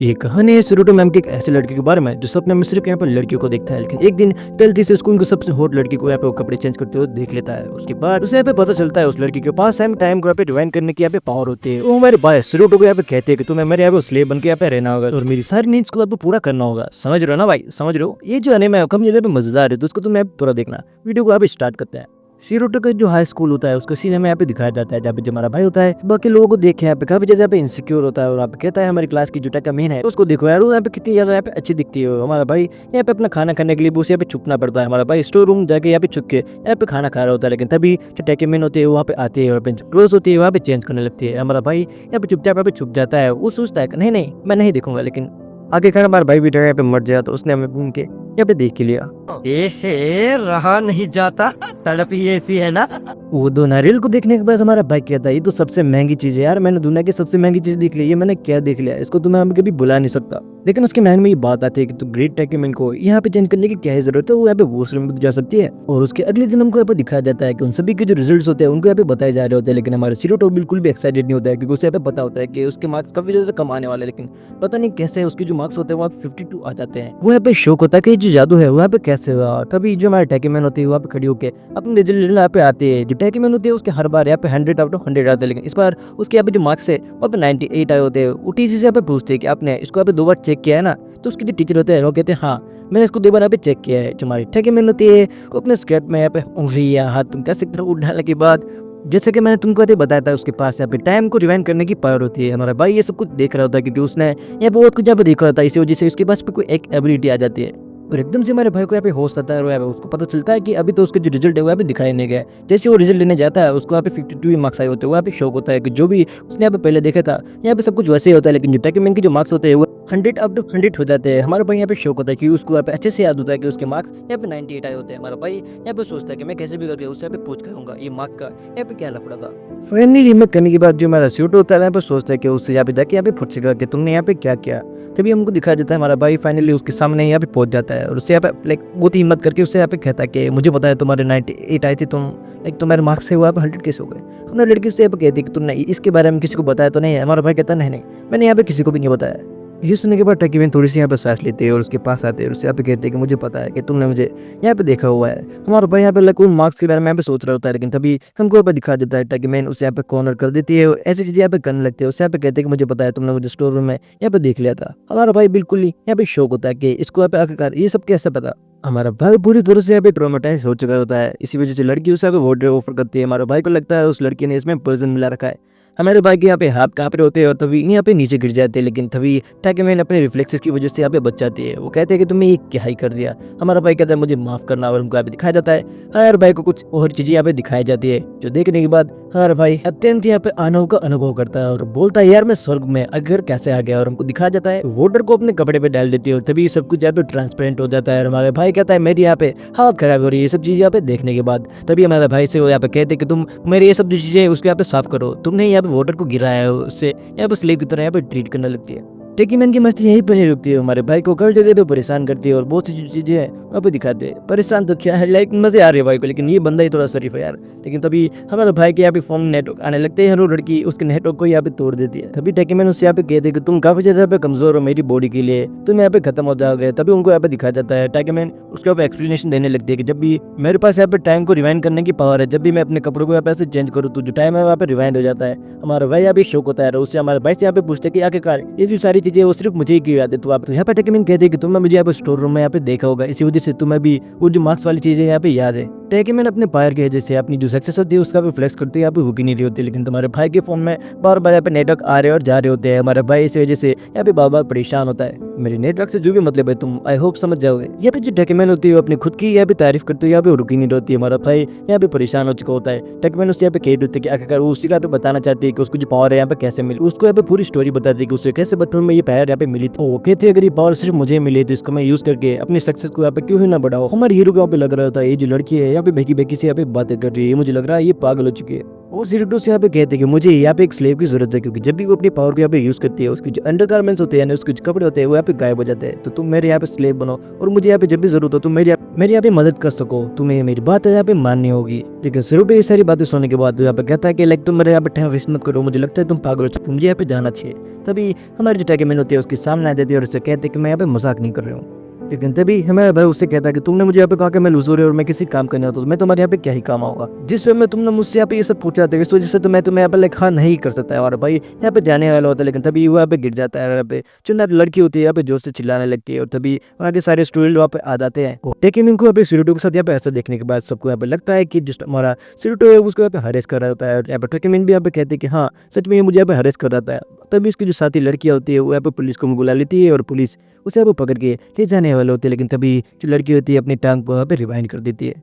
ये कहानी है सिरुटो नाम की एक ऐसे लड़के के बारे में जो सपने में सिर्फ यहाँ पर लड़कियों को देखता है। लेकिन एक दिन गलती से स्कूल की सबसे हॉट लड़की को यहाँ पे वो कपड़े चेंज करते हुए देख लेता है। उसके बाद उसे यहाँ पे पता चलता है उस लड़की के पास टाइम को यहाँ पे रिवाइंड करने की यहाँ पे पावर होती है। वो हमारे भाई सिरुटो को यहाँ पे कहते हैं कि तुम्हें मेरे यहाँ पे स्लेव बन के यहाँ पे रहना होगा और मेरी सारी नीड्स को आपको पूरा करना होगा। समझ रहे हो ना भाई, समझ रहे हो? ये जो अनिमे है कम ज्यादा पे मजेदार है, तो उसको तुम्हें पूरा देखना। वीडियो को यहाँ पे स्टार्ट करते हैं। शिरोटो का जो हाई स्कूल होता है उसका सीन हमें यहाँ पे दिखाया जाता है, जहाँ पे जो हमारा भाई होता है बाकी लोगों को देखे यहाँ पे काफी ज्यादा पे इनसिक्योर होता है और यहाँ पे कहता है हमारी क्लास की जो टक्का मेन है उसको देखो यार, वो यहाँ पे कितनी ज्यादा यहाँ पे अच्छी दिखती है। हमारा भाई यहाँ पे अपना खाना खाने के लिए उसे यहाँ पे छुपना पड़ता है। हमारा भाई स्टोर रूम जाके यहाँ पे छुप के यहाँ पे खाना खा रहा होता है, लेकिन तभी जो टैके मेन होती है वहाँ पे आती है और क्लोज होती है वहाँ पे चेंज करने लगती है। हमारा भाई यहाँ पे चुपचाप यहाँ पे छुप जाता है। वो सोचता है नहीं नहीं मैं नहीं देखूंगा, लेकिन आगे खाना हमारा भाई भी यहाँ पे मर जाए तो उसने हमें घूम के यहाँ पे देख लिया। रहा नहीं जाता, तड़प ही ऐसी है ना। वो दो नारियल को देखने के बाद हमारा भाई कहता है ये तो सबसे महंगी चीज है यार, मैंने दुनिया की सबसे महंगी चीज देख ली, ये मैंने क्या देख लिया, इसको तो मैं हमें कभी बुला नहीं सकता। लेकिन उसके माइंड में ये बात आती है कि तो ग्रेट टैकेमैन को यहाँ पे चेंज करने की क्या जरूरत है, वो यहाँ पे वॉशरूम में जा सकती है। और उसके अगले दिन हमको यहाँ पे दिखाया जाता है कि उन सभी के जो रिजल्ट्स होते हैं उनको यहाँ पे बताए जा रहे होते हैं। लेकिन हमारे शिरोटो बिल्कुल भी एक्साइटेड नहीं होता है क्योंकि उसे यहाँ पे पता होता है कि उसके मार्क्स काफी ज्यादा कम आने वाले, लेकिन पता नहीं कैसे उसके जो मार्क्स होते हैं वहाँ पे 52 आ जाते हैं। वो यहाँ पे शौक होता है कि जो जादू है वो यहाँ पे कैसे हुआ। तभी जो हमारे टैकेमैन होती है वहाँ पे खड़ी होकर अपने रिजल्ट यहाँ पे आती है। जो टैकेमैन होती है उसके हर बार यहाँ पे 100 आउट ऑफ 100 आते हैं, लेकिन इस बार उसके यहाँ पे जो मार्क्स है वहाँ पे 98 आए होते हैं। वो टीचर से यहाँ पे पूछते हैं कि आपने इसको यहाँ पे 2 बार चेक किया है ना, तो उसके जो टीचर होते हैं वो कहते हैं हाँ मैंने इसको 2 बार यहाँ पे चेक किया है। जो हमारी टैकेमैन होती है वो अपने स्कर्ट में यहाँ पे उंगली या हाथ तुम कह सकते हो उठाने के बाद, जैसे कि मैंने तुमको बताया था उसके पास यहाँ पे टाइम को रिवाइंड करने की पावर होती है। हमारा भाई ये सब कुछ देख रहा होता है क्योंकि उसने यहाँ बहुत कुछ यहाँ पे देख रहा था, इसी वजह से उसके पास कोई एक एबिलिटी आ जाती है। और एकदम से हमारे भाई को यहाँ पे होश आता है और यहाँ पे उसको पता चलता है कि अभी तो उसके जो रिजल्ट है वो यहाँ पे दिखाई नहीं गया। जैसे वो रिजल्ट लेने जाता है उसको यहाँ पे 52 मार्क्स आए होते हैं। वो यहाँ पे शौक होता है कि जो भी उसने यहाँ पे पहले देखा था यहाँ पे सब कुछ वैसे ही होता है, लेकिन जो टैकेमैन के जो मार्क्स होते हैं वो 100 आउट ऑफ 100 हो जाते हैं। हमारा भाई यहाँ पे शौक होता है कि उसको यहाँ पे अच्छे से याद होता है कि उसके मार्क्स यहाँ पे 98 आए होते हैं। हमारा भाई यहाँ पे सोचता है कि मैं कैसे भी करके उससे यहाँ पे पूछ करूंगा ये मार्क्स का यहाँ पे क्या लफड़ा था। फाइनली रिमेक करने के बाद जो हमारा शूट होता है यहाँ पे सोचता है कि उससे यहाँ पे जाके यहाँ पे पूछ सका कि तुमने यहाँ पे क्या किया। तभी हमको दिखाया जाता है हमारा भाई फाइनली उसके सामने यहाँ पे पहुंच जाता है और उससे यहाँ पे लाइक बहुत ही हिम्मत करके उससे यहाँ पे कहता है कि मुझे पता है तुम्हारे 98 आए थे, तुम लाइक तुम्हारे मार्क्स से वहाँ पे 100 कैसे हो गए। हमने लड़की उससे यहाँ पे कहती है कि तुमने इसके बारे में किसी को बताया तो नहीं है। हमारा भाई कहता नहीं नहीं मैंने यहाँ पे किसी को भी नहीं बताया। ये सुनने के बाद टैकेमैन थोड़ी सी यहाँ पे सांस लेते हैं और उसके पास आते हैं और उससे यहाँ पे कहते हैं कि मुझे पता है कि तुमने मुझे यहाँ पे देखा हुआ है। हमारा भाई यहाँ पे लाइक उन मार्क्स के बारे में यहाँ पे सोच रहा होता है, लेकिन तभी हमको यहाँ पे दिखा देता है टैकेमैन उसे यहाँ पे कॉर्नर कर देती है और ऐसी चीजें यहाँ पे करने लगती है। उससे यहाँ पे कहते हैं कि मुझे पता है तुमने मुझे स्टोर रूम में यहाँ पे देख लिया था। हमारा भाई बिल्कुल ही यहाँ पे शौक होता है कि इसको यहाँ पे आखिरकार ये सब कैसे पता। हमारा भाई पूरी तरह से यहाँ पे ट्रॉमेटाइज हो चुका होता है, इसी वजह से लड़की उसे यहाँ पे वाटर ऑफर करती है। हमारे भाई को लगता है उस लड़की ने इसमें पॉइजन मिला रखा है। हमारे भाई के यहाँ पे हाथ कांप रहे होते हैं और तभी यहाँ पे नीचे गिर जाते हैं, लेकिन तभी टैकेमैन अपने रिफ्लेक्सेस की वजह से यहाँ पे बच जाती है। वो कहते हैं कि तुमने ये क्या ही कर दिया। हमारा भाई कहता है मुझे माफ करना, और उनको यहाँ पे दिखाया जाता है हमारे भाई को कुछ और चीजें यहाँ पे दिखाई जाती है, जो देखने के बाद हमारा भाई अत्यंत यहाँ पे आनंद का अनुभव करता है और बोलता है यार मैं स्वर्ग में अगर कैसे आ गया। और हमको दिखाया जाता है वाटर को अपने कपड़े पे डाल देती है और तभी सब कुछ यहाँ पे ट्रांसपेरेंट हो जाता है। और हमारे भाई कहता है मेरी यहाँ पे हालत खराब हो रही है ये सब चीजें यहाँ पे देखने के बाद। तभी हमारे भाई से वो यहाँ पे कहते हैं कि तुम मेरी ये सब जो चीजें उसको यहाँ पे साफ करो, तुमने यहाँ पे वाटर को गिराया है उससे यहाँ पे स्लेव की तरह यहाँ पे ट्रीट करने लगती है। टैकेमैन की मस्ती यहीं पर नहीं रुकती है, हमारे भाई को हर जगह पे परेशान करती है और बहुत सी चीजें हैं वहाँ पे दिखाते हैं। परेशान तो क्या है लाइक मजे आ रहे हैं भाई को, लेकिन ये बंदा ही थोड़ा शरीफ है यार। लेकिन तभी हमारे भाई के यहाँ पे फोन नेटवर्क आने लगते हैं और लड़की उसके नेटवर्क को यहाँ पे तोड़ देती है। तभी टैकेमैन उससे यहाँ पे कहते हैं कि तुम काफी ज्यादा पे कमजोर हो मेरी बॉडी के लिए, तुम यहाँ पे खत्म हो जाओगे। तभी उनको यहाँ पे दिखाया जाता है टैकेमैन उसके ऊपर एक्सप्लेनेशन देने लगती है कि जब भी मेरे पास यहाँ पे टाइम को रिवाइंड करने की पावर है, जब भी मैं अपने कपड़ों को यहाँ पे ऐसे चेंज करूँ तो जो टाइम है वहाँ पे रिवाइंड हो जाता है। हमारा भाई यहाँ पे शौक होता है और उससे हमारे भाई से यहाँ पे पूछते हैं कि आखिरकार ये जो सारी चीजें वो सिर्फ मुझे की याद है। तो आप यहाँ पे टैकेमैन कहते हैं कि तुमने मुझे यहाँ पे स्टोर रूम में यहाँ पे देखा होगा, इसी वजह से तुम्हें भी वो जो मार्क्स वाली चीजें यहाँ पे याद है। टैकेमैन अपने पायर की वजह से अपनी जो सक्सेस होती है उसका भी फ्लेक्स करते हैं, यहाँ पे हुकी नहीं रही होती। लेकिन तुम्हारे भाई के फोन में बार बार यहाँ पे नेटवर्क आ रहे और जा रहे होते हैं। हमारे भाई इस वजह से यहाँ पे बार बार परेशान होता है। मेरे नेटवर्क से जो भी मतलब है तुम आई होप समझ जाओगे। यहाँ पे जो टैकेमैन होती है वो अपनी खुद की यहाँ पे तारीफ करते हुए यहाँ पे रुकी नहीं रहती है। हमारा भाई यहाँ पे परेशान हो चुका होता है। टैकेमैन उससे यहाँ पे कह देते हैं कि आखिरकार वो उसी यहाँ पे बताना चाहती है कि उसको जो पावर है यहाँ पे कैसे मिली। उसको यहाँ पे पूरी स्टोरी बताती है कि उसे कैसे बचपन में ये पावर यहाँ पे मिली थी। वो कहते हैं अगर ये पावर सिर्फ मुझे मिली तो इसको मैं यूज करके अपनी सक्सेस को यहाँ पे क्यों ही ना बढ़ाओ। हमारे हीरो को यहाँ पे लग रहा था ये जो लड़की है यहाँ पे बेकी बेकी से यहाँ पे बातें कर रही है, मुझे लग रहा है ये पागल हो चुकी है। और शिरोटो से यहाँ पे कहते हैं कि मुझे यहाँ पे एक स्लेव की जरूरत है, क्योंकि जब भी वो अपनी पावर को यहाँ पे यूज करती है उसकी जो अंडरगारमेंट्स होते हैं उसके जो कपड़े होते हैं वो यहाँ पे गायब हो जाते हैं। तो तुम मेरे यहाँ पे स्लेव बनो और मुझे यहाँ पे जब भी जरूरत हो तुम मेरी यहाँ पे मदद कर सको, तुम्हें मेरी बात यहाँ पे माननी होगी। लेकिन सिरुटो ये सारी बातें सुनने के बाद तो यहाँ पे कहता है कि लाइक तुम मेरे यहाँ पे टाइम वेस्ट मत करो, मुझे लगता है तुम पागल हो चुके हो, मुझे यहाँ पे जाना चाहिए। तभी हमारी जो टैकेमैन होती है उसके सामने आ जाती है और उससे कहते हैं कि मैं यहाँ पे मजाक नहीं कर रहा हूँ। लेकिन तभी हमारा भाई उससे कहता है कि तुमने मुझे यहाँ पे कहा कि मैं लूजर और मैं किसी काम करने आता हूँ, मैं तुम्हारे यहाँ पे क्या ही काम आऊंगा। जिस समय तुमने मुझसे यहाँ पे ये सब पूछा था इस वजह से तो मैं तुम्हें यहाँ पे लाइक हाँ नहीं कर सकता है। और भाई यहाँ पे जाने वाला होता है लेकिन तभी वो यहाँ पे गिर जाता है। यहाँ पे जो लड़की होती है यहाँ पे जोर से चिल्लाने लगती है और तभी वहाँ के सारे स्टूडेंट वहाँ पे आ जाते हैं। लेकिन इनको यहाँ पे सिरुटो के साथ यहाँ पे ऐसा देखने के बाद सबको यहाँ पे लगता है कि जिस हमारा सिरुटो है उसको यहाँ पे हरेस कर रहा होता है। यहाँ पे टेकेमिन भी यहाँ पे कहते हैं कि हाँ सच में ये मुझे यहाँ पे हरेस कर रहा था। तभी उसकी जो साथी लड़कियाँ होती है वो यहाँ पे पुलिस को बुला लेती है और पुलिस उसे यहाँ पे पकड़ के ले जाने वाले होते हैं। लेकिन तभी जो लड़की होती है अपनी टांग को यहाँ पे रिवाइंड कर देती है।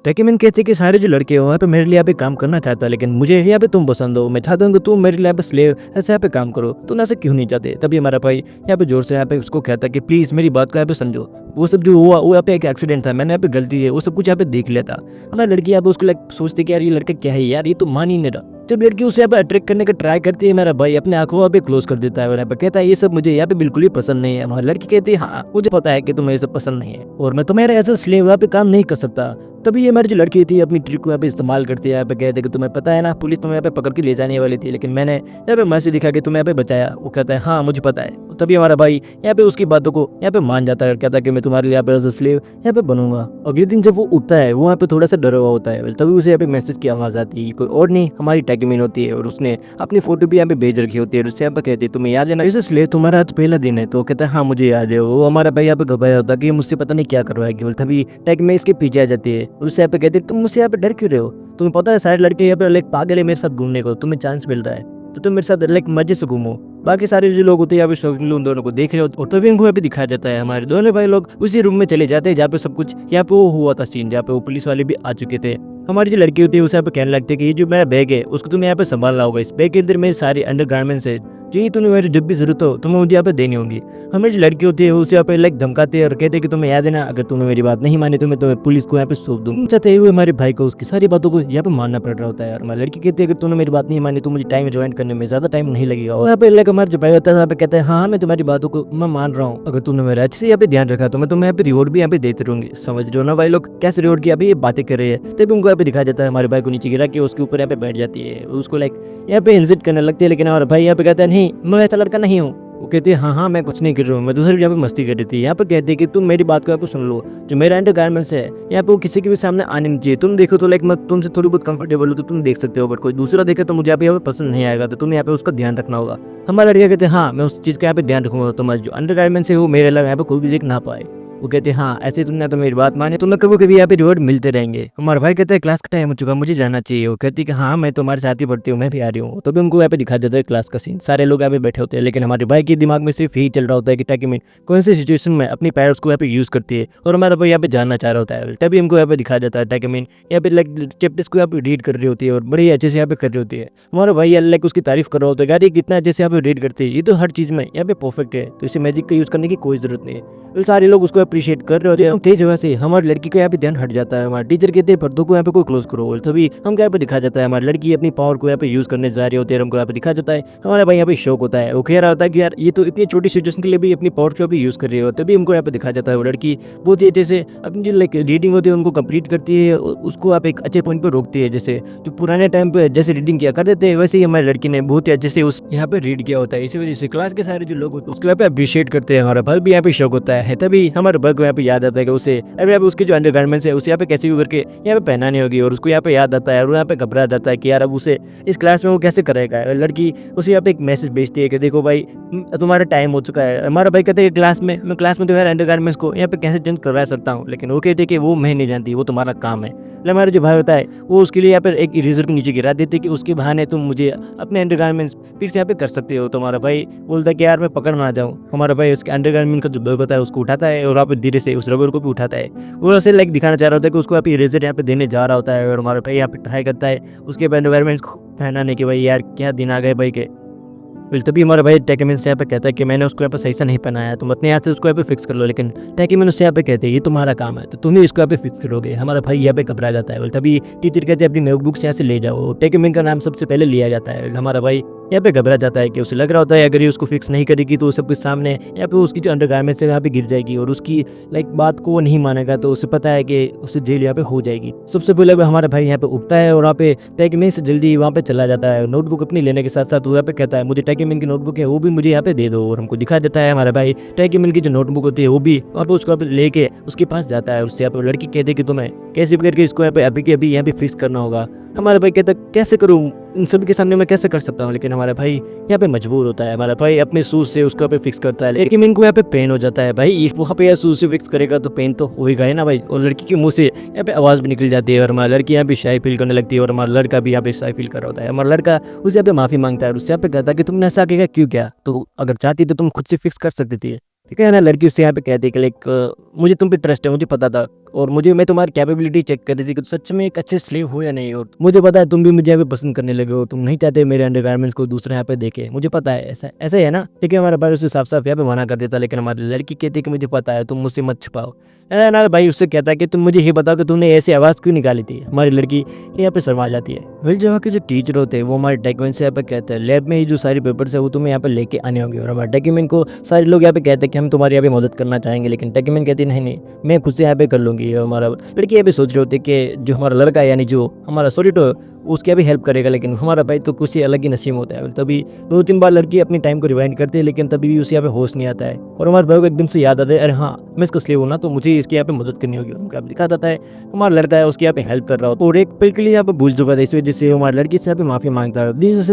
टेकेमिन कहते हैं कि सारे जो लड़के हो वहाँ पे मेरे लिए यहाँ पे काम करना चाहता है लेकिन मुझे यहाँ पे तुम पसंद हो, मैं चाहता हूँ कि तुम मेरे लिए यहाँ पे स्लेव ऐसे यहाँ पे काम करो, तुम ऐसे क्यों नहीं चाहते। तभी हमारा भाई यहाँ पे जोर से यहाँ पे उसको कहता है कि प्लीज़ मेरी बात को यहाँ पे समझो, वो सब जो हुआ वो यहाँ पे एक एक्सीडेंट था, मैंने यहाँ पे गलती है, वो सब कुछ यहाँ पे देख लिया था। हमारी लड़की यहाँ पे उसको लाइक सोचती कि यार ये लड़का क्या है यार, ये तो मान ही नहीं रहा। जब लड़की उसे यहाँ पे अट्रैक्ट करने का ट्राई करती है मेरा भाई अपने आंखों पे क्लोज कर देता है और यहाँ पे कहता है ये सब मुझे यहाँ पे बिल्कुल ही पसंद नहीं है। हमारी लड़की कहती है हाँ मुझे पता है कि तुम्हें ये सब पसंद नहीं है और मैं तुम्हारे ऐसा स्लेव यहाँ पे काम नहीं कर सकता। तभी ये हमारी जो लड़की थी अपनी ट्रिक को यहाँ पे इस्तेमाल करती है। यहाँ पे कहते कि तुम्हें पता है ना पुलिस तुम्हें यहाँ पे पकड़ के ले जाने वाली थी लेकिन मैंने यहाँ पे मर्सी दिखा के तुम्हें यहाँ पे बचाया। वो कहता है हाँ मुझे पता है। तभी हमारा भाई यहाँ पे उसकी बातों को यहाँ पे मान जाता है और कहता है कि मैं तुम्हारे लिए यहाँ पे एज अ स्लेव यहाँ पे बनूंगा। अगले दिन जब वो उठता है वो यहाँ पे थोड़ा सा डरा हुआ होता है। तभी उसे यहाँ पे मैसेज की आवाज़ आती है, कोई और नहीं हमारी टेकेमिन होती है और उसने अपनी फोटो भी यहाँ पे भेज रखी होती है। उससे यहाँ पे कहती है तुम्हें याद है ना इसे स्लेव तुम्हारा आज पहला दिन है। तो कहता है हाँ मुझे याद है। वो हमारा भाई यहाँ पे घबराया होता है कि मुझसे पता नहीं क्या करवाएगी। तभी टेकेमिन इसके पीछे आ जाती है और उससे यहाँ पे कहती है तुम मुझसे यहाँ पे डर क्यों रहे हो, तुम्हें पता है सारे लड़के यहाँ पे लाइक पागल है मेरे साथ घूमने को, तुम्हें चांस मिल रहा है तो तुम मेरे साथ लाइक मजे से घूमो। बाकी सारे जो लोग होते हैं यहाँ पे शौकीन उन दोनों को देख रहे हो और तभी उनको यहाँ पे दिखाया जाता है हमारे दोनों भाई लोग उसी रूम में चले जाते हैं जहाँ पे सब कुछ यहाँ पे वो हुआ था सीन, जहाँ पे वो पुलिस वाले भी आ चुके थे। हमारी जो लड़की होती है उसे यहाँ पे कहने लगती है कि ये जो मेरा बैग है उसको तुम्हें यहाँ पे संभालना होगा, इस बैग के अंदर मेरे सारे अंडरगारमेंट्स है जो ये तुम्हें मेरी जब भी जरूरत हो तुम्हें मुझे यहाँ पे देनी होगी। हमारी जो लड़की होती है उसे यहाँ पे लाइक धमकाते हैं और कहते हैं कि तुम्हें याद है ना अगर तुमने मेरी बात नहीं मानी तो मैं तुम्हें पुलिस को यहाँ पे सौंप दूँ। चाहते हुए हमारे भाई को उसकी सारी बातों को यहाँ पे मानना पड़ रहा होता है। और हमारी लड़की कहती है कि तुमने मेरी बात नहीं मानी तो मुझे टाइम ज्वाइन करने में ज्यादा टाइम नहीं लगेगा। और यहाँ पे लाइक हमारे जो भाई होता है यहाँ पे कहता है हाँ मैं तुम्हारी बातों को मैं मान रहा हूँ, अगर तुमने मेरा अच्छे से यहाँ पे ध्यान रखा तो मैं तुम्हें यहाँ पे रिवॉर्ड भी यहाँ पे देते रहूंगी। समझ रहे हो ना भाई लोग कैसे रिवॉर्ड की अभी ये बातें कर रहे हैं। तभी उनको यहाँ पे दिखाया जाता है हमारे भाई को नीचे गिरा के उसके ऊपर यहाँ पे बैठ जाती है, उसको लाइक यहाँ पे इंसल्ट करने लगती है। लेकिन हमारा भाई यहाँ पे कहता है नहीं मैं ऐसा लड़का नहीं हूँ। वो कहती है हाँ मैं कुछ नहीं कर रहा हूँ, मैं दूसरी यहाँ पे मस्ती कर रही थी। यहाँ पर कहती है कि तुम मेरी बात को यहाँ पे सुन लो, जो मेरा अंडरगारमेंट्स है यहाँ पे वो किसी के भी सामने आने नहीं चाहिए। तुम देखो तो लाइक मैं तुमसे थोड़ी बहुत कंफर्टेबल हो तो तुम देख सकते हो, बट कोई दूसरा देखे तो मुझे यहाँ पे पसंद नहीं आएगा तो तुम्हें यहाँ पे उसका ध्यान रखना होगा। हमारा लड़का कहते हैं हाँ मैं उस चीज़ का यहाँ पे ध्यान रखूंगा, तुम्हारे जो अंडरगारमेंट्स है वो मेरे अलग यहाँ पे कोई भी देख ना पाए। वो कहते हैं हाँ ऐसे तुमने तो मेरी बात माने तुम्हें कभी कभी यहाँ पे रिवॉर्ड मिलते रहेंगे। हमारा भाई कहता है क्लास का टाइम हो चुका मुझे जाना चाहिए। वो कहती है कि हाँ मैं तुम्हारे साथ ही पढ़ती हूँ मैं भी आ रही हूँ। तो भी उनको यहाँ पे दिखा देता है क्लास का सीन, सारे लोग यहाँ पे बैठे होते हैं लेकिन हमारे भाई के दिमाग में सिर्फ यही चल रहा होता है कि टेकेमिन कौन सी सिचुएशन में अपनी पैरट्स को यहाँ पे यूज़ करती है और हमारा भाई यहाँ पे जानना चाह रहा होता है। तभी हमको यहाँ पे दिखाया जाता है टेकेमिन यहाँ पे लाइक चैप्टर्स को यहाँ पे रीड कर रही होती है और बड़ी अच्छे से यहाँ पे कर रही होती है। हमारा भाई लाइक उसकी तारीफ कर रहा होता है यार ये कितना अच्छे से यहाँ पे रीड करती है, ये तो हर चीज़ में यहाँ पे परफेक्ट है तो इसे मैजिक का यूज़ करने की कोई जरूरत नहीं है। तो सारे लोग उसको अप्रिशिएट कर रहे होते हैं। तेज वजह से हमारी लड़की का यहाँ पे ध्यान हट जाता है। हमारे टीचर कहते हैं पर्दों को यहाँ पे कोई क्लोज करो। तभी हम यहाँ पे दिखा जाता है हमारी लड़की अपनी पावर को यहाँ पे यूज करने जा रही होती है। हमको यहाँ पे दिखा जाता है हमारे भाई यहाँ पे शौक होता है, वो कह रहा होता है कि यार ये तो इतनी छोटी सिचुएशन के लिए भी अपनी पावर को भी यूज कर रही हो। तभी हमको यहाँ पे दिखा जाता है वो लड़की बहुत ही अच्छे से अपनी जो लाइक रीडिंग होती है उनको कंप्लीट करती है, उसको आप एक अच्छे पॉइंट पर रोकती है। जैसे जो पुराने टाइम पे जैसे रीडिंग किया करते थे वैसे ही हमारी लड़की ने बहुत ही अच्छे से उस यहाँ पे रीड किया होता है। इसी वजह से क्लास के सारे जो लोग होते हैं उसको यहाँ पे अप्रिशिएट करते हैं। हमारा भाई भी यहाँ पे शौक होता है। तभी हमारे भाई को यहाँ पे याद आता है कि उसे अभी उसके जो अंडरगारमेंट्स है उसे यहाँ पे कैसे भी करके यहाँ पे पहनानी होगी और उसको यहाँ पे याद आता है और यहाँ पे घबरा जाता है कि यार अब उसे इस क्लास में वो कैसे करेगा। लड़की उसे यहाँ पे एक मैसेज भेजती है कि देखो भाई तुम्हारा टाइम हो चुका है। हमारा भाई कहते हैं क्लास में तुम्हारे अंडरगारमेंट्स को यहाँ पे कैसे चेंज करवा सकता हूँ, लेकिन वो कहते हैं कि वो मैं नहीं जानती, वो तुम्हारा काम है। हमारा जो भाई होता है वो उसके लिए यहाँ पर एक इरेजर को नीचे गिरा देते कि उसके बहाने तुम मुझे अपने अंडरगारमेंट्स फिर से यहाँ पे कर सकते हो। तो हमारा भाई बोलता है कि यार मैं पकड़ ना जाऊँ। हमारा भाई उसके अंडरगारमेंट का जो रबर होता है उसको उठाता है और वहाँ पर धीरे से उस रबर को भी उठाता है। वो ऐसे लाइक दिखाना चाह रहा होता है कि उसको यहाँ पे इरेजर यहाँ पे देने जा रहा होता है और हमारा भाई यहाँ पे ट्राई करता है उसके अंडरगारमेंट्स को पहनाने के। भाई यार क्या दिन आ गए भाई के। फिर तभी हमारा भाई टेकेमिन से यहाँ पे कहता है कि मैंने उसको यहाँ पे सही से नहीं पहनाया, तुम अपने हाथ से उसको यहाँ पे फिक्स कर लो। लेकिन टेकेमिन उससे यहाँ पे कहते हैं ये तुम्हारा काम है तो तुम ही इसको यहाँ पे फिक्स करोगे। हमारा भाई यहाँ पे घबरा जाता है। तभी टीचर कहते हैं अपनी नोटबुक्स यहाँ से ले जाओ। टेकेमिन का नाम सबसे पहले लिया जाता है। हमारा भाई यहाँ पे घबरा जाता है कि उसे लग रहा होता है अगर ये उसको फिक्स नहीं करेगी तो सब कुछ सामने यहाँ पे उसकी जो अंडरगारमेंट्स है यहाँ पे गिर जाएगी और उसकी बात को वो नहीं मानेगा, तो उसे पता है कि उसे जेल यहाँ पे हो जाएगी। सबसे पहले हमारा भाई यहाँ पे उठता है और वहाँ पे टैकीमिन से जल्दी वहाँ पे चला जाता है। नोटबुक अपनी लेने के साथ साथ वो यहाँ पे कहता है मुझे टैकीमिन की नोटबुक है वो भी मुझे यहाँ पे दे दो, और हमको दिखा देता है हमारा भाई टैकीमिन की जो नोटबुक होती है वो भी वहाँ पे उसको लेके उसके पास जाता है। उससे यहाँ पे लड़की कहते कि तुम्हें कैसे भी करके इसको यहाँ पे अभी के अभी यहाँ पे फिक्स करना होगा। हमारा भाई कहता कैसे करूँ, इन सभी के सामने मैं कैसे कर सकता हूँ, लेकिन हमारा भाई यहाँ पे मजबूर होता है। हमारा भाई अपने सूज से उसको यहाँ पे फिक्स करता है, लेकिन इनको यहाँ पे पेन हो जाता है। भाई इस वहाँ पे यार सूज से फिक्स करेगा तो पेन तो होएगा ही ना भाई, और लड़की के मुंह से यहाँ पे आवाज़ भी निकल जाती है और हमारा लड़की यहाँ पे शाय फील करने लगती है और हमारा लड़का भी यहाँ पे शाय फील कर रहा होता है। हमारा लड़का उससे यहाँ पे माफ़ी मांगता है और उससे यहाँ पे कहता है कि तुमने ऐसा किया क्यों किया, तो अगर चाहती तो तुम खुद से फिक्स कर सकती थी। ठीक है ना। लड़की उससे यहाँ पे कहती है कि मुझे तुम पे ट्रस्ट है, मुझे पता था और मैं तुम्हारी कैपेबिलिटी चेक कर रही थी कि सच में एक अच्छे स्लेव हो या नहीं, और मुझे पता है तुम भी मुझे यहाँ पे पसंद करने लगे हो, तुम नहीं चाहते मेरे अंडरगारमेंट्स को दूसरा यहाँ पे देखे, मुझे पता है ऐसा ऐसा ही है ना। ठीक है, हमारा भाई उससे साफ साफ यहाँ पे मना कर देता, लेकिन हमारी लड़की कहती है कि मुझे पता है, तुम मुझसे मत छुपाओ। हमारा भाई उससे कहता है कि तुम मुझे ये बताओ कि तुमने ऐसी आवाज़ क्यों निकाली थी। हमारी लड़की यहाँ पे शर्मा जाती है। वेल जहाँ के जो टीचर होते हैं वो हमारे डॉक्यूमेंट से यहाँ पे कहते हैं लैब में ही जो सारी पेपर्स है वो तुम्हें यहाँ पे लेके आने होंगे, और हमारे डॉक्यूमेंट को सारे लोग यहाँ पे कहते हैं कि हम तुम्हारी यहाँ पे मदद करना चाहेंगे, लेकिन डॉक्यूमेंट कहती नहीं मैं खुद से यहाँ पे कर लूँगी। हमारा लड़की यहाँ पे सोच रहे होते कि जो हमारा लड़का है यानी जो हमारा सोरिटो उसके भी हेल्प करेगा, लेकिन हमारा भाई तो कुछ ही अलग ही नसीब होता है। तभी 2-3 बार लड़की अपनी टाइम को रिवाइंड करती है, लेकिन तभी भी उसे यहाँ पे होश नहीं आता है और हमारे भाई को एकदम से याद आता है अरे हाँ मैं इसका स्लेव हूँ ना, तो मुझे इसकी यहाँ पे मदद करनी होगी। उनको अब दिखा जाता है हमारा लड़का है उसकी यहाँ पे हेल्प कर रहा हो और एक पल के लिए यहाँ पे भूल चुका था, इस वजह से हमारी लड़की से यहाँ पे माफी मांगता है।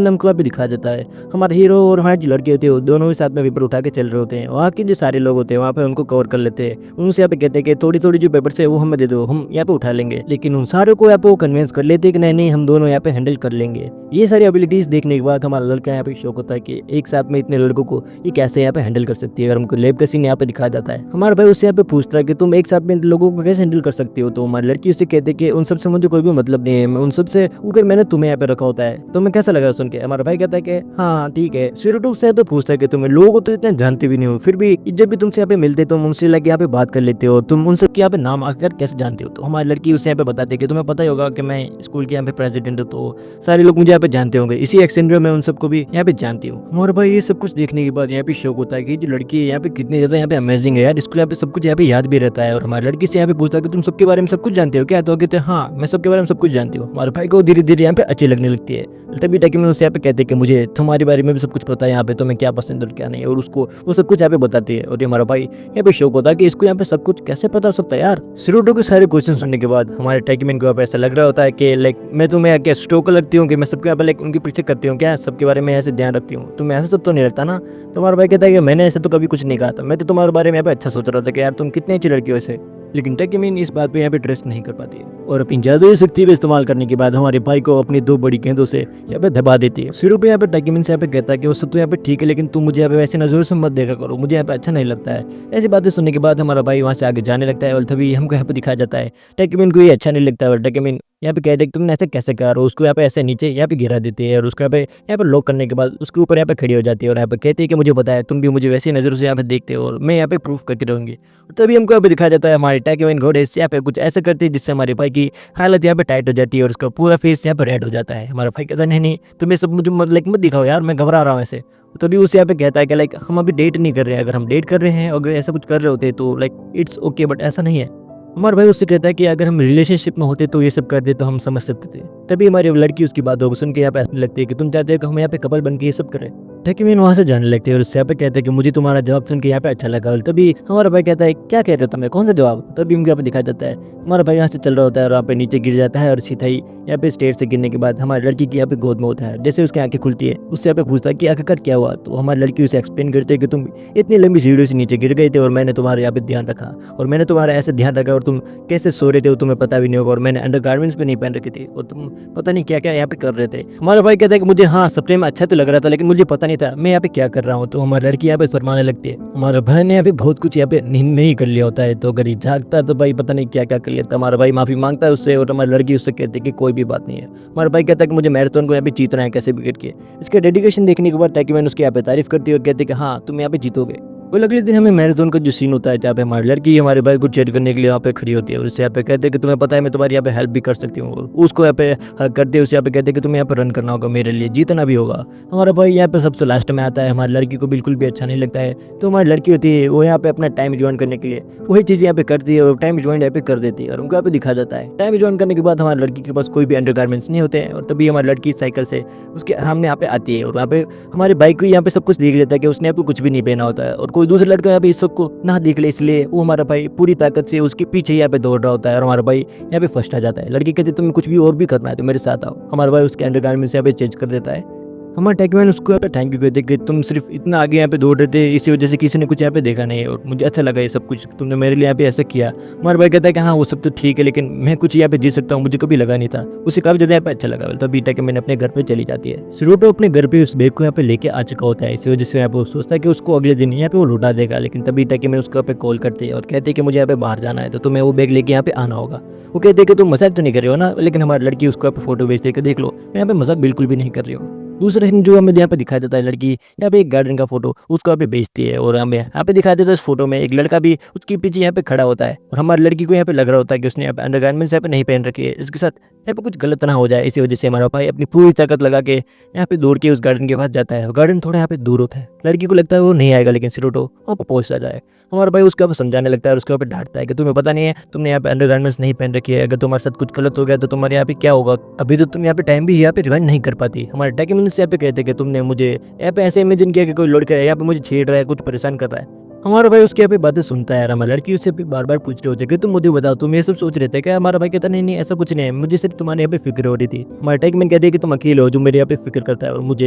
हमको यहाँ पे दिखा देता है हमारे हीरो और हमारी जो लड़के होते हैं दोनों ही साथ में पेपर उठा के चल रहे होते हैं। वहाँ के जो सारे लोग होते हैं वहाँ पे उनको कवर कर लेते हैं, उनसे यहाँ पे कहते हैं कि थोड़ी थोड़ी जो पेपर है वो हमें दे दो, हम यहाँ पे उठा लेंगे, लेकिन उन सारे को यहाँ पे वो कन्विंस कर लेते हैं कि नहीं हम दोनों यहाँ पे हैंडल कर लेंगे। ये सारी एबिलिटीज देखने के बाद हमारा लड़का यहाँ पे शौक होता है कि एक साथ में इतने लड़कों को ये कैसे यहाँ पे हैंडल कर सकती है। अगर हमको लैब का सीन यहाँ पे दिखाया जाता है, हमारा भाई उससे यहाँ पे पूछता है कि तुम एक साथ में लोगों को कैसे हैंडल कर सकती हो, तो हमारी लड़की उससे कहते कि उन सबसे मुझे कोई भी मतलब नहीं है, उन सबसे ऊपर मैंने तुम्हें यहाँ पे रखा होता है। तुम्हें कैसा लगा सुन के। हमारा भाई कहता है कि हाँ ठीक है। सिरोटो से तो पूछता है कि तुम्हें लोगों को तो इतने जानते भी नहीं हो, फिर भी जब भी तुमसे यहाँ पे मिलते तुम उनसे लगे यहाँ पे बात कर लेते हो, तुम उन सबके यहाँ पे नाम आकर कैसे जानते हो। तो हमारी लड़की उससे यहाँ पे बताती है कि तुम्हें पता ही होगा कि मैं स्कूल के यहाँ पे प्रेसिडेंट हूँ, तो सारे लोग मुझे यहाँ पे जानते होंगे, इसी एक्सेंट में मैं उन सबको भी यहाँ पे जानती हूँ। हमारे भाई ये सब कुछ देखने के बाद यहाँ पे शौक होता है कि जो लड़की है यहाँ पे कितनी ज्यादा यहाँ पे अमेजिंग है यार, इसको यहाँ पे सब कुछ यहाँ पे याद भी रहता है। और हमारी लड़की से यहाँ पे पूछता है कि तुम सबके बारे में सब कुछ जानते हो क्या, तो कहते हैं हाँ मैं सबके बारे में सब कुछ जानती हूँ। हमारे भाई को धीरे धीरे यहाँ पे अच्छी लगने लगती है। तभी डॉक्यूमेंट उससे यहाँ पे कहते हैं कि मुझे तुम्हारे बारे में भी सब कुछ पता है यहाँ पे, तुम्हें क्या पसंद और क्या नहीं, और उसको वो सब कुछ यहाँ पे बताती है। और ये हमारा भाई यहाँ पे शौक होता है कि इसको यहाँ पे सब कुछ कैसे पता हो सकता है यार। सिरोटो के सारे क्वेश्चन सुनने के बाद हमारे डॉक्यूमेंट को यहाँ पे ऐसा लग रहा होता है कि मैं तुम्हें क्या स्टोक लगती हूँ कि मैं सबके यहाँ पे उनके पीछे करती हूँ क्या, सबके बारे में ऐसे ध्यान रखती हूँ, तुम्हें ऐसा सब तो नहीं लगता ना। तुम्हारा भाई कहता है कि मैंने ऐसे तो कभी कुछ नहीं कहा था, मैं तो तुम्हारे बारे में यहाँ पे अच्छा सोच रहा था कि यार तुम कितनी अच्छी लड़की हो ऐसे। लेकिन टैकीमिन इस बात पे यहाँ पे ट्रस्ट नहीं कर पाती है और अपनी जादुई शक्ति पे इस्तेमाल करने के बाद हमारे भाई को अपनी 2 बड़ी गेंदों से यहाँ पे दबा देती है। शुरू पे यहाँ पे टैकीमिन से यहाँ पे कहता है कि वो सब तो यहाँ पे ठीक है, लेकिन तुम मुझे यहाँ पे वैसे नजरों से मत देखा करो, मुझे यहाँ पे अच्छा नहीं लगता है। ऐसी बातें सुनने के बाद हमारा भाई वहाँ से आगे जाने लगता है और तभी हमको यहाँ पे दिखाया जाता है टैकीमिन को ये अच्छा नहीं लगता है और टैकीमिन यहाँ पे कहते हैं तुमने ऐसे कैसे करा, उसको यहाँ पे ऐसे नीचे यहाँ पे गिरा देती है और उसको यहाँ पे लॉक करने के बाद उसके ऊपर यहाँ पे खड़ी हो जाती है और यहाँ पे कहती है कि मुझे पता है तुम भी मुझे वैसी नज़रों से यहाँ पे देखते हो और मैं यहाँ पे प्रूफ करके रहूँगी। तभी हमको यहाँ पे दिखाया जाता है हमारे टैकीमिन घोड़े यहाँ पे कुछ ऐसा करती है जिससे हमारे भाई की हालत यहाँ पे टाइट हो जाती है और उसका पूरा फेस यहाँ पे रेड हो जाता है। हमारा भाई कहता नहीं तुम्हें सब मुझे मत दिखाओ यार, मैं घबरा रहा हूँ ऐसे। तभी उसे यहाँ पे कहता है कि हम अभी डेट नहीं कर रहे हैं, अगर हम डेट कर रहे हैं अगर ऐसा कुछ कर रहे होते तो इट्स ओके, बट ऐसा नहीं है। हमारा भाई उससे कहता है कि अगर हम रिलेशनशिप में होते तो ये सब कर दे तो हम समझ सकते थे। तभी हमारी लड़की उसकी बातों को सुन के यहाँ पे ऐसा लगती है कि तुम चाहते हो कि हम यहाँ पे कपल बन के ये सब करें। टैकीमिन वहाँ से जाने लगते हैं और उससे यहाँ पे कहते हैं कि मुझे तुम्हारा जवाब सुन के यहाँ पे अच्छा लगा। और तभी हमारा भाई कहता है क्या कह रहे हो तुम्हें, कौन सा जवाब। तभी उनको यहाँ पे दिखाया जाता है हमारा भाई यहाँ से चल रहा होता है और यहाँ पे नीचे गिर जाता है और सीधा ही यहाँ पे स्टेज से गिरने के बाद हमारी लड़की की यहाँ पे गोद में होता है। जैसे उसकी आंखें खुलती है उससे यहाँ पे पूछता है कि आखिरकार क्या हुआ। तो हमारी लड़की उसे एक्सप्लेन करते हैं कि तुम इतनी लंबी सीढ़ियों से नीचे गिर गए थे और मैंने तुम्हारे यहाँ पे ध्यान रखा और मैंने तुम्हारा ऐसे ध्यान रखा और तुम कैसे सो रहे थे तुम्हें पता भी नहीं होगा और मैंने अंडरगारमेंट्स भी नहीं पहन रखे थे और तुम पता नहीं क्या क्या यहाँ पे कर रहे थे। हमारा भाई कहता है कि मुझे हाँ सपने में अच्छा तो लग रहा था लेकिन मुझे पता नहीं था मैं यहाँ पे क्या कर रहा हूँ। तो हमारी लड़की यहाँ पे शर्माने लगती है। हमारे भाई ने यहाँ पे बहुत कुछ यहाँ पे नींद नहीं कर लिया होता है, तो अगर ये जागता है तो भाई पता नहीं क्या क्या कर लेता। हमारा भाई माफी मांगता है उससे और हमारी लड़की उससे कहती है कि कोई भी बात नहीं है। हमारा भाई कहता है कि मुझे मैराथन को यहाँ पे जीतना है कैसे भी करके। इसके डेडिकेशन देखने के बाद टैकीमिन उसकी यहाँ पे तारीफ करती है और कहती है कि हाँ तुम यहाँ पे जीतोगे। वो अगले दिन हमें मैराथन का जो सीन होता है जहाँ पे हमारी लड़की हमारे भाई को चेयर करने के लिए यहाँ पे खड़ी होती है और उससे यहाँ पे कहते हैं कि तुम्हें पता है मैं तुम्हारी यहाँ पे हेल्प भी कर सकती हूँ। उसको यहाँ पे हक करते हैं, उसे यहाँ पे कहते हैं कि तुम्हें यहाँ पे रन करना होगा, मेरे लिए जीतना भी होगा। हमारा भाई यहाँ पे सबसे लास्ट में आता है, हमारी लड़की को बिल्कुल भी अच्छा नहीं लगता है। तो हमारी लड़की होती है वो यहाँ पे अपना टाइम ज्वाइन करने के लिए वही चीज़ यहाँ पे करती है और टाइम ज्वाइन यहाँ पे कर देती है और उनको यहाँ पे दिखा जाता है। टाइम ज्वाइन करने के बाद हमारी लड़की के पास कोई भी अंडरगारमेंट्स नहीं होते हैं और तभी हमारी लड़की साइकिल से उसके सामने यहाँ पे आती है और वहाँ पे हमारे बाइक को यहाँ पे सब कुछ देख लेता है कि उसने यहाँ पे कुछ भी नहीं पहना होता है और कोई दूसरा लड़का यहाँ पे इस सबको ना देख ले, इसलिए वो हमारा भाई पूरी ताकत से उसके पीछे यहाँ पे दौड़ रहा होता है और हमारा भाई यहाँ पे फर्स्ट आ जाता है। लड़की कहती है तुम्हें कुछ भी और भी करना है तो मेरे साथ आओ। हमारा भाई उसके अंडरगारमेंट्स यहाँ पे चेंज कर देता है। हमारे टेकमैन उसको यहाँ पे थैंक यू कहते कि तुम सिर्फ इतना आगे यहाँ पे दौड़ रहे थे, इसी वजह से किसी ने कुछ यहाँ पे देखा नहीं है और मुझे अच्छा लगा ये सब कुछ तुमने मेरे लिए यहाँ पे ऐसा किया। हमारा भाई कहता है कि हाँ वो सब तो ठीक है लेकिन मैं कुछ यहाँ पे जीत सकता हूँ, मुझे कभी लगा नहीं था। उसे काफ़ी ज़्यादा यहाँ पे अच्छा लगा। तभी टेकमैन अपने घर पे चली जाती है। श्रोटो अपने घर पे उस बैग को यहाँ पे लेके आ चुका होता है, इसी वजह से यहाँ पे वो सोचता है कि उसको अगले दिन यहाँ पे वो लौटा देगा। लेकिन तभी टेकमैन उसको यहाँ पे कॉल करते हैं और कहते हैं कि मुझे यहाँ पे बाहर जाना है तो तुम्हें वो बैग लेके यहाँ पे आना होगा। वो कहते हैं कि तुम मजाक तो नहीं कर रहे हो ना, लेकिन हमारी लड़की उसको यहाँ पे फोटो भेजते हैं कि देख लो मैं यहाँ पे मजाक बिल्कुल भी नहीं कर रही हूँ। दूसरा सीन जो हमें यहाँ पे दिखाया जाता है, लड़की यहाँ पे एक गार्डन का फोटो उसको यहाँ पे बेचती है और हमें यहाँ पे दिखाया जाता है इस फोटो में एक लड़का भी उसके पीछे यहाँ पे खड़ा होता है और हमारी लड़की को यहाँ पे लग रहा होता है कि उसने यहाँ पे अंडरगारमेंट्स यहाँ पे नहीं पहन रखी है, इसके साथ यहाँ पे कुछ गलत ना हो जाए। इसी वजह से हमारा भाई अपनी पूरी ताकत लगा के यहाँ पे दौड़ के उस गार्डन के पास जाता है। गार्डन थोड़ा यहाँ पे दूर होता है, लड़की को लगता है वो नहीं आएगा लेकिन श्रोटो वहाँ पर पहुँच जाए। हमारा भाई उसके ऊपर समझाने लगता है और उसके ऊपर डांटता है कि तुम्हें पता नहीं है तुमने यहाँ पे अंडरगारमेंट्स नहीं पहन रखी है, अगर तुम्हारे साथ कुछ गलत हो गया तो तुम्हारे यहाँ पे क्या होगा, अभी तो तुम यहाँ पे टाइम भी यहाँ पे रिवाइंड नहीं कर पाती। हमारे डॉक्यूमेंट्स यहाँ पे कहते हैं कि तुमने मुझे यहाँ पे ऐसे इमेजिन किया कि कोई लड़का है यहाँ पे मुझे छेड़ रहा है, कुछ परेशान कर रहा है। हमारा भाई उसकी यहाँ पे बातें सुनता है। हमारी लड़की उससे बार बार पूछ रहे होते कि तुम मुझे बताओ तुम ये सब सोच रहे थे क्या। हमारा भाई कहता नहीं ऐसा कुछ नहीं है, मुझे सिर्फ तुम्हारे यहाँ पे फिक्र हो रही थी। हमारा टेकमैन कहते हैं कि तुम अकेले हो जो मेरे यहाँ पे फिक्र करता है और मुझे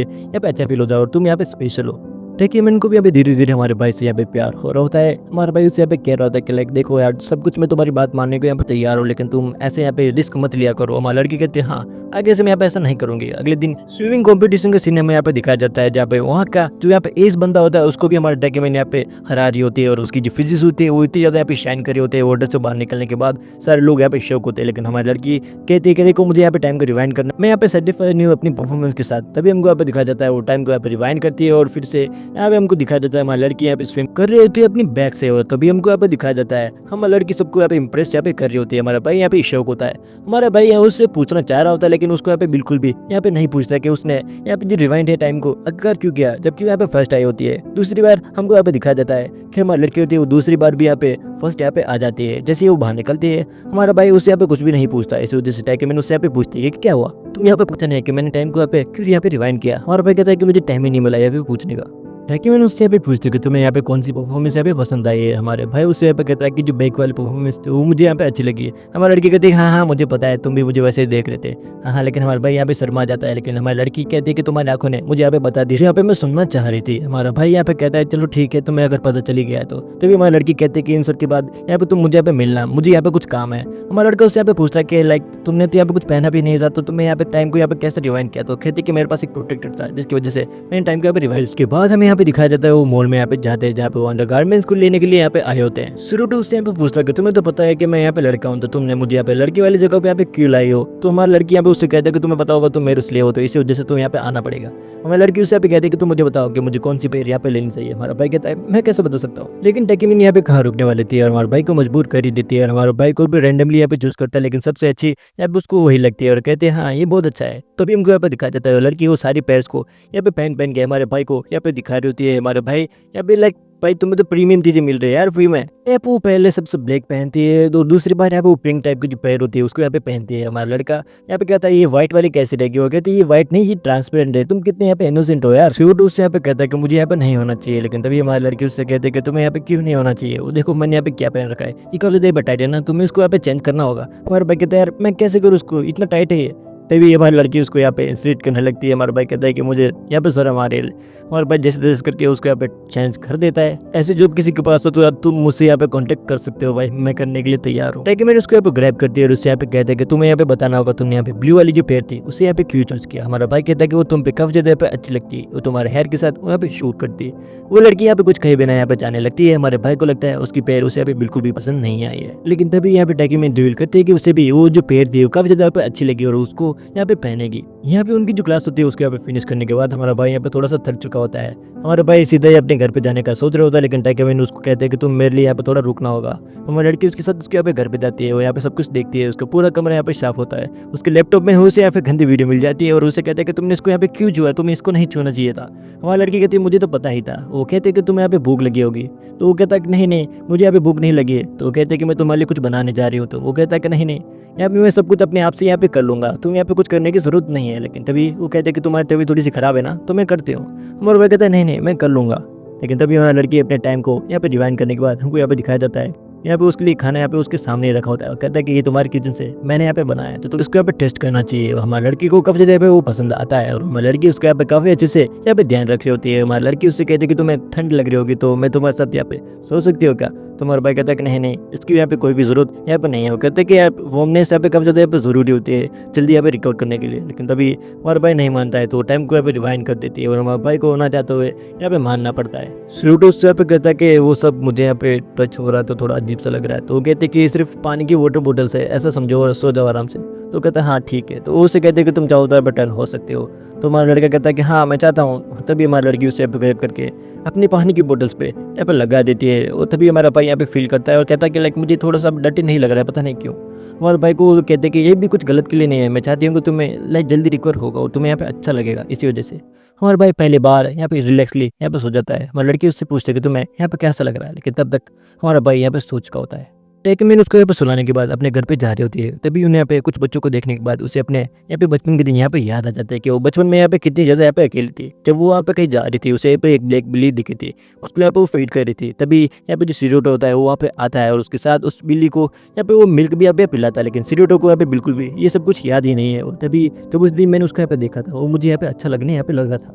यहाँ पे अच्छा फील होता है और तुम यहाँ पे स्पेशल हो। टेकमैन को भी यहाँ पे धीरे धीरे हमारे भाई से यहाँ पे प्यार हो रहा होता है। हमारा भाई उससे यहाँ पे कह रहा होता है कि लाइक देखो यार सब कुछ मैं तुम्हारी बात मानने को यहाँ पे तैयार हूँ लेकिन तुम ऐसे यहाँ पे रिस्क मत लिया करो। हमारी लड़की कहती है हाँ आगे से मैं यहाँ पे ऐसा नहीं करूंगी। अगले दिन स्विमिंग कंपटीशन का सीन में यहाँ पे दिखाया जाता है जहाँ पे वहाँ का जो यहाँ पे एस बंदा होता है उसको भी हमारे टेकमैन यहाँ पे हरा रही होती है और उसकी जो फिजिक्स होती है वो इतनी ज़्यादा यहाँ पे शाइन करी होती है। वाटर से बाहर निकलने के बाद सारे लोग यहाँ पे शौक होते हैं लेकिन हमारी लड़की कहती है कि देखो मुझे यहाँ पे टाइम को रिवाइंड करना, मैं यहाँ पे सेटिस्फाई नहीं हूँ अपनी परफॉर्मेंस के साथ। तभी हमको यहाँ पे दिखाया जाता है वो टाइम को यहाँ पे रिवाइंड करती है और फिर से यहाँ पे हमको दिखाया जाता है हमारी लड़की यहाँ पे स्विम कर रही होती है अपनी बैग से और तभी हमको यहाँ पे दिखाया जाता है हमारी लड़की सबको यहाँ पे इंप्रेस यहाँ पे कर रही होती है। हमारा भाई यहाँ पे शौक होता है, हमारा भाई यहाँ उससे पूछना चाह रहा होता है लेकिन उसको यहाँ पे बिल्कुल भी यहाँ पे नहीं पूछता कि उसने यहाँ पे जो रिवाइंड है टाइम को अगर क्यों किया जबकि यहाँ पे फर्स्ट आई होती है। दूसरी बार हमको यहाँ पे दिखाया जाता है कि हमारी लड़की होती है वो दूसरी बार भी यहाँ पे फर्स्ट यहाँ पे आ जाती है। जैसे ही वो बाहर निकलती है हमारा भाई उससे यहाँ पे कुछ भी नहीं पूछता। इस वजह से टेकमैन उससे यहाँ पे पूछती है कि क्या हुआ, तुम यहाँ पे पूछा नहीं कि मैंने टाइम को यहाँ पे क्यों यहाँ पे रिवाइंड किया। हमारा भाई कहता है कि मुझे टाइम ही नहीं मिला यहाँ पे पूछने का। टेकमैन उससे यहाँ पे पूछते कि तुम्हें यहाँ पे कौन सी परफॉर्मेंस यहाँ पे पसंद आई है। हमारे भाई उससे यहाँ पे कहता है कि जो बैक वाली परफॉर्मेंस थी वो मुझे यहाँ पे अच्छी लगी है। हमारी लड़की कहती है हाँ मुझे पता है तुम भी मुझे वैसे ही देख रहे थे। हाँ लेकिन हमारे भाई यहाँ पे शर्मा जाता है लेकिन हमारी लड़की कहती है कि तुम्हारी आंखों ने मुझे यहाँ पे बता दी, यहाँ पे मैं सुनना चाह रही थी। हमारा भाई यहाँ पे कहता है चलो ठीक है तुम्हें अगर पता चली गया है तो। तभी हमारी लड़की कहती है कि इन सब के बाद यहाँ पे तुम मुझे यहाँ पे मिलना, मुझे यहाँ पे कुछ काम है। हमारा लड़का उससे यहाँ पे पूछता है कि लाइक तुमने तो यहाँ पे कुछ पहना भी नहीं था तो तुम्हें यहाँ पे टाइम को यहाँ पे कैसे रिवाइंड किया। तो कहती कि मेरे पास एक प्रोटेक्टर था जिसकी वजह से मैंने टाइम को यहाँ पे रिवाइंड। उसके बाद हमें यहाँ पे दिखाया जाता है वो मॉल में यहाँ पे जाते हैं जहाँ पे वो अंडरगारमेंट्स को लेने के लिए यहाँ पे आए होते हैं। श्रोटो उससे यहाँ पे पूछता है कि तुम्हें तो पता है कि मैं यहाँ पे लड़का हूँ तो तुमने मुझे यहाँ पे लड़की वाली जगह पे यहाँ पे क्यों लाई हो। तो हमारी लड़की यहाँ पे उससे कहते हैं कि तुम्हें पता होगा तुम मेरे इसलिए हो तो इसी वजह से तुम यहाँ पे आना पड़ेगा। हमारी लड़की उससे यहाँ पे कहती है कि तुम मुझे बताओ कि मुझे कौन सी पेड़ यहाँ पे लेनी चाहिए। हमारा भाई कहता है मैं कैसे बता सकता हूँ, लेकिन टेकमैन यहाँ पे कहाँ रुकने वाली थी और हमारे भाई को मजबूर कर ही देती है और हमारे भाई को भी रैंडमली यहाँ पे चूज करता है लेकिन सबसे अच्छी यहाँ पे उसको वही लगती है और कहते हैं हाँ ये बहुत अच्छा है। तभी हमको यहाँ पे दिखाया जाता है लड़की वो सारी पेयर्स को यहाँ पे पहन के हमारे भाई को यहाँ पे दिखा रही होती है। हमारे भाई यहाँ पे लाइक भाई तुम्हें तो प्रीमियम चीजें मिल रही है यार फ्री में। यहाँ पे वो पहले सबसे ब्लैक पहनती है तो दूसरी बार यहाँ पे वो पिंक टाइप की जो पैर होती है उसको यहाँ पे पहनती है। हमारा लड़का यहाँ पे कहता है ये व्हाइट वाली कैसी रहेगी, वो कहती है ये व्हाइट नहीं ये ट्रांसपेरेंट है, तुम कितने यहाँ पे इनोसेंट हो यार। श्योर उससे यहाँ पे कहता है कि मुझे यहाँ पे नहीं होना चाहिए लेकिन तभी हमारी लड़की उससे कहते हैं कि तुम्हें यहाँ पे क्यों नहीं होना चाहिए, वो देखो मैंने यहाँ पे क्या पहन रखा है, ये कल दे टाइट है ना, तुम्हें इसको यहाँ पे चेंज करना होगा। हमारे भाई कहता है यार मैं कैसे करूँ उसको इतना टाइट है ये। तभी हमारी लड़की उसको यहाँ पे इंसल्ट करने लगती है। हमारा भाई कहता है कि मुझे यहाँ पे शर्म आ रही है। हमारे भाई जैसे तैसे करके उसको यहाँ पे चेंज कर देता है। ऐसे जॉब किसी के पास हो तो यार तुम मुझसे यहाँ पे कांटेक्ट कर सकते हो भाई, मैं करने के लिए तैयार हूँ। टेकमैन उसको यहाँ पे ग्रैब करती है और उससे यहाँ पे कहता है कि तुम्हें यहाँ पे बताना होगा तुमने यहाँ पे ब्लू वाली जो पेयर थी उसे यहाँ पे क्यों चूज किया। हमारा भाई कहता है कि वो तुम पे काफी ज्यादा यहाँ पे अच्छी लगती है, वो तुम्हारे हेयर के साथ यहाँ पे शूट करती है। वो लड़की यहाँ पे कुछ कहे बिना यहाँ पे जाने लगती है। हमारे भाई को लगता है उसकी पेयर उसे यहाँ पे बिल्कुल भी पसंद नहीं आई है लेकिन तभी यहाँ पे टेकमैन रिवील करते हैं कि उसे भी वो जो पेयर थी वो काफी ज्यादा यहाँ पे अच्छी लगी और उसको यहाँ पे पहनेगी। यहाँ पे उनकी जो क्लास होती है उसके यहाँ पे फिनिश करने के बाद हमारा भाई यहाँ पे थोड़ा सा थक चुका होता है। हमारा भाई सीधा ही अपने घर पे जाने का सोच रहा होता है, लेकिन टैकेमिन उसको कहते हैं कि तुम मेरे लिए यहाँ पे थोड़ा रुकना होगा। हमारी लड़की उसके साथ उसके यहाँ पे घर पे जाती है, वो यहाँ पे सब कुछ देखती है, उसका पूरा कमरा यहाँ पे साफ होता है। उसके लैपटॉप में उसे यहाँ पे गंदी वीडियो मिल जाती है और उसे कहते हैं कि तुमने इसको यहाँ पे क्यों छुआ, तुम्हें इसको नहीं छूना चाहिए था। हमारी लड़की कहती है मुझे तो पता ही था। वो कहते हैं कि तुम्हें यहाँ पे भूख लगी होगी, तो वो कहता है कि नहीं मुझे यहाँ पे भूख नहीं लगी है। तो वो कहते हैं कि मैं तुम्हारे लिए कुछ बनाने जा रही हूँ। तो वो कहता है कि नहीं यहाँ पे मैं सब कुछ अपने आप से यहाँ पे कर लूँगा, तुम यहाँ पे कुछ करने की ज़रूरत नहीं है। लेकिन तभी वो कहते हैं कि तुम्हारी तबीयत थोड़ी सी ख़राब है ना, तो मैं करती हूँ। हमारा भाई कहता है नहीं मैं कर लूँगा। लेकिन तभी हमारी लड़की अपने टाइम को यहाँ पे डिवाइन करने के बाद हमको यहाँ पे दिखाया जाता है, यहाँ पे उसके लिए खाना यहाँ पे उसके सामने रखा होता है और कहता है कि ये तुम्हारी किचन से मैंने यहाँ पे बनाया है, तो इसको यहाँ पे टेस्ट करना चाहिए। हमारी लड़की को काफ़ी ज़्यादा वो पसंद आता है और हमारी लड़की उसका यहाँ पे काफ़ी अच्छे से यहाँ पे ध्यान रख रही होती है। हमारी लड़की उससे कहती है कि तुम्हें ठंड लग रही होगी तो मैं तुम्हारे साथ यहाँ पे सो सकती हो क्या। तो हमारा भाई कहता है कि नहीं इसकी यहाँ पे कोई भी ज़रूरत यहाँ पे नहीं है। वो कहते हैं कि यार वॉर्मनेस यहाँ पे काफ़ी ज़्यादा यहाँ पे ज़रूरी होती है जल्दी यहाँ पे रिकवर करने के लिए। लेकिन तभी हमारा भाई नहीं मानता है, तो टाइम को यहाँ पे रिवाइंड कर देती है और हमारे भाई को होना चाहते हुए यहाँ पे मानना पड़ता है। श्रूटो उससे यहाँ पे कहता है कि वो सब मुझे यहाँ पे टच हो रहा है तो थोड़ा अजीब सा लग रहा है। तो वो कहते हैं कि सिर्फ पानी की वाटर बोतल से ऐसा समझो और सो जाओ आराम से। तो कहता है हाँ ठीक है। तो वो उससे कहते हैं कि तुम चाहो तो बटन हो सकते हो। तो हमारा लड़का कहता है कि हाँ मैं चाहता हूँ। तभी हमारी लड़की उसे यहाँ पे करके अपनी पानी की बोतल्स पे यहाँ पे लगा देती है और तभी हमारा भाई यहाँ पे फील करता है और कहता है कि लाइक मुझे थोड़ा सा डर्टी नहीं लग रहा है, पता नहीं क्यों। हमारे भाई को कहते हैं कि ये भी कुछ गलत के लिए नहीं है, मैं चाहती हूँ कि तुम्हें लाइक जल्दी रिकवर होगा और तुम्हें यहाँ पे अच्छा लगेगा, इसी वजह से। हमारे भाई पहले बार यहाँ पे रिलैक्सली यहाँ पे सो जाता है। हमारी लड़की उससे पूछते कि तुम्हें यहाँ पे कैसा लग रहा है, लेकिन तब तक हमारा भाई यहाँ पे सो चुका होता है। टेकमिन उसको यहाँ पे सुलाने के बाद अपने घर पे जा रही होती है। तभी उन्हें यहाँ पे कुछ बच्चों को देखने के बाद उसे अपने यहाँ पे बचपन के दिन यहाँ पे याद आ जाता है कि वो बचपन में यहाँ पे कितनी ज़्यादा यहाँ पे अकेली थी। जब वो यहाँ पे कहीं जा रही थी उसे यहाँ पे एक ब्लैक बिल्ली दिखी थी, उसको यहाँ पे वो फीड कर रही थी। तभी यहाँ पे जो सिरोटो होता है वो वहाँ पे आता है और उसके साथ उस बिल्ली को यहाँ पे वो मिल्क भी यहाँ पे पिलाता है। लेकिन सिरोटो को यहाँ पे बिल्कुल भी ये सब कुछ याद ही नहीं है। तभी जब उस दिन मैंने उसको यहाँ पे देखा था वो मुझे यहाँ पे अच्छा लगने यहाँ पे लगा था।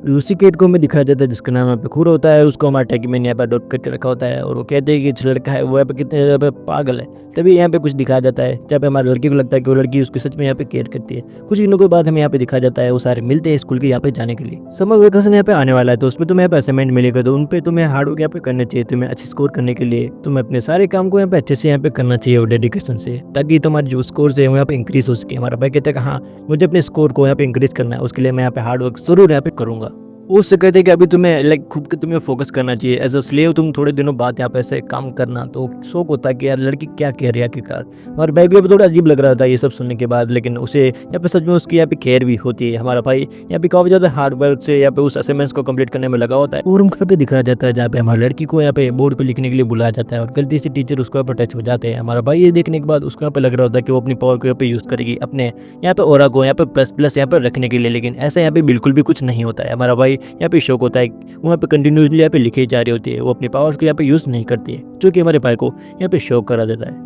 लूसी केट को हमें दिखाया जाता है जिसका नाम यहाँ पे खूर होता है। उसको हमारे टैकीमैन यहाँ पे अडॉप्ट करके रखा होता है और वो कहते हैं कि जो लड़का है वो यहाँ पे कितने यहाँ पे पागल है। तभी यहाँ पे कुछ दिखाया जाता है जहाँ पे हमारी लड़की को लगता है कि वो लड़की उसकी सच में यहाँ पे केयर करती है। कुछ दिनों के बाद हमें यहाँ पे दिखाया जाता है वो सारे मिलते हैं स्कूल के यहाँ पे जाने के लिए। समर वेकेशन यहाँ पे आने वाला है तो उसमें तुम्हें यहाँ पे असाइनमेंट मिलेगा, तो उन पे तुम्हें हार्ड वर्क यहाँ पे करना चाहिए। तुम्हें अच्छे स्कोर करने के लिए तुम्हें अपने सारे काम को यहाँ पे अच्छे से यहाँ पे करना चाहिए और डेडिकेशन से, ताकि तुम्हारे जो स्कोर है वो यहाँ पे इंक्रीज हो सके। हमारा भाई कहता है कि हाँ मुझे अपने स्कोर को यहाँ पे इंक्रीज करना है, उसके लिए मैं यहाँ पे हार्ड वर्क जरूर यहाँ पे करूँगा। वो उससे कहते हैं कि अभी तुम्हें लाइक खुद के तुम्हें फोकस करना चाहिए एज अ स्लेव, तुम थोड़े दिनों बाद यहाँ पे ऐसे काम करना। तो शौक होता है कि यार लड़की क्या कह रही है आखिरकार। हमारे भाई को भी थोड़ा अजीब लग रहा था ये सब सुनने के बाद, लेकिन उसे यहाँ पे सच में उसकी यहाँ पे केयर भी होती है। हमारा भाई यहाँ पे काफ़ी ज़्यादा हार्ड वर्क से यहाँ पे उस असाइनमेंट्स को कंप्लीट करने में लगा होता है। और रूम पे दिखाया जाता है जहाँ पे हमारी लड़की को यहाँ पे बोर्ड पे लिखने के लिए बुलाया जाता है और गलती से टीचर उसको यहाँ पे टच हो जाते हैं। हमारा भाई ये देखने के बाद उसको यहाँ पे लग रहा होता है कि वो अपनी पावर को यहाँ पे यूज़ करेगी अपने यहाँ पे ऑरा को यहाँ पे प्लस यहाँ पे रखने के लिए, लेकिन ऐसा यहाँ पे बिल्कुल भी कुछ नहीं होता है। हमारा भाई यहाँ पे शौक होता है वहाँ पे कंटिन्यूसली यहाँ पे लिखी जा रही होती है, वो अपनी पावर्स को यहाँ पे यूज़ नहीं करती है, जो कि हमारे भाई को यहाँ पे शौक करा देता है।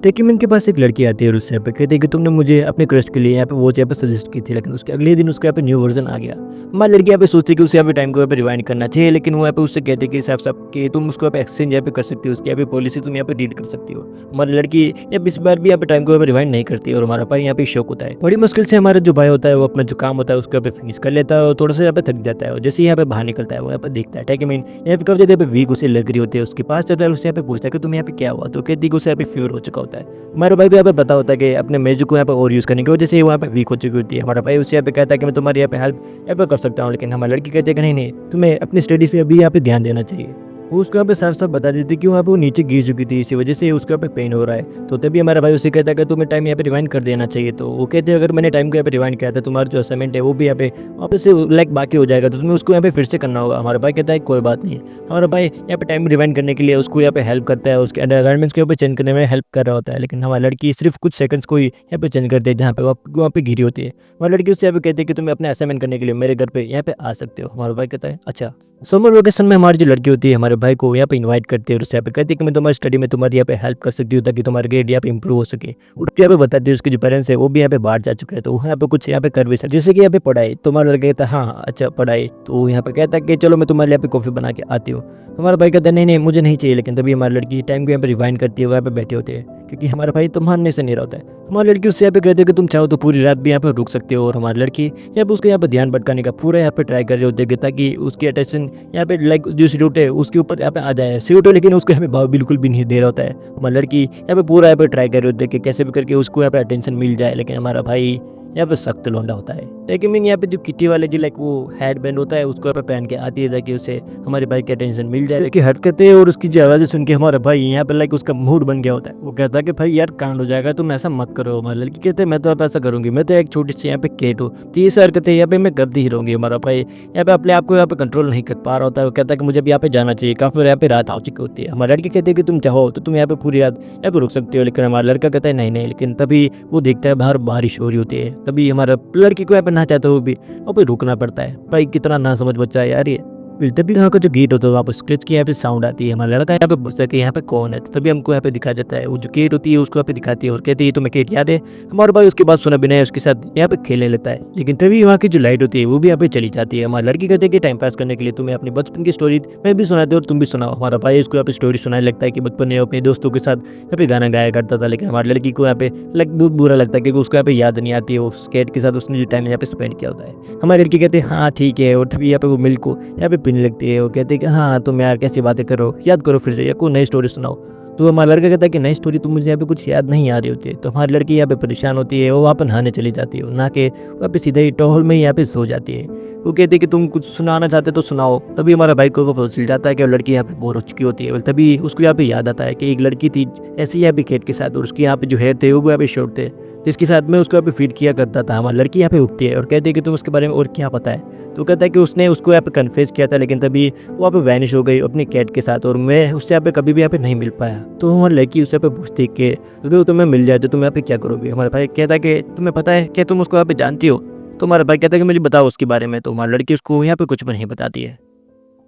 टेकीमैन के पास एक लड़की आती है और उससे यहाँ पे कहती है कि तुमने मुझे अपने क्रश के लिए यहाँ पे वॉच यहाँ पे सजेस्ट की थी, लेकिन उसके अगले दिन उसका यहाँ पे न्यू वर्जन आ गया। हमारी लड़की यहाँ पे सोचती है कि उसे यहाँ पे टाइम को यहाँ पे रिवाइंड करना चाहिए, लेकिन वो यहाँ पे उससे कहते हैं कि साफ साफ कि तुम उसको यहाँ पे एक्सचेंज यहाँ पे कर सकती हो, उसकी यहाँ पे पॉलिसी तुम यहाँ पे रीड कर सकती हो। हमारी लड़की यहाँ इस बार भी यहाँ पे टाइम को यहाँ पे रिवाइंड नहीं करती और हमारा भाई यहाँ पे शौक होता है। बड़ी मुश्किल से हमारा जो भाई होता है वो अपना जो काम होता है उसको यहाँ पे फिनिश कर लेता है और थोड़ा सा यहाँ पे थक जाता है और जैसे यहाँ पे बाहर निकलता है वो यहाँ पे देखता है टेकीमैन यहाँ पे कब जाते हैं वीक उसे लग रही होती है, उसके पास जाता है उससे यहाँ पे पूछता है कि तुम्हें यहाँ पे क्या हुआ। तो कहती है कि उसे यहाँ पे फीवर हो चुका होता है। हमारे भाई को यहाँ पे पता होता है कि अपने मेजू को यहाँ पे और यूज़ करने की वजह से वो यहाँ पे वीक हो चुकी होती है। हमारा भाई उससे यहाँ पे कहता है कि मैं तुम्हारी यहाँ पे हेल्प यहाँ पे कर सकता हूँ, लेकिन हमारी लड़की कहती है कि नहीं तुम्हें अपनी स्टडीज़ पे अभी यहाँ पे ध्यान देना चाहिए। वो उसको यहाँ पे साफ साफ बता देती कि वहाँ पे वो नीचे गिर चुकी थी, इसी वजह से उसको यहाँ पे पेन हो रहा है। तो तभी हमारा भाई उसे कहता है कि तुम्हें टाइम यहाँ पे रिवाइंड कर देना चाहिए। तो वो कहते हैं अगर मैंने टाइम को यहाँ पे रिवाइंड किया था तुम्हारा जो असाइनमेंट है वो भी यहाँ पे वापस से लाइक बाकी हो जाएगा, तो तुम्हें उसको यहाँ पे फिर से करना होगा। हमारा भाई कहता है कोई बात नहीं। हमारा भाई यहाँ पे टाइम रिवाइंड करने के लिए उसको यहाँ पे हेल्प करता है, उसके अंडरगारमेंट्स को यहाँ पे चेंज करने में हेल्प कर रहा होता है, लेकिन हमारी लड़की सिर्फ कुछ सेकंड्स को ही यहाँ पे चेंज करती है जहाँ पे वहाँ पे घिरी होती है। हमारी लड़की उससे यहाँ पे कहती है कि तुम्हें अपने असाइनमेंट करने के लिए मेरे घर पे यहाँ पे आ सकते हो। हमारा भाई कहता है अच्छा। समर वेकेशन में हमारी जो लड़की होती है हमारे भाई को यहाँ पे इनवाइट करती है और उससे यहाँ पे कहती है कि मैं तुम्हारी स्टडी में तुम्हारी यहाँ पे हेल्प कर सकती हूँ ताकि तुम्हारे ग्रेड यहाँ पे इंप्रूव हो सके। उसके यहाँ पे बताती है उसके जो पेरेंट्स है वो भी यहाँ पे बाहर जा चुके हैं, तो वो यहाँ पे कुछ यहाँ पे कर भी सकते जैसे कि यहाँ पे पढ़ाई। तो हमारा लड़का कहता है हाँ अच्छा पढ़ाई। तो वो यहाँ पे कहता है कि चलो मैं तुम्हारे यहाँ पे कॉफ़ी बना के आती हूँ। हमारा भाई कहता है नहीं मुझे नहीं चाहिए, लेकिन तभी हमारी लड़की टाइम को यहाँ पे रिवाइंड करती है, वहाँ पे बैठे होते हैं क्योंकि हमारा भाई तो मानने से नहीं रहा होता है। हमारी लड़की उससे यहाँ पे कहती है कि तुम चाहो तो पूरी रात भी यहाँ पे रुक सकते हो, और हमारी लड़की यहाँ पे उसके यहाँ पे ध्यान भटकाने का पूरा यहाँ पे ट्राई कर रहे होते हैं ताकि उसकी अटेंशन यहाँ पे लाइक जो सिरूट है उसके ऊपर यहाँ पे आ जाए। सिरूट लेकिन उसको यहाँ पे भाव बिल्कुल भी नहीं दे रहा होता है। हमारी लड़की यहाँ पे पूरा यहाँ पे ट्राई कर रही होती है कि कैसे भी करके उसको यहाँ पे अटेंशन मिल जाए, लेकिन हमारा भाई यहाँ पे सख्त लौंडा होता है। लेकिन यहाँ पे जो किटी वाले जो लाइक वो हेड बैंड होता है उसको यहाँ पे पहन के आती है ताकि उसे हमारे भाई की अटेंशन मिल जाए। उसकी हरकतें और उसकी जो आवाज़ें सुन के हमारा भाई यहाँ पे लाइक उसका मूड बन गया होता है। वो कहता है कि भाई यार कांड हो जाएगा, तुम ऐसा मत करो। हमारी लड़की कहते हैं मैं तो आप ऐसा करूँगी, मैं तो एक छोटी सी यहाँ पे केट हूँ, तो ये हरकतें यहाँ पे मैं करती ही रहूँगी। हमारा भाई यहाँ पे अपने आप को यहाँ पे कंट्रोल नहीं कर पा रहा होता है। वो कहता है कि मुझे भी यहाँ पे जाना चाहिए, काफ़ी यहाँ पे रात हो चुकी होती है। हमारी लड़की कहती है कि तुम चाहो तो तुम यहाँ पे पूरी रात यहाँ पे रुक सकते हो, लेकिन हमारा लड़का कहता है नहीं नहीं। लेकिन तभी वो देखता है बाहर बारिश हो रही होती है, तभी हमारा लड़की को यहाँ पे ना चाहते हुए भी वहाँ पे रुकना पड़ता है। भाई कितना ना समझ बच्चा है यार ये। फिर तभी यहाँ का जो गेट होता है वहाँ पर स्क्रैच की यहाँ पे साउंड आती है। हमारा लड़का यहाँ पे पूछता है कि यहाँ पे कौन है, तो तभी हमको यहाँ पे दिखा जाता है वो जो गेट होती है उसको यहाँ पे दिखाती है और कहती है तुम्हें गेट याद है। हमारा भाई उसके बाद सुना बिना उसके साथ यहाँ पे खेलने लेता है। लेकिन तभी वहाँ की जो लाइट होती है वो भी यहाँ पे चली जाती है। हमारी लड़की कहती है कि टाइम पास करने के लिए तुम्हें अपनी बचपन की स्टोरी मैं भी सुनाते और तुम भी सुनाओ। हमारा भाई उसको यहाँ पे स्टोरी सुनाने लगता है कि बचपन में अपने दोस्तों के साथ यहाँ पे गाना गाया करता था। लेकिन हमारी लड़की को यहाँ पे लाइक बहुत बुरा लगता है क्योंकि उसको यहाँ पे याद नहीं आती है वो स्केट के साथ उसने जो टाइम यहाँ पे स्पेंड किया होता है। हमारी लड़की कहते हैं हाँ ठीक है, और तभी यहाँ पे वो मिल्क को यहाँ पे पीने लगती है। वो कहते हैं कि हाँ तुम यार कैसी बातें करो, याद करो फिर से या कोई नई स्टोरी सुनाओ। तो हमारा लड़का कहता है कि नई स्टोरी तो मुझे यहाँ पे कुछ याद नहीं आ रही होती है। तो हमारी लड़की यहाँ पे परेशान होती है, वो वहाँ पर नहाने चली जाती है, नहा के वहाँ पे सीधा ही टॉवल में यहाँ पे सो जाती है। वो कहते हैं कि तुम कुछ सुनाना चाहते तो सुनाओ। तभी हमारा भाई को पता चल जाता है कि लड़की यहाँ पे बोर हो चुकी होती है। तभी उसको यहाँ पे याद आता है कि एक लड़की थी ऐसी यहाँ पे खेत के साथ, और उसके यहाँ पे जो हेयर थे वो यहाँ पे शॉर्ट थे, तो इसके साथ में उसको यहाँ पे फीड किया करता था। हमारी लड़की यहाँ पे उठती है और कहती है कि तुम उसके बारे में और क्या पता है। तो कहता है कि उसने उसको यहाँ पे कन्फेस किया था, लेकिन तभी वो यहाँ पे वैनिश हो गई अपनी कैट के साथ, और मैं उससे यहाँ पे कभी भी यहाँ पे नहीं मिल पाया। तो हमारी लड़की उससे यहाँ पे पूछती है कि अगर तुम्हें मिल जाए तो तुम यहाँ पे क्या करोगे। हमारे भाई कहता है कि तुम्हें पता है क्या तुम उसको यहाँ पे जानती हो। तो हमारा भाई कहता है कि मुझे बताओ उसके बारे में। तो हमारी लड़की उसको यहाँ पे कुछ भी नहीं बताती है।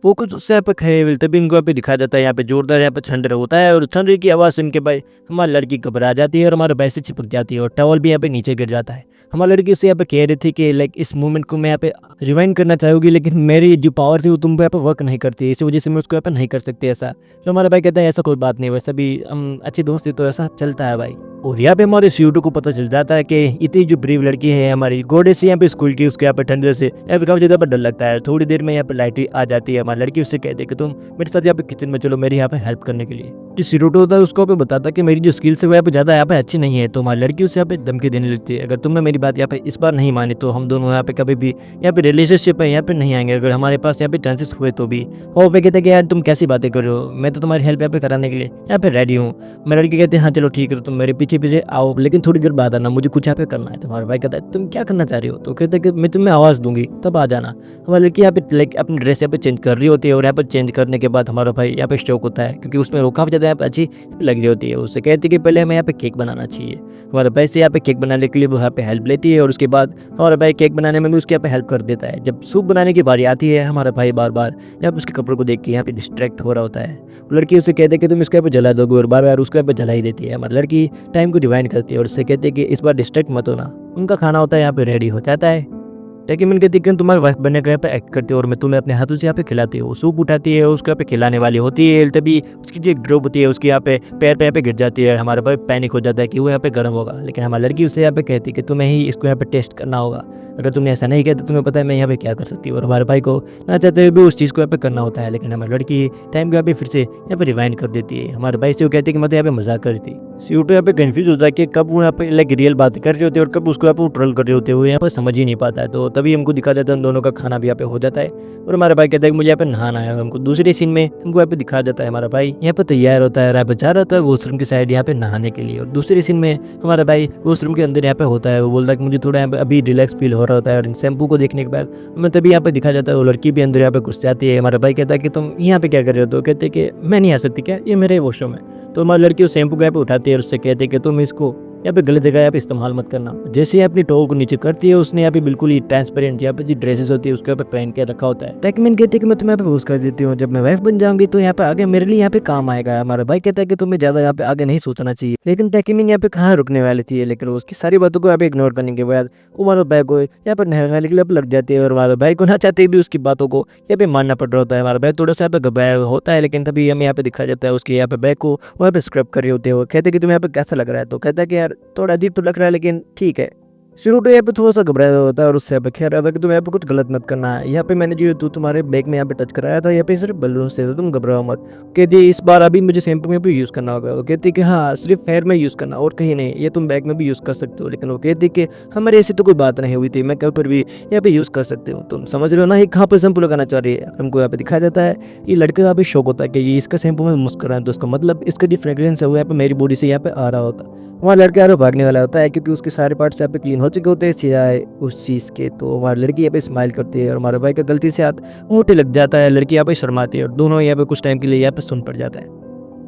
वो कुछ उससे यहाँ पे खे तभी इनको यहाँ पे दिखा जाता है यहाँ पे जोरदार यहाँ पे थंडर होता है, और थंडर की आवाज़ सुन के भाई हमारी लड़की घबरा जाती है और हमारे भाई से चिपक जाती है और टॉवल भी यहाँ पे नीचे गिर जाता है। हमारी लड़की से यहाँ पे कह रही थी कि लाइक इस मूवमेंट को मैं यहाँ पे रिवाइंड करना चाहूँगी, लेकिन मेरी जो पावर थी वो तुम पे यहाँ पे वर्क नहीं करती, इसी वजह से मैं उसको यहाँ पे नहीं कर सकती ऐसा। तो हमारा भाई कहता है ऐसा कोई बात नहीं, वैसे भी हम अच्छे दोस्त थे तो ऐसा चलता है भाई। और यहाँ पे हमारे सीयूटू को पता चल जाता है कि इतनी जो ब्रीव लड़की है हमारी गोडे से यहाँ पे स्कूल की, उसके यहाँ पे ठंडे से यहाँ पे काफ़ी ज़्यादा डर लगता है। थोड़ी देर में यहाँ पे लाइट आ जाती है। हमारी लड़की उससे कहती है कि तुम मेरे साथ यहाँ पे किचन में चलो, मेरी यहाँ पे हेल्प करने के लिए। जो सीयूटू होता है उसको यहाँ पे बताता है कि मेरी जो स्किल्स है वो यहाँ पे ज़्यादा यहाँ पे अच्छी नहीं है। तो हमारी लड़की उससे यहाँ पे धमकी देने लगती है, अगर तुमने मेरी बात यहाँ पे इस बार नहीं मानी तो हम दोनों यहाँ पे कभी भी यहाँ पे रिलेशनशिप है यहाँ पे नहीं आएंगे, अगर हमारे पास यहाँ पे चांसेस हुए तो भी। और पे कहते हैं कि यार तुम कैसी बातें कर रहे हो, मैं तो तुम्हारी हेल्प यहाँ पे कराने के लिए यहाँ पे रेडी हूँ। मेरे लड़की कहते हैं हाँ चलो ठीक है, तुम मेरे पीछे पीछे आओ, लेकिन थोड़ी देर बाद आना, मुझे कुछ यहाँ पे करना है। तुम्हारा भाई कहता है तुम क्या करना चाह रही हो। तो कहते हैं कि मैं तुम्हें आवाज़ दूंगी तब आ जाना। हमारी लड़की यहाँ पे लाइक अपनी ड्रेस यहाँ पे चेंज कर रही होती है, और यहाँ पर चेंज करने के बाद हमारा भाई यहाँ पे शौक होता है क्योंकि उसमें वो काफ़ी ज़्यादा यहाँ पे अच्छी लग रही होती है। उससे कहती है कि पहले हमें यहाँ पे केक बनाना चाहिए। हमारे भाई से यहाँ पे केक बनाने के लिए वो यहाँ पे हेल्प लेती है, और उसके बाद हमारा भाई केक बनाने में भी उसके यहाँ पे हेल्प कर देता है। जब सूप बनाने की बारी आती है हमारा भाई बार बार यहाँ पे उसके कपड़ों को देख के यहाँ पे डिस्ट्रैक्ट हो रहा होता है। लड़की उससे कहते हैं कि तुम इसके यहाँ पे जला दोगे, और बार बार उसके यहाँ पे जला ही देती है। हमारी लड़की टाइम को डिवाइड करती है और उससे कहते हैं कि इस बार डिस्ट्रैक्ट मत होना। उनका खाना होता है यहाँ पे रेडी हो जाता है। लेकिन मैंने कहती कि तुम्हारी वाइफ बनने का यहाँ पे एक्ट करती है और मैं तुम्हें अपने हाथों से यहाँ पे खिलाती हूँ। सूप उठाती है, उसको यहाँ पे खिलाने वाली होती है, तभी उसकी जो एक ड्रॉप होती है उसकी यहाँ पे पैर पे यहाँ पे गिर जाती है। हमारा भाई पैनिक हो जाता है कि वो यहाँ पे गर्म होगा, लेकिन हमारी लड़की उससे यहाँ पे कहती है कि तुम्हें ही इसको यहाँ पे टेस्ट करना होगा, अगर तुमने ऐसा नहीं किया तो तुम्हें पता है मैं यहाँ पे क्या कर सकती हूँ। और हमारे भाई को ना चाहते हुए भी उस चीज़ को यहाँ पे करना होता है, लेकिन हमारी लड़की टाइम को यहाँ पे फिर से यहाँ पे रिवाइंड कर देती है। हमारे भाई से वो कहती है कि मैं तो यहाँ पे मजाक कर रही थी। सीयूटो यहाँ पे कंफ्यूज होता है कि कब वो यहाँ पे लाइक रियल बात कर रहे होते हैं और कब उसको यहाँ पे ट्रोल कर रहे होते हैं, वो यहाँ पे समझ ही नहीं पाता है। तो तभी हमको दिखा देता है उन दोनों का खाना भी यहाँ पे हो जाता है, और हमारा भाई कहता है कि मुझे यहाँ पे नहाना है। हमको दूसरे सीन में हमको यहाँ पे दिखा जाता है हमारा भाई यहाँ पे तैयार होता है, यहाँ पे जा रहा था वॉशरूम की साइड यहाँ पे नहाने के लिए, और दूसरे सीन में हमारा भाई वॉशरूम के अंदर यहाँ पे होता है। वो बोलता है कि मुझे थोड़ा यहाँ पे अभी रिलैक्स फील हो रहा होता है, और शैम्पू को देखने के बाद हमें तभी यहाँ पे दिखा जाता है वो लड़की भी अंदर यहाँ पे घुस जाती है। हमारा भाई कहता है कि तुम यहाँ पे क्या कर रहे हो। तो कहते हैं कि मैं नहीं आ सकती क्या, ये मेरे वॉशरूम है। तो हमारी लड़की उस शैम्पू को यहाँ पे उठाती है और उससे कहते हैं कि तुम इसको यहाँ पे गलत जगह यहाँ पे इस्तेमाल मत करना। जैसे ही अपनी टॉवल को नीचे करती है उसने यहाँ पे बिल्कुल ही ट्रांसपेरेंट यहाँ पे जो ड्रेसेस होती है उसके यहाँ पे पहन के रखा होता है। टैकमैन कहते हैं कि मैं तुम्हें यहाँ पे यूज कर देती हूँ, जब मैं वाइफ बन जाऊंगी तो यहाँ पे आगे मेरे लिए यहाँ पे काम आएगा। हमारा भाई कहता है कि तुम्हें ज्यादा यहाँ पे आगे नहीं सोचना चाहिए, लेकिन टैकमैन यहाँ पे कहाँ रुकने वाली थी, लेकिन उसकी सारी बातों को यहाँ पे इग्नोर करने के बाद हमारे भाई को यहाँ पर नहलाने के लिए लग जाती है, और हमारे भाई को ना चाहते भी उसकी बातों को यहाँ पे मानना पड़ रहा होता है। हमारा भाई थोड़ा सा यहाँ पे घबराया होता है, लेकिन तभी हमें यहाँ पे दिखा जाता है उसके यहाँ पे बैग को वहाँ पे स्क्रब कर रहे होते हैं। वो कहते हैं कि तुम्हें यहाँ पे कैसा लग रहा है। तो कहता है कि यार थोड़ा अजीब तो लग रहा है, लेकिन ठीक है। शुरू तो यहाँ पे थोड़ा-सा घबराया होता है और उससे यहाँ पे कह रहा था कि तुम यहाँ पे कुछ गलत मत करना। यहाँ पे मैंने जो तुम्हारे बैग में यहाँ पे टच कराया था, यहाँ पे सिर्फ़ बलून से तो तुम घबराओ मत। कहती है इस बार अभी मुझे शैम्पू में भी यूज़ करना होगा। वो कहती है कि हाँ, सिर्फ़ हेयर में यूज़ करना और कहीं नहीं। ये तुम बैग में भी यूज़ कर सकते हो। लेकिन वो कहती है कि हमारी ऐसी तो कोई बात नहीं हुई थी। मैं कहीं पर भी यहाँ पे यूज़ कर सकती हूँ। तुम समझ रहे हो ना ये कहाँ पे शैम्पू लगाना चाह रही है। हमको यहाँ पे दिखाया जाता है, ये लड़के का यहाँ पे शौक होता है कि ये इसका शैम्पू में मुस्कुराए तो उसका मतलब इसका जो फ्रेग्रेंस है वो यहाँ पे मेरी बॉडी से यहाँ पे आ रहा होता है। हमारा लड़का यार भागने वाला होता है क्योंकि उसके सारे पार्ट्स यहाँ पे क्लीन हो चुके होते हैं सिवाय उस चीज़ के। तो हमारी लड़की यहाँ पे स्माइल करती है और हमारे भाई का गलती से हाथ मुँह लग जाता है। लड़की यहाँ पे शर्माती है और दोनों यहाँ पे कुछ टाइम के लिए यहाँ पे सुन पड़ जाता है।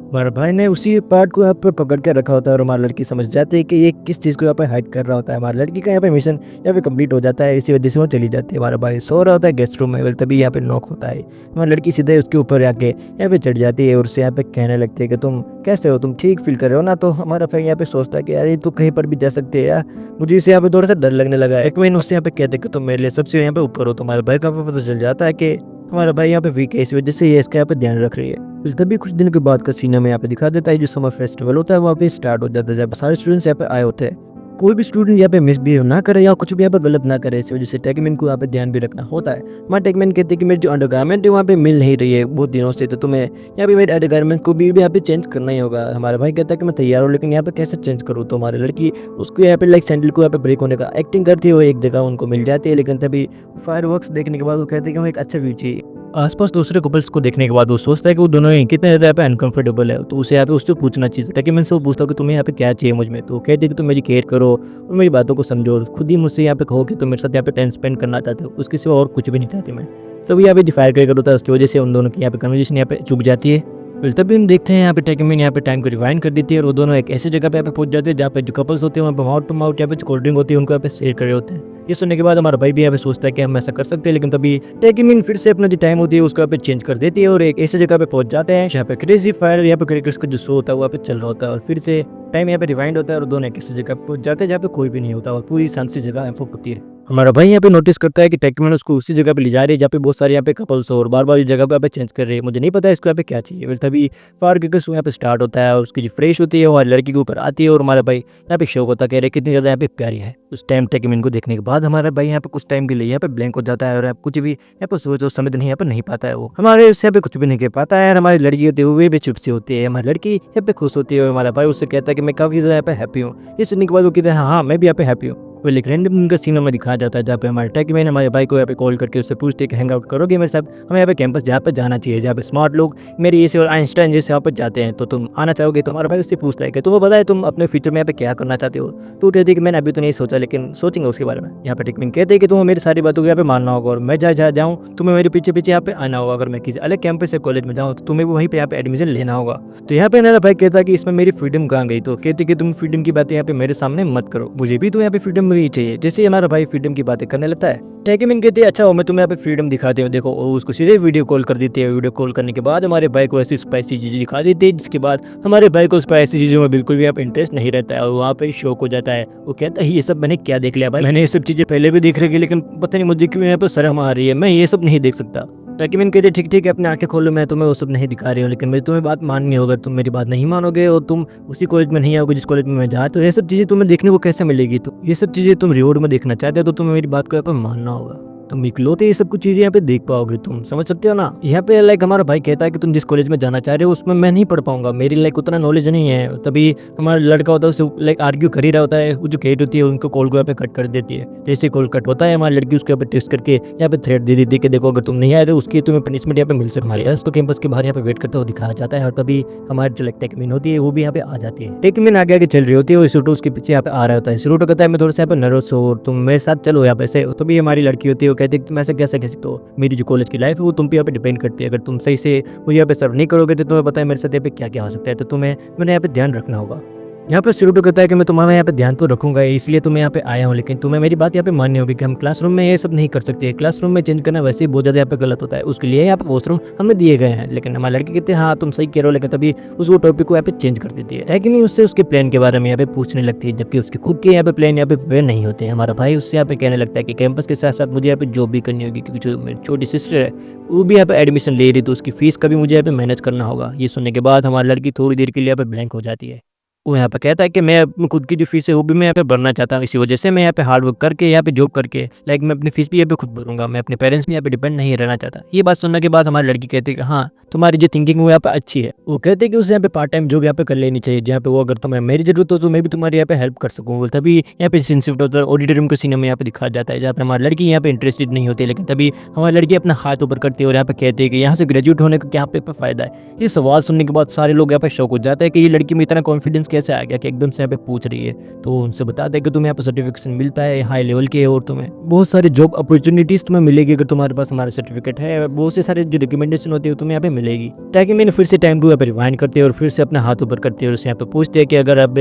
हमारे भाई ने उसी पार्ट को यहाँ पे पकड़ के रखा होता है और हमारी लड़की समझ जाती है कि ये किस चीज़ को यहाँ पे हाइड कर रहा होता है। हमारी लड़की का यहाँ पे मिशन यहाँ पे कंप्लीट हो जाता है, इसी वजह से वो चली जाती है। हमारा भाई सो रहा होता है गेस्ट रूम में, तभी यहाँ पे नॉक होता है। हमारी लड़की सीधे उसके ऊपर आके यहाँ पे चढ़ जाती है और उससे यहाँ पे कहने लगती है कि तुम कैसे हो, तुम ठीक फील कर रहे हो ना। तो हमारा भाई यहाँ पे सोचता है कि यार ये तो कहीं पर भी जा सकते हैं यार, मुझे इसे यहाँ पे थोड़ा सा डर लगने लगा है। एक महीने उससे यहाँ पे कहते कि तुम मेरे लिए सबसे यहाँ पे ऊपर हो। तुम्हारे भाई का पता चल जाता है कि हमारा भाई यहाँ पे वीक है, इस वजह से ये इसका यहाँ पे ध्यान रख रही है। फिर तभी कुछ दिन के बाद का सीन में यहाँ पे दिखा देता है, जो समर फेस्टिवल होता है वहाँ पे स्टार्ट हो जाता है, जहाँ पे सारे स्टूडेंट्स यहाँ पे आए होते हैं। कोई भी स्टूडेंट यहाँ पे मिसबिहेव ना करे या कुछ भी यहाँ पे गलत ना करे, इस वजह से टेकमिन को यहाँ पे ध्यान भी रखना होता है। वहाँ टेकमिन कहते हैं कि मेरी जो अंडरगारमेंट है वहाँ पे मिल नहीं रही है बहुत दिनों से, तो तुम्हें यहाँ पे मेरे अंडरगारमेंट को भी यहाँ पे चेंज करना ही होगा। हमारा भाई कहता है कि मैं तैयार हूँ, लेकिन यहाँ पे कैसे चेंज करूँ। तो हमारी लड़की उसको यहाँ पे लाइक सैंडल को यहाँ पे ब्रेक होने का एक्टिंग करती है, वो एक जगह उनको मिल जाती है। लेकिन तभी फायरवर्क्स देखने के बाद वो कहते हैं कि हमें एक अच्छा व्यू चाहिए। आसपास दूसरे कपल्स को देखने के बाद वो सोचता है कि वो दोनों ही कितने ज़्यादा यहाँ पे अनकंफर्टेबल है, तो उसे यहाँ पे उससे पूछना चाहिए। ताकि मैं उससे पूछता हूँ कि तुम्हें यहाँ पे क्या चाहिए मुझ में, तो कहते हैं कि तुम मेरी केयर करो और मेरी बातों को समझो और खुद ही मुझसे यहाँ पे कहो कि तुम मेरे साथ यहाँ पे टाइम स्पेंड करना चाहते हो, उसके सिवा और कुछ भी नहीं चाहती मैं। तभी यहाँ पे डिफायर कर होता है, उसकी वजह से उन दोनों की यहाँ पे कन्वर्सेशन यहाँ पे चुक जाती है। फिर तभी हम देखते हैं यहाँ पे टेकमिन यहाँ पे टाइम को रिवाइंड कर देती है और वो दोनों एक ऐसी जगह पे यहाँ पे पहुंच जाते हैं जहाँ पे जो कपल्स होते हैं वहाँ पे माउथ टू माउथ यहाँ पे कोल्ड ड्रिंक होती है उनको यहाँ पे शेयर कर रहे होते हैं। ये सुनने के बाद हमारा भाई भी यहाँ पे सोचता है कि हम ऐसा कर सकते हैं, लेकिन तभी टेकमिन फिर से अपना जो टाइम होती है उसको यहाँ पे चेंज कर देती है और एक ऐसी जगह पे पहुंच जाते हैं जहाँ पे क्रेजी फायर यहाँ पे क्रिकेट्स का जो शो होता है वहाँ पे चल रहा होता है और फिर से टाइम यहाँ पे रिवाइंड होता है और दोनों एक ऐसी जगह पे पहुंच जाते हैं जहाँ पे कोई भी नहीं होता और पूरी शांत सी जगह यहाँ पे होती है। हमारा भाई यहाँ पे नोटिस करता है कि टेकमिन उसको उसी जगह पे ले जा रही है जहाँ पे बहुत सारे यहाँ पे कपल्स हो और बार बार इस जगह पे यहाँ पे चेंज कर रहे हैं। मुझे नहीं पता है इसको यहाँ पे क्या चाहिए। फिर तभी फायर क्रिकेट्स यहाँ पे स्टार्ट होता है और उसकी जो फ्रेश होती है वो हमारी लड़की के ऊपर आती है और हमारा भाई यहाँ पे शौक होता है, कह रहे कितनी ज़्यादा यहाँ पे प्यारी है। उस टाइम टेकमिन को देखने के बाद हमारा भाई यहाँ पे कुछ टाइम के लिए यहाँ पे ब्लैंक हो जाता है और कुछ भी यहाँ पे सोच समझ नहीं यहाँ पे नहीं पाता है। वो हमारे उससे यहाँ पे कुछ भी नहीं कह पाता है। हमारी लड़की होती है वो भी चुप सी होती है, हमारी लड़की यहाँ पे खुश होती है और हमारा भाई उससे कहता है कि मैं काफ़ी ज़्यादा यहाँ पे हैप्पी हूँ। ये सुनने के बाद वो कहते हैं हाँ मैं भी यहाँ पे हैप्पी हूँ। वो एक रैंडम का सीन हमें दिखाया जाता है जहाँ पे हमारे टेकमिन हमारे भाई को यहाँ पे कॉल करके उससे पूछते हैं कि हैंग आउट करोगे मेरे साथ, हमें यहाँ पे कैंपस जहाँ पे जाना चाहिए जहाँ पे स्मार्ट लोग मेरे जैसे और आइंस्टाइन जैसे यहाँ पे जाते हैं, तो तुम आना चाहोगे। तो हमारा भाई उससे पूछता है कि तुम्हें पता है तुम अपने फ्यूचर में यहाँ पे क्या करना चाहते हो। तो कहते हैं कि मैंने अभी तो नहीं सोचा लेकिन सोचेंगे उसके बारे में। यहाँ पे टेकमिन कहते हैं कि तुम्हें मेरी सारी बातों को यहाँ पे मानना होगा और मैं जहाँ जाऊँ तुम्हें मेरे पीछे पीछे यहाँ पे आना होगा। अगर मैं किसी अलग कैंपस से कॉलेज में जाऊँ तो तुम्हें वहीं पे यहाँ पे एडमिशन लेना होगा। तो यहाँ पे मेरा भाई कहता है कि इसमें मेरी फ्रीडम कहाँ गई। तो कहते कि तुम फ्रीडम की बातें यहाँ पे मेरे सामने मत करो, मुझे भी तो यहाँ पे फ्रीडम नहीं चाहिए। जैसे हमारा भाई फ्रीडम की बातें करने लगता है टेकमिन कहते हैं अच्छा हो मैं तुम्हें यहाँ पे फ्रीडम दिखाते हूँ। देखो वो उसको सीधे वीडियो कॉल कर देती है। वीडियो कॉल करने के बाद हमारे भाई को ऐसी स्पाइसी चीज़ें दिखा देती है जिसके बाद हमारे भाई को स्पाइसी चीज़ों में बिल्कुल भी यहाँ पे इंटरेस्ट नहीं रहता है और वहाँ पे शौक हो जाता है। वो कहता है ये सब मैंने क्या देख लिया भाई, मैंने ये सब चीज़ें पहले भी देख रखी लेकिन पता नहीं मुझे क्यों यहाँ पे शर्म आ रही है, मैं ये सब नहीं देख सकता। टेकमिन कहते ठीक है अपने आंखें खोलो, मैं तुम्हें वो सब नहीं दिखा रही हूँ लेकिन मुझे तुम्हें बात माननी होगा। तुम मेरी बात नहीं मानोगे और तुम उसी कॉलेज में नहीं आओगे जिस कॉलेज में मैं जा, तो ये सब चीज़ें तुम्हें देखने को कैसे मिलेगी। तो ये सब चीज़ें तुम रिवॉर्ड में देखना चाहते हो तो तुम्हें मेरी बात को यहाँ पर मानना होगा। तुम इकलौते ये सब कुछ चीज़ें यहाँ पे देख पाओगे, तुम समझ सकते हो ना। यहाँ पे लाइक हमारा भाई कहता है कि तुम जिस कॉलेज में जाना चाह रहे हो उसमें मैं नहीं पढ़ पाऊंगा, मेरी लाइक उतना नॉलेज नहीं है। तभी हमारा लड़का होता है उससे लाइक आर्ग्यू कर ही रहा होता है। वो जो केट होती है उनको कॉल को यहाँ पे कट कर देती है। जैसे कॉल कट होता है हमारी लड़की उसके यहाँ पे टेस्ट करके यहाँ पे थ्रेट दे देती है कि देखो अगर तुम नहीं आए तो उसकी तुम्हें पनिशमेंट यहाँ पे मिल सकती है। उसको कैंपस के बाहर यहाँ पे वेट करता हुआ दिखाया जाता है और तभी हमारी जो टेकमिन होती है वो भी यहाँ पे आ जाती है। टेकमिन आगे आगे चल रही होती है और सूटो उसके पीछे यहाँ पे आ रहा होता है। सूटो कहता है मैं थोड़ा सा यहाँ पे नर्वस हो, तुम मेरे साथ चलो यहाँ पे से। तभी हमारी लड़की होती है वो कहती है तुम ऐसे कैसे तो मेरी जो कॉलेज की लाइफ है वो तुम पे यहाँ पे डिपेंड करती है। अगर तुम सही से मुझे यहाँ पे सर्व नहीं करोगे तो तुम्हें पता है मेरे साथ यहाँ पे क्या क्या हो सकता है, तो तुम्हें मैंने यहाँ पे ध्यान रखना होगा। यहाँ पे सिरुटो कहता है कि मैं तुम्हारा यहाँ पे ध्यान तो रखूंगा इसलिए तुम्हें यहाँ पे आया हूँ, लेकिन तुम्हें मेरी बात यहाँ पे माननी होगी कि हम क्लासरूम में ये सब नहीं कर सकते। क्लासरूम में चेंज करना वैसे ही बहुत ज़्यादा यहाँ पे गलत होता है, उसके लिए यहाँ पे वॉशरूम हमें दिए गए हैं। लेकिन हमारे लड़के कहते हैं हाँ तुम सही कह रहे हो, लेकिन तभी उसको टॉपिक को यहाँ पे चेंज कर देती है कि नहीं उससे उसके प्लान के बारे में यहाँ पे पूछने लगती है, जबकि उसके खुद के यहाँ पे प्लान यहाँ पे प्रिपेयर नहीं होते हैं। हमारा भाई उससे यहाँ पे कहने लगता है कि कैंपस के साथ साथ मुझे यहाँ पे जॉब भी करनी होगी क्योंकि जो मेरी छोटी सिस्टर है वो भी यहाँ पे एडमिशन ले रही, तो उसकी फीस का भी मुझे यहाँ पे मैनेज करना होगा। ये सुनने के बाद हमारी लड़की थोड़ी देर के लिए यहाँ पे ब्लैंक हो जाती है। वो यहाँ पे कहता है कि मैं अपनी खुद की जो फीस है वो भी मैं यहाँ पे भरना चाहता हूँ, इसी वजह से मैं यहाँ पे हार्ड वर्क करके यहाँ पे जॉब करके लाइक मैं अपनी फीस भी यहाँ पे खुद भरूंगा, मैं अपने पेरेंट्स भी यहाँ पे डिपेंड नहीं रहना चाहता। ये बात सुनने के बाद हमारी लड़की कहती है कि हाँ तुम्हारी जो थिंकिंग वो यहाँ पे अच्छी है। वो कहते हैं कि उसे यहाँ पे पार्ट टाइम जॉब यहाँ पे कर लेनी चाहिए, जहाँ पे वो अगर तुम्हें मेरी जरूरत हो तो मैं भी तुम्हारी यहाँ पे हेल्प कर सकूँ। वो तभी यहाँ पे सीन शिफ्ट होता है, ऑडिटोरियम के सीन में यहाँ पे दिखाया जाता है जहाँ पे हमारी लड़की यहाँ पे इंटरेस्टेड नहीं होती, लेकिन तभी हमारी लड़की अपना हाथ ऊपर करती है और यहाँ पे कहती है कि यहाँ से ग्रेजुएट होने का क्या पे फायदा है। ये सवाल सुनने के बाद सारे लोग यहाँ पे शौक हो जाते हैं कि ये लड़की में इतना कॉन्फिडेंस कैसे आ गया कि एकदम से यहाँ पे पूछ रही है। तो उनसे बताते हैं कि तुम्हें यहाँ पे सर्टिफिकेशन मिलता है हाई लेवल के और तुम्हें बहुत सारी जॉब अपॉर्चुनिटीज तुम्हें मिलेगी अगर तुम्हारे पास हमारा सर्टिफिकेट है, बहुत से सारे जो रिकमेंडेशन होती है तुम्हें यहाँ पे मिलेगी। ताकि मैंने फिर से टाइम टू यहाँ पे रिवाइंड करती है और फिर से अपना हाथ ऊपर करती है और उससे यहाँ पे पूछते हैं कि अगर अब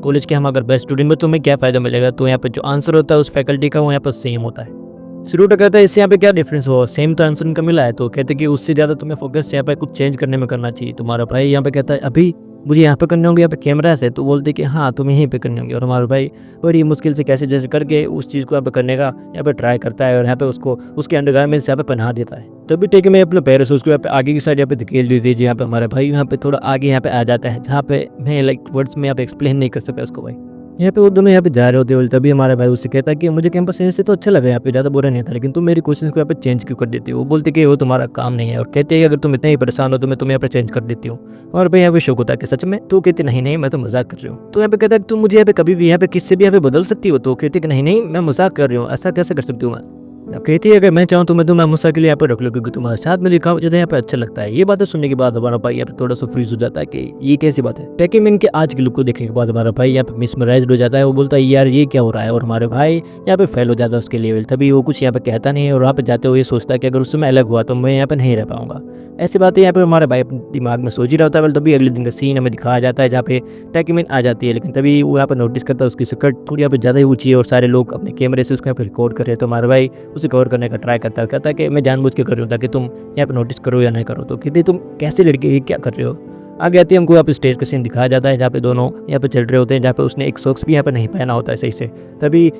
कॉलेज के हम अगर बेस्ट स्टूडेंट में तुम्हें क्या फ़ायदा मिलेगा। तो यहाँ पे जो आंसर होता है उस फैकल्टी का वो यहाँ पर सेम होता है। शुरू कहता है इससे यहाँ पे क्या डिफरेंस हुआ, सेम तो आंसर इनका मिला है। तो कहते हैं कि उससे ज़्यादा तुम्हें फोकस यहाँ पे कुछ चेंज करने में करना चाहिए। तुम्हारा भाई यहाँ पे कहता है अभी मुझे यहाँ पे करने होंगे यहाँ पे कैमरा से, तो बोलते कि हाँ तुम यहीं पे करने होंगे। और हमारा भाई बड़ी मुश्किल से कैसे जैसे करके उस चीज़ को यहाँ पे करने का यहाँ पे ट्राई करता है और यहाँ पे उसको उसके अंडरगारमेंट्स यहाँ पे पहना देता है। तभी ठीक है मैं अपने पैरों से उसको यहाँ पे आगे की साइड यहाँ पे धकेल दी थी, यहाँ पे हमारा भाई यहाँ पे थोड़ा आगे यहाँ पे आ जाता है जहाँ पे मैं लाइक वर्ड्स में यहाँ पे एक्सप्लेन नहीं कर सकता उसको भाई। यहाँ पे वो दोनों यहाँ पे जा रहे होते हैं, तभी हमारा भाई उससे कहता है कि मुझे कैंपस चेंज से तो अच्छा लगा, यहाँ पे ज़्यादा बुरा नहीं था, लेकिन तुम मेरी क्वेश्चन को यहाँ पे चेंज क्यों कर देती हो। वो बोलते कि वो तुम्हारा काम नहीं है और कहते हैं अगर तुम इतने ही परेशान हो तो मैं तुम्हें यहाँ पे चेंज कर देती हूँ। और भाई यहाँ पे शौक होता है कि सच में, तो कहते नहीं नहीं मैं तो मजाक कर रही हूँ। तो यहाँ पे कहता है तुम मुझे यहाँ पे कभी भी यहाँ पे किससे भी यहाँ पे बदल सकती हो। तो कहते कि नहीं नहीं मैं मजाक कर रही हूँ, ऐसा कैसे कर सकती हूँ मैं। कहती है अगर मैं चाहूँ तो मैं तुम्हें हमेशा के लिए यहाँ पर रख लूँ क्योंकि तुम्हारे साथ में लिखा मुझे यहाँ पे अच्छा लगता है। ये बातें सुनने के बाद हमारा भाई यहाँ पे थोड़ा सा फ्रीज हो जाता है कि ये कैसी बात है। टेकीमैन के आज के लुक को देखने के बाद हमारा भाई यहाँ पे मिसमराइज्ड हो जाता है। वो बोलता है यार ये क्या हो रहा है और हमारे भाई यहाँ पे फेल हो जाता है उसके लेवल। तभी वो कुछ यहाँ पे कहता नहीं है और वहाँ पे जाते हुए सोचता है कि अगर उससे मैं अलग हुआ तो मैं यहाँ पे नहीं रह पाऊंगा। ऐसी बातें यहाँ पे हमारा भाई अपने दिमाग में सोच ही रहा होता है। तभी अगले दिन का सीन हमें दिखाया जाता है जहाँ पे टेकीमैन आ जाती है, लेकिन तभी वो यहाँ पे नोटिस करता है उसकी स्कर्ट थोड़ी यहाँ पे ज़्यादा ही ऊँची है और सारे लोग अपने कैमरे से उसको यहाँ पे रिकॉर्ड कर रहे हैं। तो हमारा भाई उसे कवर करने का ट्राई करता है, कहता है कि मैं जानबूझ के कर रही हूँ ताकि तुम यहाँ पे नोटिस करो या नहीं करो। तो कहते तुम कैसे लड़के क्या कर रहे हो। आगे आती है हमको यहाँ पे स्टेज का सीन दिखाया जाता है जहाँ पे दोनों यहाँ पे चल रहे होते हैं, जहाँ पे उसने एक सॉक्स भी यहाँ पे नहीं पहना होता है सही से। तभी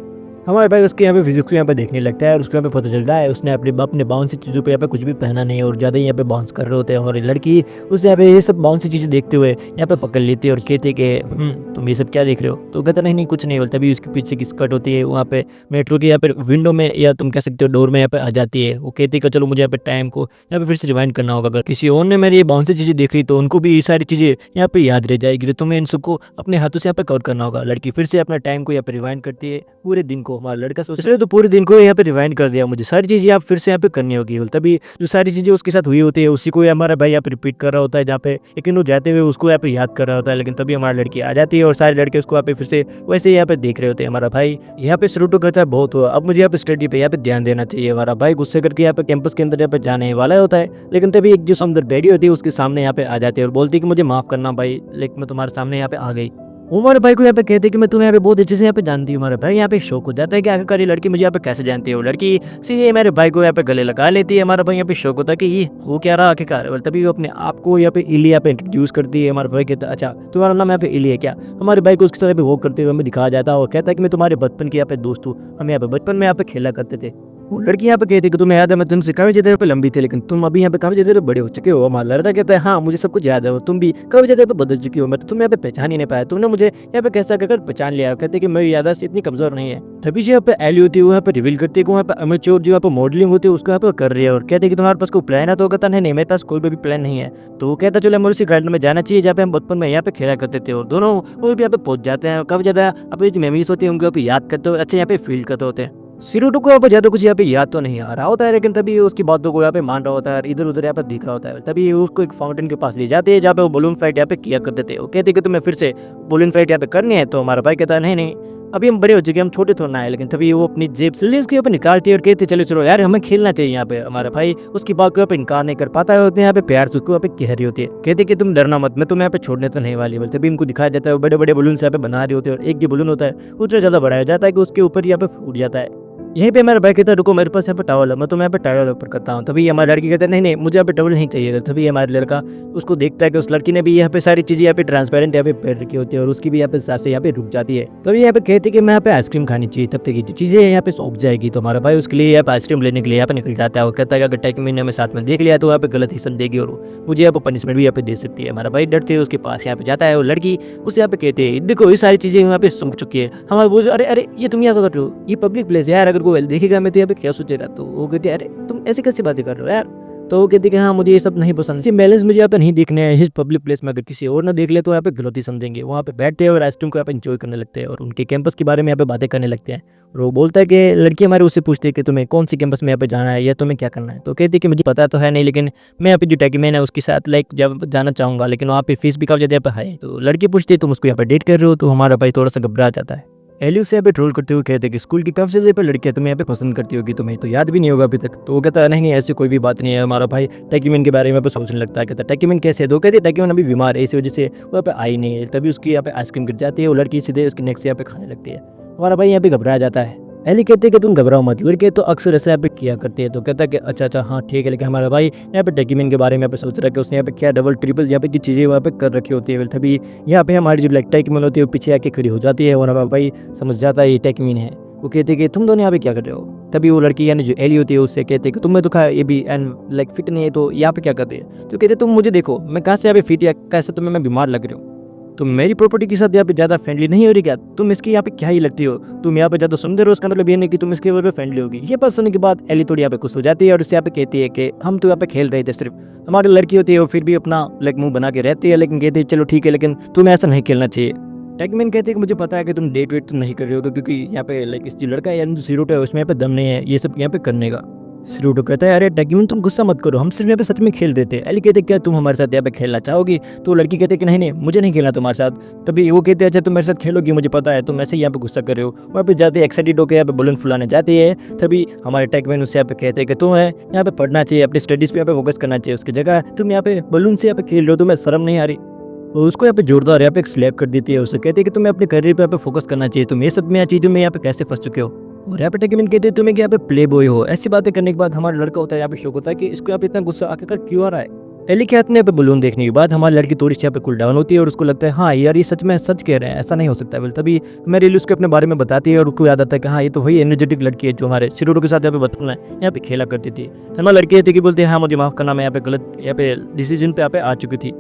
हमारे भाई उसके यहाँ पे फिजिक्स को यहाँ पे देखने लगता है और उसको यहाँ पे पता चलता है उसने अपने बाउंसी चीज़ों पे यहाँ पे कुछ भी पहना नहीं है और ज़्यादा ही यहाँ पे बाउंस कर रहे होते हैं। और लड़की उससे यहाँ पे ये सब बाउंसी चीज़ें देखते हुए यहाँ पे पकड़ लेती है और कहती है कि तुम ये सब क्या देख रहे हो। तो कहता नहीं नहीं कुछ नहीं बोलता। तभी उसके पीछे की स्कर्ट होती है वहाँ पे मेट्रो की यहाँ पे विंडो में या तुम कह सकते हो डोर में यहाँ पे आ जाती है। वो कहती है कि चलो मुझे यहाँ पे टाइम को यहाँ पे फिर से रिवाइंड करना होगा, अगर किसी और ने मेरी ये बाउंसी चीज़ें देख रही तो उनको भी ये सारी चीज़ें यहाँ पे याद रह जाएगी, तो तुम्हें इन सबको अपने हाथों से यहाँ पे कवर करना होगा। लड़की फिर से अपना टाइम को यहाँ पे रिवाइंड करती है पूरे दिन को। हमारा लड़का सोच तो पूरे दिन को यहाँ पे रिवाइंड कर दिया, मुझे सारी चीज़ें आप फिर से यहाँ पे करनी होगी। तभी जो सारी चीज़ें उसके साथ हुई होती है उसी को हमारा भाई यहाँ पे रिपीट कर रहा होता है, जहाँ पे लेकिन वो जाते हुए उसको यहाँ पे याद कर रहा होता है। लेकिन तभी हमारी लड़की आ जाती है और सारे लड़के उसको यहाँ पे फिर से वैसे ही यहाँ पे देख रहे होते हैं। हमारा भाई यहाँ पे शुरू तो कहता है बहुत हुआ, अब मुझे यहाँ पे स्टडी पे यहाँ पे ध्यान देना चाहिए। हमारा भाई गुस्से करके यहाँ पे कैंपस के अंदर यहाँ पे जाने वाला होता है, लेकिन तभी एक जो सुंदर बेटी होती है उसके सामने यहाँ पे आ जाती है और बोलती है कि मुझे माफ करना भाई, लेकिन मैं तुम्हारे सामने यहाँ पे आ गई। हमारे भाई को यहाँ पे कहते हैं कि मैं तुम्हें यहाँ पे बहुत अच्छे से यहाँ पे जानती हूँ। हमारे भाई यहाँ पे शौक हो जाता है कि आखिरकार ये लड़की मुझे यहाँ पे कैसे जानती है। वो लड़की सीधे मेरे भाई को यहाँ पे गले लगा लेती है। हमारा भाई यहाँ पे शौक होता है कि ये हो क्या रहा आखिरकार। तभी वो अपने आप को यहाँ पे इली यहाँ पे इंट्रोड्यूस करती है। हमारे भाई कहता है अच्छा तुम्हारा नाम यहाँ पे इली है क्या। हमारे भाई को उसके साथ वॉक करते हुए हमें दिखाया जाता है और कहता है कि मैं तुम्हारे बचपन की यहाँ पे दोस्त हूँ, हम यहाँ पे बचपन में यहाँ पे खेला करते थे। वो लड़की यहाँ पे कहती है कि तुम्हें याद है मैं तुमसे काफी ज्यादा पे लंबी थी, लेकिन तुम अभी यहाँ पे काफी ज्यादा बड़े हो चुके हो। हमारा लड़का कहता है हाँ मुझे सब कुछ याद है, तुम भी काफी ज्यादा पे बदल चुकी हो, मैं तो तुम्हें यहाँ पे पहचान ही नहीं पाया, तुमने मुझे यहाँ पे कैसा कर पहचान लिया। कहते कि मेरी याददाश्त इतनी कमजोर नहीं है। तभी यहाँ पे एली होती है वो यहाँ पे रिवील करती है कि वहाँ पे अमेच्योर जो यहाँ पे मॉडलिंग होती है उसको यहाँ पे कर रही है और कहते हैं कि तुम्हारे पास कोई प्लान है। तो कहता नहीं मेरे पास कोई भी प्लान नहीं है। तो वो कहता चलो हमें उसी गार्डन में जाना चाहिए जहाँ पे हम बचपन में यहाँ पे खेला करते थे। और दोनों वो भी यहाँ पे पहुंच जाते हैं, काफी ज्यादा अपनी जो मेमोरीज होती है उनको यहाँ पे याद करते हो, अच्छे यहाँ पे फील करते होते हैं। सिरुटो को यहाँ पे ज्यादा कुछ यहाँ पे याद तो नहीं आ रहा होता है, लेकिन तभी उसकी बातों को यहाँ पे मान रहा होता है, इधर उधर यहाँ पे दिख रहा होता है। तभी उसको एक फाउंटेन के पास ले जाते हैं जहाँ पे वो बलून फाइट यहाँ पे किया करते थे। वो कहते कि तुम्हें फिर से बलून फाइट यहाँ पे करनी है। तो हमारा भाई कहता है नहीं नहीं अभी हम बड़े हो चुके हैं, हम छोटे थोड़ा ना है। लेकिन तभी वो अपनी जेब से उसके यहाँ पे निकालती है और कहते चलो चलो यार हमें खेलना चाहिए यहाँ पे। हमारा भाई उसकी बात को यहाँ पे इनकार नहीं कर पाता है, यहाँ पे प्यार से उसको यहाँ पे कह रही होती है, कहते कि तुम डरना मत, मैं तुम्हें यहाँ पे छोड़ने तो नहीं वाली। तभी इनको दिखाया जाता है बड़े बड़े बलून यहाँ पे बना रही होती है और एक जो बलून होता है उतना ज़्यादा बढ़ाया जाता है कि उसके ऊपर यहाँ पे फूट जाता है। यहीं पे मेरा भाई कहता है रुको मेरे पास यहाँ पे टॉवल है, मैं तुम्हें यहाँ पे टॉवल ऊपर करता हूँ। तभी हमारा लड़की कहता है नहीं नहीं मुझे यहाँ पे टॉवल नहीं चाहिए। तभी हमारा लड़का उसको देखता है कि उस लड़की ने भी यहाँ पे सारी चीज़ें यहाँ पे ट्रांसपेरेंट यहाँ पे पहन रखी होती है और उसकी भी यहाँ पे सांसें यहाँ पे रुक जाती है। तभी यहाँ पे कहते हैं कि मैं यहाँ पे आइसक्रीम खानी चाहिए, तब तक ये जो चीज़ें यहाँ पे सौंप जाएगी। तो हमारा भाई उसके लिए यहाँ पे आइसक्रीम लेने के लिए यहाँ पे निकल जाता है और कहता है कि अगर टेकमिन ने हमें साथ में देख लिया तो यहाँ पे गलत हिस्सा देगी और मुझे यहाँ पे पनिशमेंट भी यहाँ पे दे सकती है। हमारा भाई डरते हुए उसके पास यहाँ पे जाता है और लड़की उसे यहाँ पे कहते हैं देखो ये सारी चीज़ें यहाँ पे सूंघ चुकी है। हमारे बोल अरे अरे ये तुम यहाँ कर रहे हो, ये पब्लिक प्लेस है यार, अगर कोई देखेगा मैं तो यहाँ पे क्या सोचेगा। तो वो कहते अरे तुम ऐसी कैसी बातें कर रहे हो यार। तो वो कहते कि हाँ मुझे ये सब नहीं पसंद, बैलेंस मुझे यहाँ पे नहीं देखने हैं इस पब्लिक प्लेस में, अगर किसी और ना देख ले तो यहाँ पे गलत ही समझेंगे। वहाँ पे बैठते हैं और आइसक्रीम को यहाँ पे इंजॉय करने लगते हैं और उनके कैंपस के बारे में यहाँ पे बातें करने लगते हैं। और वो बोलता है कि लड़की हमारे उससे पूछती है कि तुम्हें कौन सी कैंपस में यहाँ पे जाना है या तुम्हें क्या करना है। तो कहती है कि मुझे पता तो है नहीं, लेकिन मैं यहाँ पे जो टेकमैन है उसके साथ लाइक जब जाना चाहूँगा, लेकिन वहाँ पे फीस भी काफ़ी ज़्यादा यहाँ पे है। तो लड़की पूछती है तुम उसको यहाँ पे डेट कर रहे हो। तो हमारा भाई थोड़ा सा घबरा जाता है। एलियो से यहाँ पे ट्रोल करते हुए कहते हैं कि स्कूल की काफ़ी ज़्यादा पे लड़कियाँ तुम्हें यहाँ पे पसंद करती होगी, तुम्हें तो याद भी नहीं होगा अभी तक। तो वो कहता है नहीं नहीं ऐसी कोई भी बात नहीं है। हमारा भाई टेकमिन के बारे में यहाँ पे सोचने लगता है, कहता है टेकमिन कैसे है। तो कहते हैं टेकमिन अभी बीमार है इसी वजह से वो यहाँ पे आई नहीं है। तभी उसकी यहाँ पे आइसक्रीम गिर जाती है और लड़की सीधे उसके नेक से यहाँ पे खाने लगती है। हमारा भाई यहाँ पे घबरा जाता है। एली कहते हैं कि तुम घबराओ मत, लड़के तो अक्सर ऐसे यहाँ पे किया करते हैं। तो कहता है कि अच्छा हाँ ठीक है, लेकिन हमारा भाई यहाँ पे टेकमिन के बारे में यहाँ पे सोच रहा है कि उसने यहाँ पे क्या डबल ट्रिपल यहाँ पे की चीज़ें वहाँ पे कर रखी होती है। तभी यहाँ पे हमारी जो लाइक टेकमिन होती है वो पीछे आके खड़ी हो जाती है और हमारा भाई समझ जाता है ये टेकमिन है। वो कहते हैं कि तुम दोनों यहाँ पे क्या कर रहे हो। तभी वो लड़की यानी जो एली होती है उससे कहते हैं कि तुम्हें तो खा ये भी एंड लाइक फिट नहीं है तो यहाँ पे क्या करते हैं। तो कहते तुम मुझे देखो मैं कहाँ से यहाँ पे फिट या कैसे तुम्हें मैं बीमार लग रही हूँ, तुम मेरी प्रॉपर्टी के साथ यहाँ पे ज़्यादा फ्रेंडली नहीं हो रही क्या, तुम इसकी यहाँ पे क्या ही लगती हो, तुम यहाँ पे ज़्यादा सुंदर हो, उसका मतलब ये नहीं कि तुम इसके ऊपर फ्रेंडली होगी। ये बात सुनने के बाद एली थोड़ी यहाँ पे खुश हो जाती है और उससे यहाँ पे कहती है कि हम तो यहाँ पे खेल रहे थे सिर्फ, हमारी लड़की होती है वो फिर भी अपना लाइक मुंह बना के रहती है, लेकिन कहती है चलो ठीक है लेकिन तुम्हें ऐसा नहीं खेलना चाहिए। टेकमैन कहते हैं कि मुझे पता है कि तुम डेट वेट तो नहीं कर रहे हो क्योंकि यहाँ पे लाइक इस जो लड़का है यानी सीरोटो है उसमें यहाँ पे दम नहीं है ये सब यहाँ पे करने का। सीरोटो कहता है अरे टेकमैन तुम गुस्सा मत करो, हम सिर्फ यहाँ पे सच में खेल रहे थे। एली कहते क्या तुम हमारे साथ यहाँ पे खेलना चाहोगी। तो लड़की कहते कि नहीं नहीं मुझे नहीं खेलना तुम्हारे साथ। तभी वो कहते हैं अच्छा तुम मेरे साथ खेलोगी, मुझे पता है तुम ऐसे ही यहाँ पे गुस्सा कर रहे हो। वहाँ पे जाते एक्साइटेड होकर यहाँ पे बलून फुलाने जाती है। तभी हमारे टेकमैन उससे यहाँ पे कहते हैं कि तुम्हें यहाँ पे पढ़ना चाहिए, अपनी स्टडीज़ पे यहाँ पे फोकस करना चाहिए, उसकी जगह तुम यहाँ पे बलून से यहाँ पे खेल रहे हो, तुम्हें शर्म नहीं आ रही। और उसको यहाँ पे जोरदार यहाँ पे एक स्लैप कर देती है। उससे कहते हैं कि तुम्हें अपने करियर पे यहाँ पे फोकस करना चाहिए, तुम ये सब में चीज़ों में यहाँ पे कैसे फंस चुके हो। और यहाँ पे टेकमिन कहते हैं तुम्हें कि यहाँ पे प्ले बॉय हो। ऐसी बातें करने के बाद हमारा लड़का होता है यहाँ पे शौक होता है कि इसको यहाँ पे इतना गुस्सा आकर क्यों आ रहा है। एली के हाथ में यहाँ पे बलून देखने के बाद हमारी लड़की थोड़ी सी यहाँ पे कूल डाउन होती है और उसको लगता है हाँ यार ये सच में सच कह रहे हैं, ऐसा नहीं हो सकता है। तभी हमारी एली उसके अपने बारे में बताती है और उसको याद आता है कि हाँ ये तो वही एनर्जेटिक लड़की है जो हमारे शिरोडो के साथ यहाँ पे बचपन में यहाँ पे खेला करती थी। हमारी लड़की थी कि बोलती है हाँ मुझे माफ़ करना, मैं यहाँ पे गलत यहाँ पे डिसीजन पे यहाँ पे आ चुकी थी।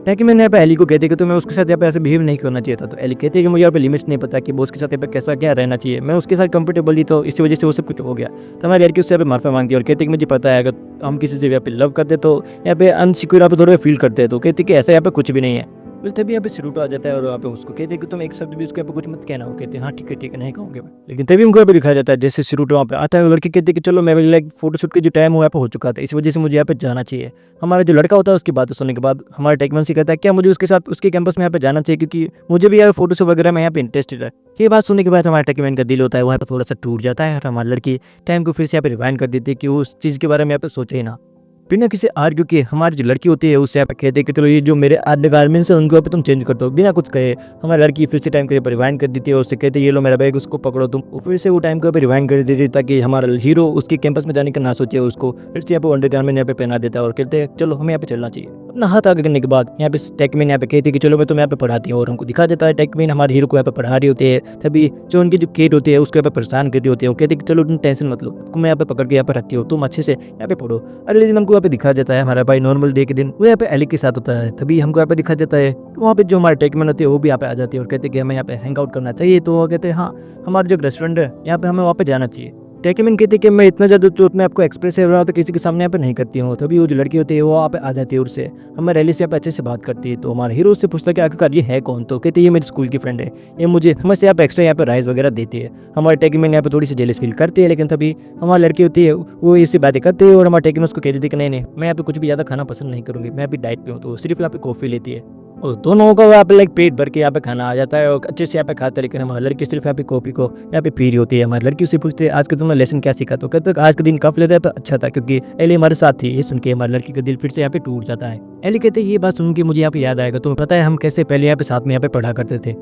टेकमैन यहाँ पे एली को कहते हैं कि तुम्हें उसके साथ यहाँ पे ऐसे बिहेव नहीं करना चाहिए था। तो एली कहती है कि मुझे यहाँ पे लिमिट्स नहीं पता कि बॉस के साथ यहाँ पे कैसा क्या रहना चाहिए, मैं उसके साथ कंफर्टेबल ही तो इसी वजह से वो सब कुछ हो गया। तो हमारी लड़की उससे यहाँ पे माफ़ी मांगती है और कहती है कि मुझे पता है अगर हम किसी से यहाँ पे लव करते तो यहाँ पे अनसिक्योर यहाँ पे थोड़ा फील करते हैं। तो कहती है कि ऐसा यहाँ पे कुछ भी नहीं है। फिर तभी यहाँ पे शिरोटो आ जाता है और यहाँ पे उसको कहते हैं कि तुम एक शब्द भी उसके यहाँ पे कुछ मत कहना। वो कहते हैं हाँ ठीक है नहीं कहूँगे। लेकिन तभी उनको यहाँ पे दिखाया जाता है जैसे शिरोटो वहाँ पे आता है, लड़की कहती है कि चलो मैं लाइक फोटोशूट के जो टाइम वो यहाँ पे हो चुका था, इस वजह से मुझे यहाँ पे जाना चाहिए। हमारा जो लड़का होता है उसकी बात सुनने के बाद हमारा टेकमैन से कहता है क्या मुझे उसके साथ उसके कैंपस में यहाँ पे जाना चाहिए क्योंकि मुझे भी यहाँ फोटोशूट वगैरह में यहाँ पे इंटरेस्टेड है। ये बात सुनने के बाद हमारा टेकमैन का दिल होता है वहाँ पे थोड़ा सा टूट जाता है और हमारी लड़की टाइम को फिर से यहाँ पे रिवाइंड कर देती है कि वो उस चीज़ के बारे में यहाँ पे सोचे ही ना। बिना किसी आर्ग्यू के हमारी जो लड़की होती है उससे यहाँ पे कहते हैं कि चलो ये जो मेरे अंडरगारमेंट्स है उनको यहाँ पे तुम चेंज कर दो। बिना कुछ कहे हमारी लड़की फिर से टाइम को यहाँ पे रिवाइंड कर देती है और उससे कहते हैं ये लो मेरा बैग उसको पकड़ो तुम। और फिर से वो टाइम को यहाँ पे रिवाइंड कर देती है ताकि हमारा हीरो उसके कैंपस में जाने का ना सोचे, उसको फिर से यहाँ पे अंडरगारमेंट यहाँ पे पहना देता है और कहते हैं चलो हमें यहाँ पे चलना चाहिए। अपना हाथ आगे करने के बाद यहाँ पे टेकमैन यहाँ पे कहती है कि चलो मैं तुम्हें यहाँ पे पढ़ाती हूँ और हमको दिखा देता है टेकमैन हमारे हीरो को यहाँ पे पढ़ा रही होती है। तभी जो उनकी जो केट होती है उसको यहाँ पे परेशान कर रही होती है। वो कहती है कि चलो तुम टेंशन मत लो, मैं यहाँ पे पकड़ के यहाँ पे रखती हूँ, तुम अच्छे से यहाँ पे पढ़ो। अगले दिन हमको यहाँ पे दिखा जाता है हमारा भाई नॉर्मल डे के दिन वो यहाँ पे एली के साथ होता है। तभी हमको यहाँ पे दिखा जाता है वहाँ पे जो हमारे टेकमैन होती है वो भी यहाँ पे आ जाती है और कहते हैं कि हमें यहाँ पे हैंग आउट करना चाहिए। तो वो कहते हैं हाँ हमारा जो रेस्टोरेंट है यहाँ पे हमें वहाँ पे जाना चाहिए। टेकमैन कहते हैं कि मैं इतना ज़्यादा चोट में आपको एक्सप्रेस हो रहा हूँ तो किसी के सामने यहाँ पे नहीं करती हूँ। तभी वो जो लड़की होती है वो यहाँ पे आ जाती है और से हमें रैली से यहाँ पे अच्छे से बात करती है। तो हमारे हीरो उससे पूछता है कि आखिरकार ये है कौन। तो कहते हैं ये मेरी स्कूल की फ्रेंड है, ये मुझे हमें यहाँ पे एक्स्ट्रा यहाँ पे राइस वगैरह देती है। हमारे टेकमैन यहाँ पे थोड़ी सी जेलस फील करती है, लेकिन तभी हमारी लड़की होती है वो इससे बातें करती है और हमारे टेकमैन उसको कह देती है कि नहीं मैं यहाँ पे कुछ भी ज़्यादा खाना पसंद नहीं करूँगी, मैं अभी डाइट पे हूँ। तो सिर्फ यहाँ पे कॉफ़ी लेती है और दोनों का यहाँ पे लाइक पेट भर के यहाँ पे खाना आ जाता है और अच्छे से यहाँ पे खाते हैं। लेकिन हमारी लड़की सिर्फ यहाँ पे कॉफ़ी को यहाँ पे पी रही होती है। हमारी लड़की उससे पूछते हैं आज का तुमने लेसन क्या सीखा। तो कहते आज का दिन काफ़ी ज़्यादा अच्छा था क्योंकि एली हमारे साथ थी। ये सुन के हमारी लड़की का दिल फिर से यहाँ पे टूट जाता है। एली कहते हैं ये बात सुन के मुझे यहाँ पे याद आएगा, तुम्हें पता है हम कैसे पहले यहाँ पे साथ में यहाँ पे पढ़ा करते थे।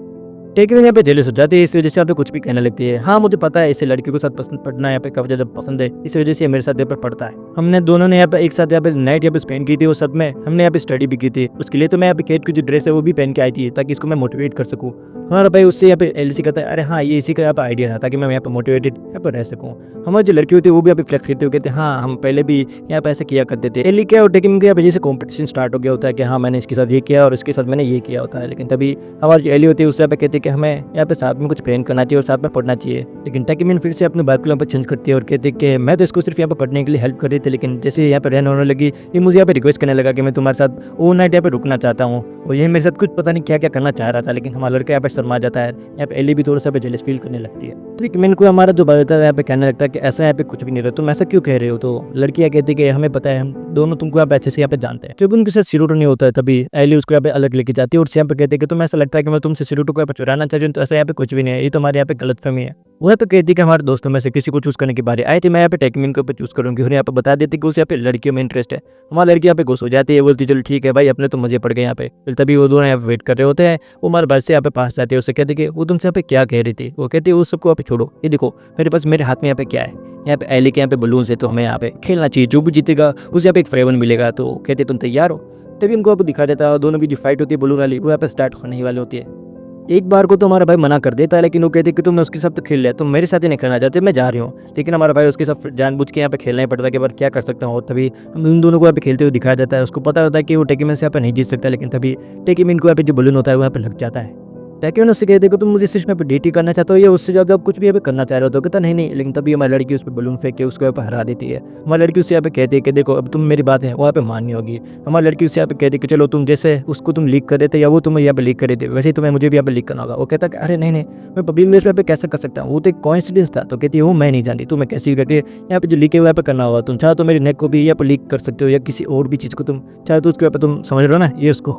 टेकिन यहाँ पे जेलस हो जाती है, इस वजह से यहाँ पे कुछ भी कहने लगती है। हाँ मुझे पता है इसे लड़कियों के साथ पसंद पढ़ना यहाँ पे काफी ज्यादा पसंद है, इस वजह से ये मेरे साथ यहाँ पे पढ़ता है। हमने दोनों ने यहाँ पे एक साथ यहाँ पे नाइट यहाँ पे स्पेंड की थी और सब में हमने यहाँ पे स्टडी भी की थी। उसके लिए तो मैं यहाँ पे केट की जो ड्रेस है वो भी पहन के आई थी ताकि इसको मैं मोटिवेट कर सकूँ। हमारा भाई उससे यहाँ पे एलसी कहता है अरे हाँ ये इसी का यहाँ पे आइडिया था ताकि मैं यहाँ पे मोटिवेटेड यहाँ पे रह सकूँ। हमारी जो लड़की होती है वो भी यहाँ पे फ्लेक्स करते हुए कहते हैं हाँ हम पहले भी यहाँ पे ऐसे किया करते थे। एली क्या होता है कि इनके यहाँ पे जैसे कॉम्पिटिशन स्टार्ट हो गया होता है कि हाँ मैंने इसके साथ ये किया और इसके साथ मैंने ये किया होता है। लेकिन तभी हमारी जो एली होती है उससे यहाँ पे कहती है कि हमें यहाँ पे साथ में कुछ प्लान करना चाहिए और साथ में पढ़ना चाहिए। लेकिन टेकिमिन फिर से अपनी बात को यहाँ पे चेंज करती है और कहती है कि मैं तो इसको सिर्फ यहाँ पे पढ़ने के लिए हेल्प कर रही थी, लेकिन जैसे यहाँ पे रहने होने लगी ये मुझे यहाँ पे रिक्वेस्ट करने लगा कि मैं तुम्हारे साथ ओवर नाइट यहाँ पे रुकना चाहता हूँ और ये मेरे साथ कुछ पता नहीं क्या क्या करना चाह रहा था। लेकिन हमारा लड़का यहाँ पे शर्मा जाता है, यहाँ पे एली भी थोड़ा सा पे जेलस फील करने लगती है। तो टेकिमिन को हमारा जो बात है यहाँ पे कहने लगता है कि ऐसा यहाँ पे कुछ भी नहीं रहा, तुम ऐसा क्यों कह रहे हो। तो लड़कियाँ कहती है कि हमें पता है, हम दोनों तुमको यहाँ पे अच्छे से यहाँ पे जानते हैं। जब उनके साथ सिरुटो नहीं होता है तभी एली उसको यहाँ पे अलग लेके जाती है और यहाँ पे कहती है कि तुम्हें ऐसा लगता है कि मैं तुमसे सिरुटो को यहाँ पे चुराना चाह रही हूँ, तो ऐसा यहाँ पे कुछ भी नहीं है, ये तो हमारे यहाँ पे गलतफहमी है। वो यहाँ पे कहती है कि हमारे दोस्तों में से किसी को चूज करने की बारी आई थी, मैं यहाँ पे टेकिमिन को चूज करूंगी और यहाँ पे बता देती कि उसे यहाँ पे लड़कियों में इंटरेस्ट है। हमारी लड़की यहाँ पे गुस्सा हो जाती है, बोलती चलो ठीक है भाई अपने तो मजे पड़ गए यहाँ पे। फिर तभी वो दोनों यहाँ पे वेट कर रहे होते हैं। वो हमारे बस से यहाँ पे पास जाती है, उससे कहती कि वो तुमसे यहाँ पे क्या कह रही थी। वो कहती है उस सबको यहाँ पे छोड़ो, ये देखो मेरे पास मेरे हाथ में यहाँ पे क्या है, यहाँ पे एली के यहाँ पे बलून्स है, तो हमें यहाँ पे खेलना चाहिए, जो भी जीतेगा उसे यहाँ पे एक फेवर मिलेगा। तो कहते तुम तैयार हो। तभी उनको आपको दिखा देता है दोनों की जो फाइट होती है बलून वाली वो यहाँ पे स्टार्ट होने ही वाली होती है। एक बार को तो हमारा भाई मना कर देता है, लेकिन वो कहते कि तुम उसके साथ तो खेल लिया, तुम मेरे साथ ही नहीं खेलना चाहते, मैं जा रही हूँ। लेकिन हमारा भाई उसके साथ जानबूझ के यहाँ पे खेलना ही पड़ता है कि बार क्या कर सकता हूँ। तभी हम उन दोनों को यहाँ पे खेलते हुए दिखाया जाता है। उसको पता होता है कि वो टेकिमिन से यहाँ पे नहीं जीत सकता, लेकिन तभी टेकिमिन को यहाँ पे जो बलून होता है वो यहाँ पे लग जाता है। टेकिमिन उससे कहते कि तुम मुझे सिर्फ यहाँ पे डेट ही करना चाहते हो या उससे ज़्यादा आप कुछ भी यहाँ पे करना चाह रहे हो। तो कहता नहीं नहीं, लेकिन तभी हमारी लड़की उस पर बलून फेंक के उसको यहाँ पे हरा देती है। हमारी लड़की उससे यहाँ पे कहती है कि देखो अब तुम मेरी बात है वो यहाँ पे माननी होगी। हमारी लड़की उससे यहाँ पे कहती है कि चलो तुम जैसे उसको तुम लीक कर रहे थे या वो तुम्हें यहाँ पे लीक कर रहे थे वैसे ही तुम्हें मुझे भी यहाँ पे लीक करना होगा। वो कहता है अरे नहीं नहीं मैं पब्लिक प्लेस पे कैसे कर सकता हूँ, वो तो एक कॉइंसिडेंस था। तो कहती है वो मैं नहीं जानती, तुम्हें कैसी करके यहाँ पे जो लीक है वो यहाँ पे करना होगा। तुम चाहो तो मेरी नेक को भी यहाँ पे लीक कर सकते हो या किसी और भी चीज़ को तुम चाहे तो उसको यहाँ पे तुम समझ रहे हो ना, ये उसको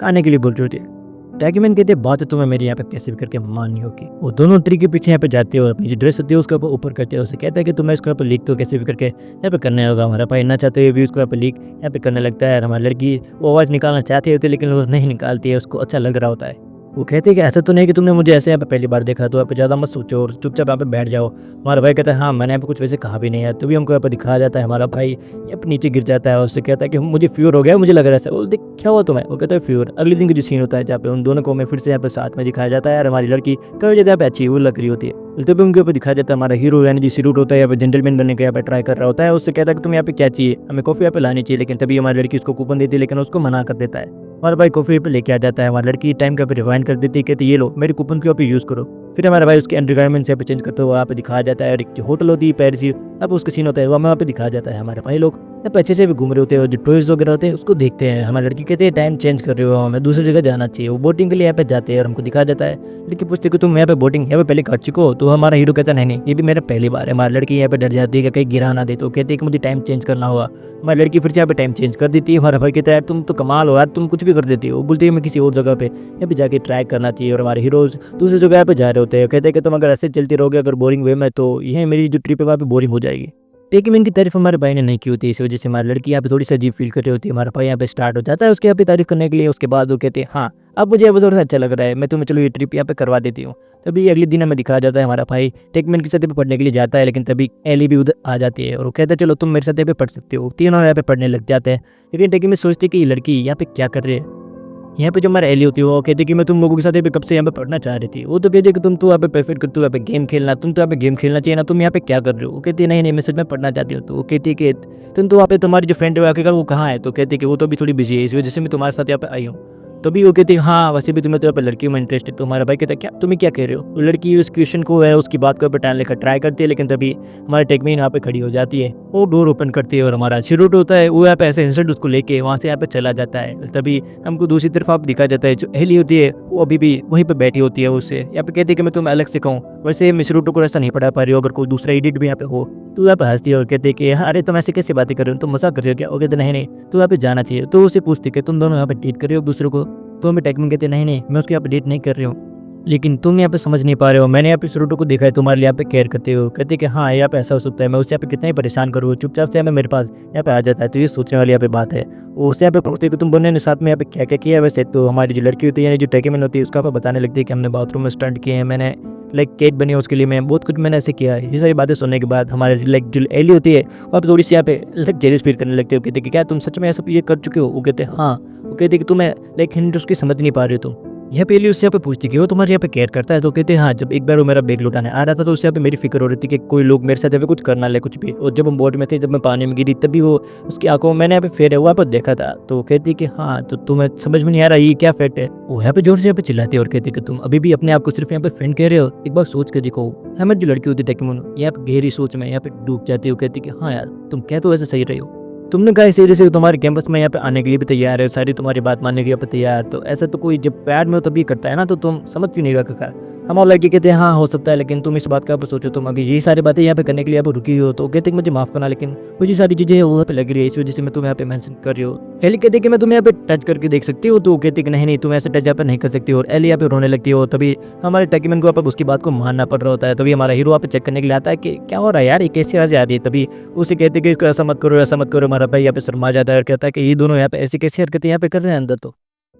खाने के लिए बोल रही होती है। टेकिमिन कहते बात है तुम्हें मेरे यहाँ पे कैसे भी करके माननी होगी। वो दोनों ट्री के पीछे यहाँ पे जाती है और अपनी जो ड्रेस होती है उसके ऊपर करते हैं। उसे कहता है कि तुम्हें इसको यहाँ पे लीक तो कैसे भी करके यहाँ पे करने होगा। हमारा भाई ना चाहते हुए भी उसको यहाँ पे लीक यहाँ पे करने लगता है। हमारी लड़की वो आवाज़ निकालना चाहती होती है लेकिन वो नहीं निकालती है, उसको अच्छा लग रहा होता है। वो कहते हैं कि ऐसा तो नहीं कि तुमने मुझे ऐसे यहाँ पे पहली बार देखा, तो यहाँ पे ज़्यादा मत सोचो और चुपचाप यहाँ पे बैठ जाओ। हमारा भाई कहता है हाँ मैंने यहाँ पे कुछ वैसे कहा भी नहीं है। तभी हमको यहाँ पे दिखाया जाता है हमारा भाई यहाँ पे नीचे गिर जाता है और उससे कहता है कि मुझे फीवर हो गया, मुझे लग रहा है। वो देख क्या हुआ तुम्हें। वो कहता है फीवर। अगले दिन का जो सीन होता है जहाँ पे उन दोनों को हमें फिर से यहाँ पे साथ में दिखाया जाता है और हमारी लड़की कभी ज़्यादा यहाँ पे अच्छी वो लग रही होती है। तभी उनके ऊपर दिखाया जाता है हमारा हीरो यानी जो सिरूट होता है यहाँ पे जेंटलमैन बनने का यहाँ पे ट्राई कर रहा होता है। उससे कहता है कि तुम यहाँ पे क्या चाहिए, हमें कॉफ़ी यहाँ पे लानी चाहिए। लेकिन तभी हमारी लड़की उसको कूपन देती है लेकिन उसको मना कर देता है। हमारा भाई कॉफ़ी पे लेके आ जाता है। हमारी लड़की टाइम का पे रिवाइंड कर देती है, कहती ये लो मेरे कूपन के यहाँ पे यूज़ करो। फिर हमारा भाई उसके अंडरगारमेंट्स यहाँ पे चेंज करते हुए वहाँ पे दिखाया जाता है और एक जो होटल होती है पेरिस अब उसका सीन होता है वो हमें वहाँ पे दिखाया जाता है। हमारे भाई लोग यहाँ पे अच्छे से भी घूम रहे होते हैं और जो टॉयज वगैरह होते हैं उसको देखते हैं। हमारी लड़की कहते हैं टाइम चेंज कर रहे हो, हमें दूसरी जगह जाना चाहिए। वो बोटिंग के लिए यहाँ पे जाते हैं और हमको दिखाया जाता है। लेकिन पूछते कि तुम यहाँ पे बोटिंग यहाँ पे पहले कर चुको हो। तो हमारा हीरो कहता नहीं नहीं ये भी मेरा पहली बार है। हमारी लड़की यहाँ पे डर जाती है कि कहीं गिरा ना दे, तो कहती है कि मुझे टाइम चेंज करना होगा। हमारी लड़की फिर से यहाँ पे टाइम चेंज कर देती है। हमारा भाई कहता है तुम तो कमाल हो यार, तुम कुछ भी कर देती हो। वो बोलती है मैं किसी और जगह पे यहाँ पे जाके ट्राई करना चाहिए। और हमारे हीरोज दूसरी जगह पे जा रहे होते हैं, कहते हैं कि तुम अगर ऐसे चलती रहोगे अगर बोरिंग वे में तो यह मेरी जो ट्रिप है वहाँ पे बोरिंग हो जाएगी। टेकिमिन की तारीफ हमारे भाई ने नहीं की होती, इस वजह से हमारी लड़की यहाँ पे थोड़ी सी अजीब फील कर रही होती है। हमारा भाई यहाँ पे स्टार्ट हो जाता है उसके यहाँ पे तारीफ करने के लिए। उसके बाद वो कहते हैं हाँ अब मुझे अब थोड़ा सा अच्छा लग रहा है, मैं तुम्हें चलो ये ट्रिप यहाँ पे करवा देती हूँ। तभी अगले दिन हमें दिखाया जाता है हमारा भाई टेकिमिन के साथ पढ़ने के लिए जाता है। लेकिन तभी एली भी उधर आ जाती है और वो कहता है चलो तुम मेरे साथ यहाँ पे पढ़ सकते हो। तीनों यहाँ पे पढ़ने लग जाते हैं। लेकिन टेकिमिन सोचती है कि ये लड़की यहाँ पे क्या कर रही है। यहाँ पे जो हमारा एली होती है वो कहती है कि मैं तुम लोगों के साथ कब से यहाँ पे पढ़ना चाह रही थी। वो तो कहती है कि तुम तो यहाँ पे प्रेफर करते हो यहाँ पे गेम खेलना, तुम तो यहाँ पे गेम खेलना चाहिए ना, तुम यहाँ पे क्या कर रहे हो। वो कहती है नहीं नहीं मैं सच में पढ़ना चाहती हूँ। तो वो कहती है कि तुम तो वहाँ पे तुम्हारी जो फ्रेंड है आखिरकार वो कहाँ है। तो कहती है कि वो तो अभी थोड़ी बिजी है, इस वजह से मैं तुम्हारे साथ यहाँ पे आई हूँ। तभी वो कहती है हाँ वैसे भी तुम्हें तो यहाँ पे लड़कियों में इंटरेस्ट है। तो हमारा भाई कहता है क्या तुम्हें क्या कह रहे हो। वो लड़की उस क्वेश्चन को है उसकी बात को पटाने लेकर ट्राई करती है। लेकिन तभी हमारी टेकमीन यहाँ पे खड़ी हो जाती है, वो डोर ओपन करती है और हमारा शिरूट होता है वो यहाँ पे ऐसे इंस्टेंट उसको लेके वहाँ से यहाँ पे चला जाता है। तभी हमको दूसरी तरफ आप दिखा जाता है जो एली होती है वो अभी भी वहीं पे बैठी होती है। उससे यहाँ पे कहती है कि मैं तुम्हें अलग से कहूँ, वैसे मैं शिरूट को रास्ता नहीं पढ़ा पा रही हो, अगर कोई दूसरा एडिट भी यहाँ पे हो। तो यहाँ पे हंसती है और कहते हैं कि अरे तुम ऐसे कैसे बातें कर रहे हो, तुम मजाक कर रहे हो क्या। वो कहते नहीं नहीं तो यहाँ पे जाना चाहिए। तो उससे पूछती कि तुम दोनों यहाँ पे डेट कर रहे हो दूसरे को। तो हमें टेकमिन कहते नहीं नहीं मैं उसको यहाँ पे डेट नहीं कर रही हूँ। लेकिन तुम यहाँ पे समझ नहीं पा रहे हो। मैंने यहाँ पे श्रुटो को देखा है तुम्हारे लिए यहाँ पे केयर करते हो। कहते कि हाँ यहाँ पे ऐसा हो सकता है, मैं उससे यहाँ पे कितना ही परेशान करूँ, चुपचाप से यहाँ पे मेरे पास यहाँ पे आ जाता है। तो ये सोचने वाली यहाँ पे बात है। वो उससे यहाँ पे पूछते कि तुम दोनों ने साथ में यहाँ पे क्या क्या किया है। वैसे तो हमारी जो लड़की होती है यानी जो टेकेमन होती है उसका यहाँ पे बताने लगती है कि हमने बाथरूम में स्टंट किए हैं, मैंने लाइक केक बनी है उसके लिए, मैं बहुत कुछ मैंने ऐसे किया है। ये सारी बातें सुनने के बाद हमारे लाइक जो एली होती है वहाँ पे थोड़ी सी यहाँ पे लाइक जेलस फील करने लगती है। वो कहते कि क्या तुम सच में ऐसा ये कर चुके हो। वो कहते हाँ। वो कहते कि तुम्हें लाइक हिंट उसकी समझ नहीं पा रहे हो तुम। यहाँ पे एली उससे यहाँ पे पूछती कि वो तुम्हारे यहाँ पे केयर करता है। तो कहते हैं हाँ, जब एक बार वो मेरा बैग लुटाने आ रहा था तो उससे यहाँ पे मेरी फिक्र हो रही थी कि कोई लोग मेरे साथ यहाँ पे कुछ करना ले कुछ भी। और जब हम बोट में थे, जब मैं पानी में गिरी, तभी वो उसकी आंखों में मैंने यहाँ पे फेर है वहाँ पर देखा था। तो वो कहती कि हाँ, तो तुम्हें समझ में नहीं आ रहा ये क्या फेट है। वो यहाँ पे जोर से यहाँ पे चिल्लाती है और कहती कि तुम अभी भी अपने आप को सिर्फ यहाँ पे फ्रेंड कह रहे हो, एक बार सोच के देखो। हमें जो लड़की होती है टेकेमोन यहाँ पे गहरी सोच में यहाँ पे डूब जाती है। वो कहती कि हाँ यार, तुम क्या तो ऐसे सही रही हो, तुमने कहा इसी वजह से तुम्हारे कैंपस में यहाँ पे आने के लिए भी तैयार है, सारी तुम्हारी बात मानने के लिए तैयार। तो ऐसा तो कोई जब प्यार में हो तभी करता है ना, तो तुम समझ क्यों नहीं रखा। हम और लड़के कहते हैं हाँ हो सकता है, लेकिन तुम इस बात का आप सोचो, तुम अगर ये सारी बातें यहाँ पे करने के लिए आप रुकी हो तो कहते कि मुझे माफ करना, लेकिन मुझे सारी चीजें वहाँ पे लग रही है, इस वजह से मैं तुम्हें यहाँ पे मेंशन कर रही हूँ। एली कहते कि मैं तुम्हें यहाँ पे टच करके देख सकती हूँ। तो कहते कि नहीं तुम ऐसे टच यहाँ पे नहीं कर सकती। और एली यहाँ पे रोने लगती हो। तभी हमारे टेकेमन को आप उसकी बात को मानना पड़ रहा होता है। तभी हमारा हीरो यहाँ पे चेक करने के लिए आता है कि क्या हो रहा है यार, ये कैसी आवाज आ रही है। तभी उसे कहते कि इसको ऐसा मत करो ऐसा मत करो। हमारा भाई यहाँ पे शर्मा जाता है और कहता है कि ये दोनों यहाँ पे ऐसी कैसी हरकतें यहाँ पे कर रहे हैं अंदर। तो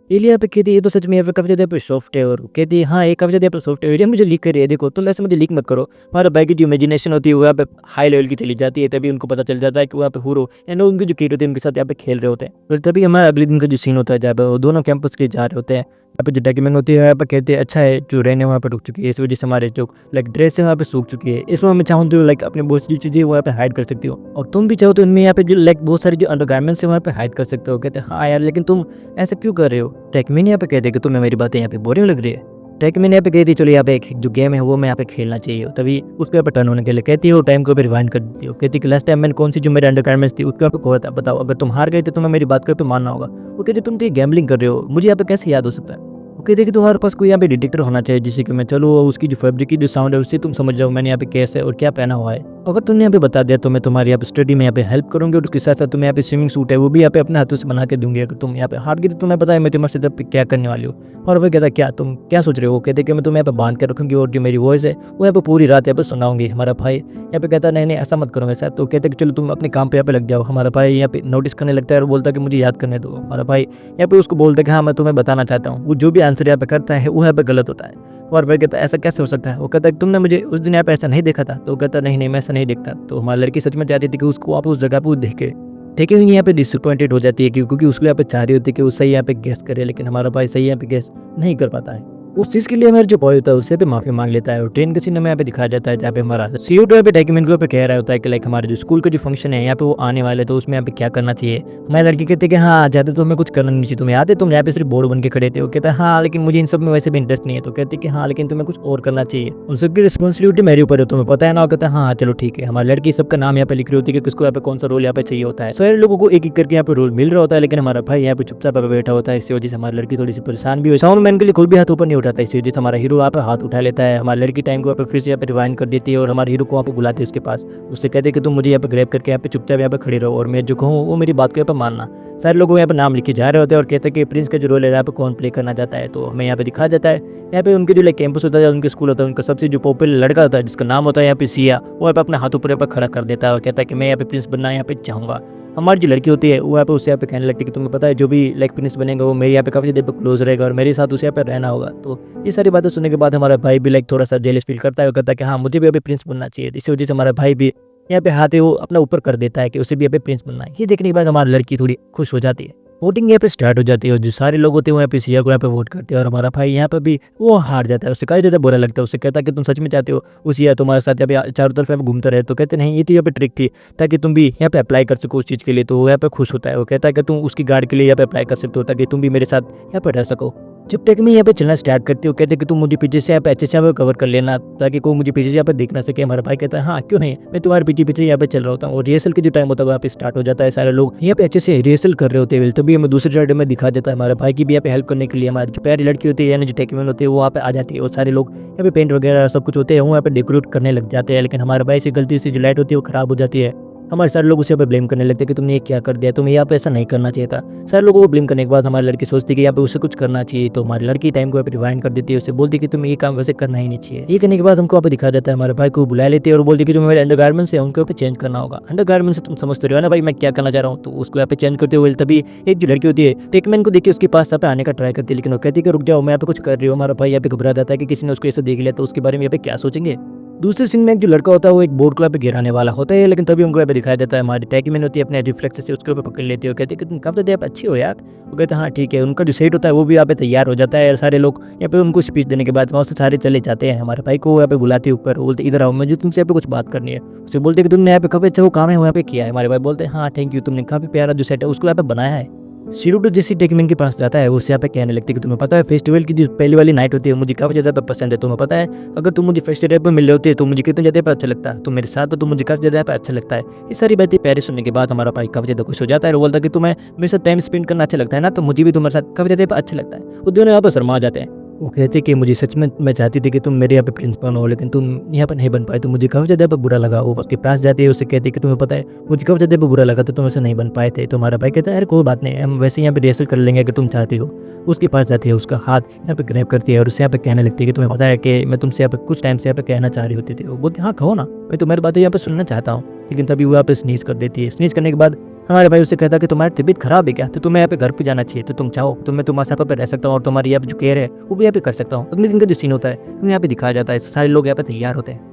एली यहाँ पे कहती है ये तो सच में यहाँ पे काफी ज्यादा पे सॉफ्ट है। और कहती है हाँ ये काफी ज्यादा पे सॉफ्ट है, मुझे लीक कर रही है, देखो तुम ऐसे मुझे लीक मत करो। हमारा भाई की जो इमेजिनेशन होती है वो यहाँ पे हाई लेवल की चली जाती है। तभी उनको पता चल जाता है कि वहाँ पे हुरो एंड उनकी जो किड होती है उनके साथ यहाँ पे खेल रहे होते हैं। और तभी हमारा अगले दिन का जो सीन होता है जहाँ पे वो दोनों कैंपस के जा रहे होते हैं। यहाँ पे जो टेकेमन होती है यहाँ पे कहते हैं अच्छा है जो रहने वहाँ पे रुक चुकी है, इस वजह से हमारे जो लाइक ड्रेस है वहाँ पे सूख चुकी है। इसमें मैं चाहूँ तो लाइक अपने बहुत सी चीज़ें वहाँ पे हाइड कर सकती हो, और तुम भी चाहो तो इनमें यहाँ पे जो लाइक बहुत सारी जो अंडरगारमेंट्स है वहाँ पे हाइड कर सकते हो। कहते हैं हाँ यार, लेकिन तुम ऐसा क्यों कर रहे हो। टेकेमन यहाँ पे कहते हैं कि तुम्हें मेरी बातें यहाँ पे बोरिंग लग रही है। टेकेमन यहाँ पे कहती चलो यहाँ पे एक जो गेम है वो मैं यहाँ पे खेलना चाहिए। तभी उसके यहाँ पे टर्न होने के लिए कहती है वो टाइम को भी रिवाइंड कर देती हो। कहती कि लास्ट टाइम मैंने कौन सी जो मेरे अंडरगारमेंट्स थी उसके यहाँ पे खोया था, बताओ अगर तुम हार गए तो तुम्हें मेरी बात को यहाँ पे मानना होगा। वो कहती तुम तो गैम्बलिंग कर रहे हो, मुझे यहाँ पे कैसे याद हो सकता है। वो कहते कि तुम्हारे पास कोई यहाँ पे डिटेक्टर होना चाहिए जिससे कि मैं चलो उसकी जो फैब्रिक की जो साउंड है उससे तुम समझ जाओ मैंने यहाँ पे कैसे और क्या पहना हुआ है। अगर तुमने यहाँ पे बता दिया तो मैं तुम्हारी यहाँ पे स्टडी में यहाँ पे हेल्प करूंगी, और उसके साथ साथ तुम्हें यहाँ पे स्विमिंग सूट है वो भी यहाँ पे अपने हाथों से बना के दूंगी। अगर तुम यहाँ पे हार गई तो तुम्हें पता है मैं तुम्हारे साथ पे क्या करने वाली हूँ। और वो कहता क्या तुम क्या सोच रहे हो। वो कहते कि मैं तुम्हें यहाँ पे बांध के रखूंगी और जो मेरी वॉइस है वो यहाँ पे पूरी रात यहाँ पे सुनाऊंगी। हमारा भाई यहाँ पे कहता नहीं नहीं ऐसा मत करो मेरे साथ। तो कहते कि चलो तुम अपने काम पे यहाँ पे लग जाओ। हमारा भाई यहाँ पे नोटिस करने लगता है और बोलता है कि मुझे याद करने दो। हमारा भाई यहाँ पे उसको बोलता है कि हाँ मैं तुम्हें बताना चाहता हूँ। वो जो भी आंसर यहाँ पे करता है वो यहाँ पे गलत होता है। और भाई कहता है ऐसा कैसे हो सकता है। वो कहता है तुमने मुझे उस दिन यहाँ पे ऐसा नहीं देखा था। तो कहता नहीं नहीं मैं ऐसा नहीं देखता। तो हमारी लड़की सच में चाहती थी कि उसको आप उस जगह पे देखे, ठीक है। यहाँ पे डिसअपॉइंटेड हो जाती है क्योंकि उसको यहाँ पे चाह रही होती है कि वो सही यहाँ पे गेस करे, लेकिन हमारा भाई सही यहाँ पे गेस नहीं कर पाता है। उस चीज़ के लिए हमारा जो बॉय होता है उससे पे माफी मांग लेता है। और ट्रेन के सीन में यहाँ पे दिखाया जाता है जहाँ पे हमारा सीओ यहाँ पे टेकेमन को कह रहा होता है कि लाइक हमारे जो स्कूल का जो फंक्शन है यहाँ पे वो आने वाले, तो उसमें यहाँ पे क्या करना चाहिए। हमारे लड़की कहते हैं कि हाँ जाते तो हमें कुछ करना नहीं चाहिए, तुम्हें याद है तुम यहाँ पे सिर्फ बोर्ड बन के खड़े थे। वो कहता है हाँ लेकिन मुझे इन सब में वैसे भी इंटरेस्ट नहीं है। तो कहते कि हाँ लेकिन तुम्हें कुछ और करना चाहिए, उन सबकी रिस्पॉन्सिबिलिटी मेरे ऊपर है, तुम्हें पता है ना। कहता है हाँ चलो ठीक है। हमारी लड़की सबका नाम यहाँ पे लिख रही होती है कि किसको यहाँ पे कौन सा रोल यहाँ पे चाहिए होता है। सारे लोगों को एक एक करके यहाँ पे रोल मिल रहा होता है, लेकिन हमारा भाई यहाँ पे चुपचाप बैठा होता है। इसी वजह से हमारी लड़की थोड़ी सी परेशान भी हो। साउंड मैन के लिए कोई भी हाथ ऊपर नहीं उठाता, इसी वजह से हमारा हीरो यहाँ पे हाथ उठा लेता है। हमारी लड़की टाइम को यहाँ पे फिर से यहाँ पे रिवाइंड कर देती है और हमारे हीरो को वहाँ पे बुलाते हैं उसके पास। उससे कहते हैं कि तुम मुझे यहाँ पे ग्रैब करके यहाँ पे चुपचाप यहाँ पे खड़े रहो और मैं जो कहूँ वो मेरी बात को यहाँ पे मानना। सारे लोग यहाँ पे नाम लिखे जा रहे होते हैं और कहते हैं कि प्रिंस का जो रोल है यहाँ पे कौन प्ले करना चाहता है। तो हमें यहाँ पे दिखाया जाता है यहाँ पे उनके जो लाइक कैंपस होता है, उनके स्कूल होता है, उनका सबसे जो पॉपुलर लड़का होता है जिसका नाम होता है यहाँ पे सिया, वो यहाँ पे अपने हाथों पर यहाँ पे खड़ा कर देता है और कहता है कि मैं यहाँ पे प्रिंस बनना यहाँ पे चाहूँगा। हमारी जो लड़की होती है वो यहाँ पे उससे यहाँ पे कहने लगती है कि तुम्हें पता है जो भी लाइक प्रिंस बनेगा वो मेरे यहाँ पे काफ़ी देर पे क्लोज रहेगा और मेरे साथ उसे यहाँ पे रहना होगा। तो ये सारी बातें सुनने के बाद हमारा भाई भी लाइक थोड़ा सा जेलस फील करता है और कहता है कि हाँ मुझे भी अभी प्रिंस बनना चाहिए। इसी वजह से हमारा भाई भी यहाँ पे हाथ है वो अपना ऊपर कर देता है कि उसे भी यहाँ पे प्रिंस बनना है। ये देखने के बाद हमारी लड़की थोड़ी खुश हो जाती है। वोटिंग यहाँ पे स्टार्ट हो जाती है और जो सारे लोग होते हैं वो यहाँ पे सिया को यहाँ पे वोट करते हैं और हमारा भाई यहाँ पे भी वो हार जाता है। उससे काफ़ी ज़्यादा बुरा लगता है। उससे कहता है कि तुम सच में चाहते हो वो सिया तुम्हारे साथ यहाँ पे चारों तरफ यहाँ पे घूमता रहे। तो कहते नहीं ये तो यहाँ पे ट्रिक थी ताकि तुम भी यहाँ पे अप्लाई कर सको उस चीज़ के लिए। तो वो यहाँ पे खुश होता है। वो कहता है कि तुम उसकी गार्ड के लिए यहाँ पे अप्लाई कर सकते हो ताकि तुम भी मेरे साथ यहाँ पे रह सको। जब तक मैं यहाँ पे चलना स्टार्ट करती हूँ कहते कि तुम मुझे पीछे से यहाँ पे अच्छे से यहाँ पे कवर कर लेना ताकि कोई मुझे पीछे से यहाँ पे देख ना सके। हमारा भाई कहता है हाँ क्यों नहीं, मैं तुम्हारे पीछे पीछे यहाँ पे चल रहा होता हूँ। और रिहर्सल के जो टाइम होता है वहाँ पे स्टार्ट हो जाता है। सारे लोग यहाँ पे अच्छे से रिहर्सल कर रहे होते हैं। तभी हमें दूसरे साइड में दिखा देता है हमारे भाई की भी यहाँ पे हेल्प करने के लिए हमारी जो प्यारी लड़की होती है यानी जो टेकेमन होती है वो वहाँ पे आ जाती है और सारे लोग यहाँ पे पेंट वगैरह सब कुछ होते हैं वो यहाँ पे डेकोरेट करने लग जाते हैं। लेकिन हमारे भाई से गलती से जो लाइट होती है वो खराब हो जाती है। हमारे सारे लोग उसे यहाँ पे ब्लेम करने लगते हैं कि तुमने ये क्या कर दिया, तुम्हें यहाँ पे ऐसा नहीं करना चाहिए था। सारे लोगों को ब्लेम करने के बाद हमारी लड़की सोचती है कि यहाँ पे उसे कुछ करना चाहिए, तो हमारी लड़की टाइम को यहाँ पे रिवाइंड कर देती है, उसे बोलती है कि तुम्हें ये काम वैसे करना ही नहीं चाहिए। ये करने के बाद हमको यहाँ पे दिखा जाता है हमारे भाई को बुला लेते हैं और बोलती है कि जो मेरे अंडरगारमेंट्स है उनके ऊपर चेंज करना होगा। अंडरगारमेंट्स से तुम समझते रहो ना भाई मैं क्या करना चाह रहा हूँ, तो उसको यहाँ पे चेंज करते हुए तभी एक जो लड़की होती है टेकमैन को देखिए उसके पास यहाँ पे आने का ट्राई करती है, लेकिन वो कहती है कि रुक जाओ मैं यहाँ पे कुछ कर रही हूँ। हमारा भाई यहाँ पे घबरा जाता है कि किसी ने उसको ऐसे देख लिया तो उसके बारे में यहाँ पे क्या सोचेंगे। दूसरे सीन में एक जो लड़का होता है वो एक बोर्ड को यहाँ पे गिराने वाला होता है, लेकिन तभी उनको यहाँ पे दिखाया जाता है हमारी टैकीमैन होती है अपने रिफ्लेक्स से उसके ऊपर पकड़ लेती है और कहती है कि तुम काफ़ी ज़्यादा अच्छी हो यार। वो कहते हैं हाँ ठीक है। उनका जो सेट होता है वो भी यहाँ पे तैयार हो जाता है और सारे लोग यहाँ पे उनको स्पीच देने के बाद वहाँ से सारे चले जाते हैं। हमारे भाई को यहाँ पे बुलाते हैं ऊपर, बोलते इधर आओ मुझे तुमसे यहाँ पे कुछ बात करनी है। उसे बोलते हैं कि तुमने यहाँ पे काफ़ी अच्छा वो काम है वो यहाँ पे किया है। हमारे भाई बोलते हैं हाँ थैंक यू, तुमने काफ़ी प्यारा जो सेट है उसको यहाँ पे बनाया है। शिरुटो जैसी टेकमैन के पास जाता है, उससे यहाँ पे कहने लगती है कि तुम्हें पता है फेस्टिवल की जो पहली वाली नाइट होती है मुझे काफ़ी ज़्यादा पसंद है। तुम्हें पता है अगर तुम मुझे फेस्टिवल पर मिल रहे होते तो मुझे कितना ज़्यादा पे अच्छा लगता है, तुम मेरे साथ हो तो मुझे काफ़ी ज़्यादा पे अच्छा लगता है। ये सारी बातें प्यारे सुनने के बाद हमारा भाई काफ़ी ज़्यादा खुश हो जाता है और बोलता है कि तुम्हें मेरे साथ टाइम स्पेंड करना अच्छा लगता है ना, तो मुझे भी तुम्हारे साथ काफ़ी ज़्यादा अच्छा लगता है। वो दोनों यहाँ पर शर्मा जाते हैं। वो कहते कि मुझे सच में मैं चाहती थी कि तुम मेरे यहाँ पे प्रिंस बनो, लेकिन तुम यहाँ पर नहीं बन पाए तो मुझे काफ़ी ज़्यादा बुरा लगा। वो उसके पास जाती है, उसे कहती है कि तुम्हें पता है मुझे काफ़ी ज़्यादा बुरा लगा तो तुम ऐसे नहीं बन पाए थे। तो हमारा भाई कहता है यार कोई बात नहीं, हम वैसे यहाँ पे रिहर्सल कर लेंगे अगर तुम चाहती हो। उसके पास जाती है, उसका हाथ यहाँ पे ग्रैब करती है और उससे यहाँ पे कहने लगती है कि तुम्हें पता है कि मैं तुमसे यहाँ पे कुछ टाइम से यहाँ पे कहना चाह रही होती थी। वो बोलती हाँ कहो ना, मैं तुम्हारी बातें यहाँ पे सुनना चाहता हूँ। लेकिन तभी वो यहाँ पे स्नीज कर देती है। स्नीज करने के बाद हमारे भाई उससे कहता है कि तुम्हारी तबीयत खराब है क्या, तो तुम्हें यहाँ पे घर पे जाना चाहिए, तो तुम चाहो तो मैं तुम्हारे साथ पे रह सकता हूँ और तुम्हारी यहाँ पे जो केयर है वो भी यहाँ पे कर सकता हूँ। अगले दिन का जो सीन होता है हमें यहाँ पे दिखाया जाता है, सारे लोग यहाँ पे तैयार होते हैं।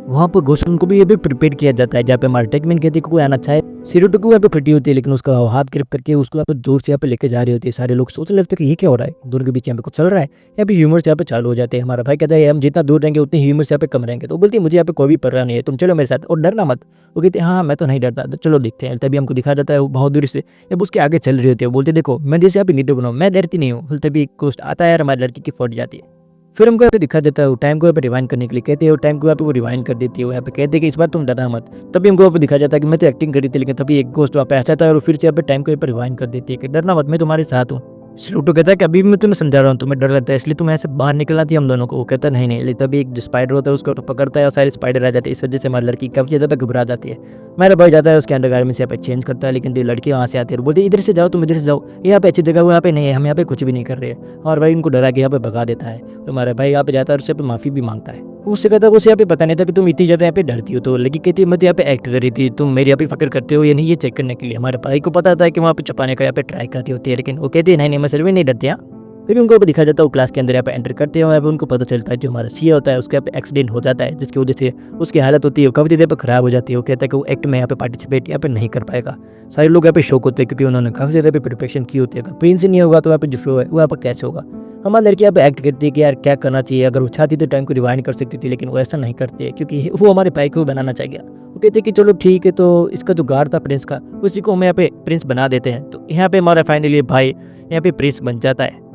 वहाँ पर गोसुन को भी ये भी प्रिपेयर किया जाता है जहाँ पे हमारे टेकमैन कहती है कि कोई आना चाहे। शिरुटो को यहाँ पे फटी होती है, लेकिन उसका हाथ ग्रिप करके उसको यहाँ पे जोर से यहाँ पे लेके जा रही होती है। सारे लोग सोचने लगते हैं कि ये क्या हो रहा है, दोनों के बीच यहाँ पे कुछ चल रहा है। यहाँ पे ह्यूमर्स यहाँ पे चालू हो जाते हैं। हमारा भाई कहता है हम जितना दूर रहेंगे उतने ह्यूमर्स यहाँ पे कम रहेंगे। तो बोलती है मुझे यहाँ पे कोई भी परवाह नहीं है, तुम चलो मेरे साथ और डरना मत। वो कहते हैं हाँ मैं तो नहीं डरता, तो चलो देखते हैं। तभी हमको दिखा जाता है वो बहुत दूर से जब उसके आगे चल रही होती है, बोलते देखो मैं जैसे यहाँ पे नीचे बनाऊँ, मैं डरती नहीं हूँ। तभी कोस्ट आता है और हमारी लड़की की फट जाती है। फिर हमको यहाँ पे दिखा देता है वो टाइम को यहाँ पे रिवाइंड करने के लिए कहते हैं, और टाइम को यहाँ पे वो रिवाइंड कर देती है। वो यहाँ पे कहते हैं कि इस बार तुम डरना मत। तभी हमको यहाँ पे दिखा जाता है कि मैं तो एक्टिंग करी थी, लेकिन तभी एक गोस्ट वहाँ पे आ जाता है और फिर से यहाँ पे टाइम को यहाँ पे रिवाइंड कर देती है कि डरना मत, मैं तुम्हारे साथ हूँ। शिरुटो कहता है कि अभी भी मैं तुम्हें समझा रहा हूँ, तुम्हें डर लगता है इसलिए तुम्हें ऐसे बाहर निकलना थी हम दोनों को। वो कहता है नहीं नहीं, लेकिन तभी एक जो स्पाइडर होता है उसको पकड़ता है और सारे स्पाइडर आ जाते हैं। इस वजह से हमारी लड़की काफ़ी ज़्यादा घबरा जाती है। मेरा भाई जाता है उसके अंडरगारमेंट्स यहाँ पे चेंज करता है, लेकिन लड़की वहाँ से आती है और बोलती है इधर से जाओ, तुम इधर से जाओ, यहाँ पे अच्छी जगह वो यहाँ पे नहीं है, हम यहाँ पे कुछ भी नहीं कर रहे हैं। और भाई उनको डरा के यहाँ पे भगा देता है। तो हमारा भाई यहाँ पे जाता है और उससे माफ़ी भी मांगता है। उससे कहता है उसे यहाँ पे पता नहीं था कि तुम इतनी ज़्यादा यहाँ पे डरती हो। तो लड़की कहती है मैं तो यहाँ पे एक्ट कर रही थी, तुम मेरी यहाँ पे फकर करते हो या नहीं ये चेक करने के लिए। हमारे भाई को पता था कि वहाँ पे छुपाने का यहाँ पे ट्राई करती होती है, लेकिन वो कहती है नहीं नहीं मैं सिर्फ भी नहीं डरती। यहाँ फिर उनको दिखा जाता है वो क्लास के अंदर यहाँ पे एंटर करते हैं और यहाँ पे उनको पता चलता है जो हमारा सीए होता है उसके यहाँ पे एक्सीडेंट हो जाता है, जिसकी वजह से उसकी हालत होती है काफ़ी ज़्यादा खराब हो जाती है। वो कहता है कि वो एक्ट में यहाँ पे पार्टिसिपेट यहाँ पे नहीं कर पाएगा। सारे लोग यहाँ पे शौक होते हैं क्योंकि उन्होंने काफ़ी ज़्यादा प्रिपरेशन की होती है। अगर प्रिंस नहीं होगा तो यहाँ पे जो शो है वो यहाँ पर कैसे होगा। हमारी लड़की यहाँ पे एक्ट करती है कि यार क्या करना चाहिए, अगर वो चाहती तो टाइम को रिवाइंड कर सकती थी, लेकिन वो ऐसा नहीं करती है क्योंकि वो हमारे भाई को बनाना चाहिए। वो कहते हैं कि चलो ठीक है, तो इसका जो गार्ड था प्रिंस का उसी को हम यहाँ पे प्रिंस बना देते हैं। तो यहाँ पे हमारा फाइनली भाई यहाँ पे प्रिंस बन जाता है।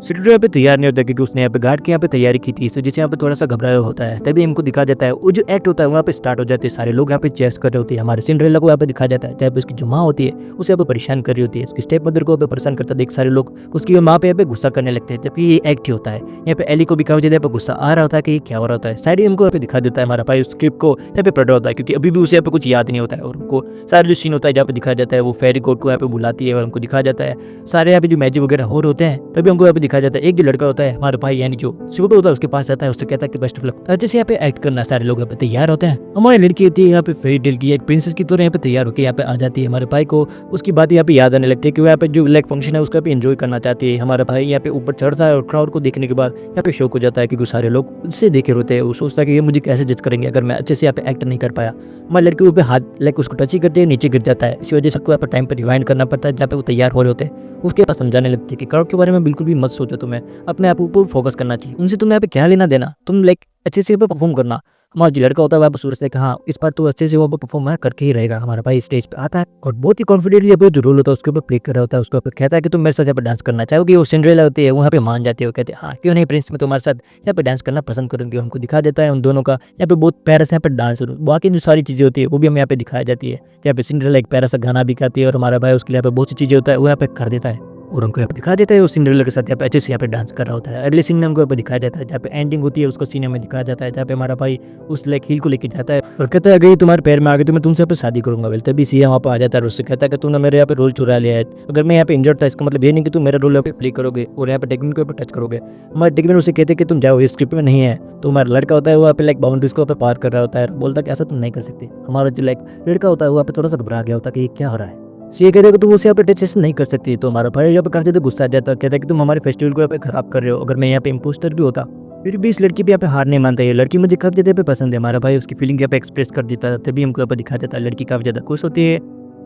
शिरुटो यहाँ पे तैयार नहीं होता क्योंकि उसने यहाँ पे गार्ड की यहाँ पे तैयारी की थी, जिससे यहाँ पे थोड़ा सा घबराया होता है। तभी हमको दिखा देता है वो जो एक्ट होता है वहाँ पे स्टार्ट हो जाते हैं। सारे लोग यहाँ पे चेस कर रहे होते हैं। हमारे सिंड्रेला को यहाँ पे दिखा जाता है, जहाँ पे उसकी जो माँ होती है उसे यहाँ पे परेशान कर रही होती है, उसकी स्टेप मदर को यहाँ पे परेशान करता देख सारे लोग उसकी माँ पे यहाँ पे गुस्सा करने लगते हैं। जबकि ये एक्ट ही होता है। यहाँ पे एली को भी काफी ज्यादा गुस्सा आ रहा होता है कि ये क्या हो रहा होता है। साइड हमको यहाँ पे दिखा देता है हमारा भाई स्क्रिप्ट को यहाँ पे पढ़ रहा होता है क्योंकि अभी भी उसे यहाँ पे कुछ याद नहीं होता है। और उनको सारे जो सीन होता है जहाँ पे दिखाया जाता है वो फेरी कोड को यहाँ पे बुलाती है और हमको दिखाया जाता है सारे यहाँ पे जो मैजिक वगैरह हो रहे होते हैं। तभी हमको यहाँ पे दिखाया जाता है एक जो लड़का होता है हमारे भाई यानी जो शिरुटो होता है उसके पास जाता है, उससे कहता है कि बेस्ट ऑफ लक। जैसे यहाँ पे एक्ट करना सारे लोग यहाँ पे तैयार होते हैं। हमारी लड़की होती है यहाँ पे फेरी टेल की एक प्रिंसेस की तरह यहाँ पे तैयार होकर यहाँ पे आ जाती है। हमारे भाई को उसकी बात यहाँ पे याद आने लगती है कि वो यहाँ पे जो लाइक फंक्शन है उसका भी एंजॉय करना चाहती है। हमारा भाई यहाँ पे ऊपर चढ़ता है और क्राउड को देखने के बाद यहाँ पे शौक हो जाता है क्योंकि सारे लोग उससे देखे होते हैं। वो सोचता है कि ये मुझे कैसे जज करेंगे अगर मैं अच्छे से यहाँ पे एक्ट नहीं कर पाया। हमारी लड़की ऊपर हाथ लाइक उसको टच ही करते हैं, नीचे गिर जाता है। इसी वजह से सबको यहाँ पे टाइम पर रिवाइंड करना पड़ता है जहाँ पे वो तैयार हो रहे होते हैं। उसके पास समझाने लगती है कि क्राउड के बारे में बिल्कुल भी मत सोचो, तुम्हें अपने आप ऊपर फोकस करना चाहिए, उनसे तुम्हें यहाँ पे क्या लेना देना, तुम लाइक अच्छे से परफॉर्म करना। हमारा जो लड़का होता है वह सूरज से कहा इस बार तो अच्छे से वो परफॉर्म करके ही रहेगा। हमारा भाई स्टेज पे आता है और बहुत ही कॉन्फिडेंटली अपना जो रोल होता है उसके ऊपर प्ले कर रहा होता है। उसको कहता है कि तुम मेरे साथ यहाँ पे डांस करना चाहोगे। वो सिंड्रेला होती है वहाँ पे मान जाती है। वो कहते हैं हाँ क्यों नहीं प्रिंस, मैं तुम्हारे साथ यहाँ पे डांस करना पसंद करूँगी। हमको दिखा देता है उन दोनों का यहाँ पे बहुत प्यारा सा यहाँ पे डांस, बाकी जो सारी चीज़ें होती है वो भी हमें यहाँ पे दिखाई जाती है। यहाँ पे सिंड्रेला एक प्यारा सा गाना भी गाती है और हमारा भाई उसके लिए यहाँ पे बहुत सी चीज़ें होता है वो यहाँ पे कर देता है। और हमको यहाँ पे दिखा देता है वो सिंड्रेला के साथ यहाँ पे अच्छे से यहाँ पे डांस कर रहा होता है। अगले सीन में हमको यहाँ पे दिखाया जाता है जहाँ पे एंडिंग होती है, उसको सीन में दिखाया जाता है जहाँ पे हमारा भाई उस लाइक हील को लेके जाता है और कहता है अगर ये तुम्हारे पैर में आ गई तो मैं तुमसे यहाँ पे शादी करूंगा। वेल तभी सिया वहाँ पे आ जाता है और उससे कहता है कि तुमने मेरे यहाँ पे रोल चुरा लिया है। अगर मैं यहाँ पे इंजर्ड था इसका मतलब ये नहीं कि तुम मेरा रोल यहाँ पे प्ले करोगे और यहाँ पे टेक्निक को टच करोगे। हमारे टेक्निक उसे कहते हैं कि तुम जाओ, ये स्क्रिप्ट में नहीं है। तो हमारा लड़का होता है वो यहाँ पे लाइक बाउंड्रीज को यहाँ पे पार कर रहा होता है, बोलता है कि ऐसा तुम नहीं कर सकते। हमारा जो लाइक लड़का होता है वो यहाँ पे थोड़ा सा घबरा गया होता है कि ये क्या हो रहा है। ये कहते हैं कि तुम उसे यहाँ पे टच नहीं कर सकती। तो हमारा भाई यहाँ पे काफी ज़्यादा गुस्सा आ जाता है, कहता है कि तुम हमारे फेस्टिवल को यहाँ पे खराब कर रहे हो। अगर मैं यहाँ पे इम्पोस्टर भी होता फिर भी इस लड़की भी यहाँ पे हार नहीं मानता है। लड़की मुझे काफी ज़्यादा पसंद है। हमारा भाई उसकी फीलिंग यहाँ पे एक्सप्रेस कर देता है, तभी हमको यहाँ पे दिखा देता है लड़की काफी ज़्यादा खुश होती है।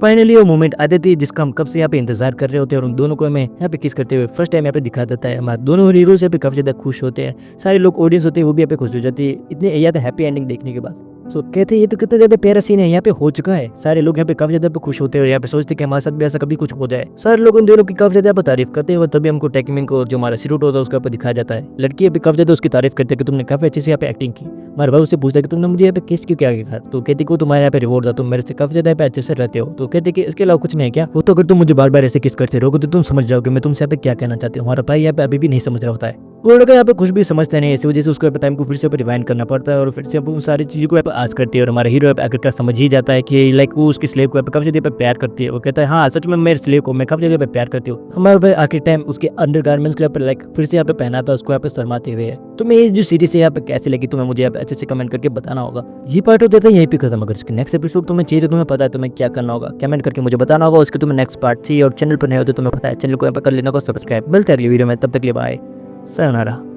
फाइनली वो मोमेंट आ जाती है जिसका हम कब से यहाँ पे इंतजार कर रहे होते हैं और उन दोनों को हमें यहाँ पे किस करते हुए फर्स्ट टाइम यहाँ पे दिखा देता है। हमारे दोनों हीरोज यहाँ पे काफी ज़्यादा खुश होते हैं, सारे लोग ऑडियंस होते हैं वो भी यहाँ पे खुश हो जाती है इतने ज़्यादा हैप्पी एंडिंग देखने के बाद। सो कहते हैं ये तो कितना ज़्यादा प्यारा सीन है, यहाँ पे हो चुका है। सारे लोग यहाँ पे काफी ज़्यादा खुश होते हैं और यहाँ पे सोचते हैं कि हमारे साथ भी ऐसा कभी कुछ हो जाए। सारे लोग उन दोनों की काफी ज़्यादा तारीफ करते हैं और तभी हमको टेकमिन को जो हमारा सीरूट होता है उसके ऊपर दिखाया जाता है। लड़की यहाँ पे काफी ज़्यादा उसकी तारीफ करते हैं कि तुमने काफी अच्छे से यहाँ पे एक्टिंग की। हमारे भाई उससे पूछता है कि तुमने मुझे यहाँ पे किस क्यों क्या किया। तो कहती कि वो तुम्हारे यहाँ पे रिवॉर्ड था, तुम मेरे से काफी ज़्यादा यहाँ पे अच्छे से रहते हो। तो कहते कि इसके अलावा कुछ नहीं क्या, वो तो अगर तुम मुझे बार बार ऐसे किस करते रहोगे तो तुम समझ जाओगे मैं तुमसे यहाँ पे क्या कहना चाहती हूँ। हमारा भाई यहाँ पे अभी भी नहीं समझ रहा होता है, वो लड़का यहाँ पे कुछ भी समझता नहीं है। इसी वजह से उसको टाइम को फिर से रिवाइंड करना पड़ता है और फिर से उन सारी चीज़ों को आज करती है। और हमारा हीरो आखिरकार समझ ही जाता है कि लाइक वो उसकी स्लेव को काफी ज़्यादा प्यार करती है। वो कहता है हाँ सच में मेरे स्लेव को मैं काफी ज़्यादा प्यार करती हूँ। हमारा भाई आखिर टाइम उसके अंडर गारमेंट्स को यहाँ पे लाइक फिर से यहाँ पे पहना था, उसको यहाँ पे शर्माते हुए। तो मैं ये जो सीरीज है यहाँ पे कैसे लगी तुम्हें मुझे यहाँ पे अच्छे से कमेंट करके बताना होगा। ये पार्ट होता है यहीं पे खत्म। अगर इसके नेक्स्ट एपिसोड तुम्हें चाहिए तो तुम्हें पता है तुम्हें क्या करना होगा, कमेंट करके मुझे बताना होगा। उसके तुम्हें नेक्स्ट पार्ट चाहिए और चैनल पर नहीं होते तुम्हें पता है चैनल को यहाँ पर कर लेना होगा सब्सक्राइब। मिलते हैं अगली वीडियो में, तब तक के लिए बाय, sayonara।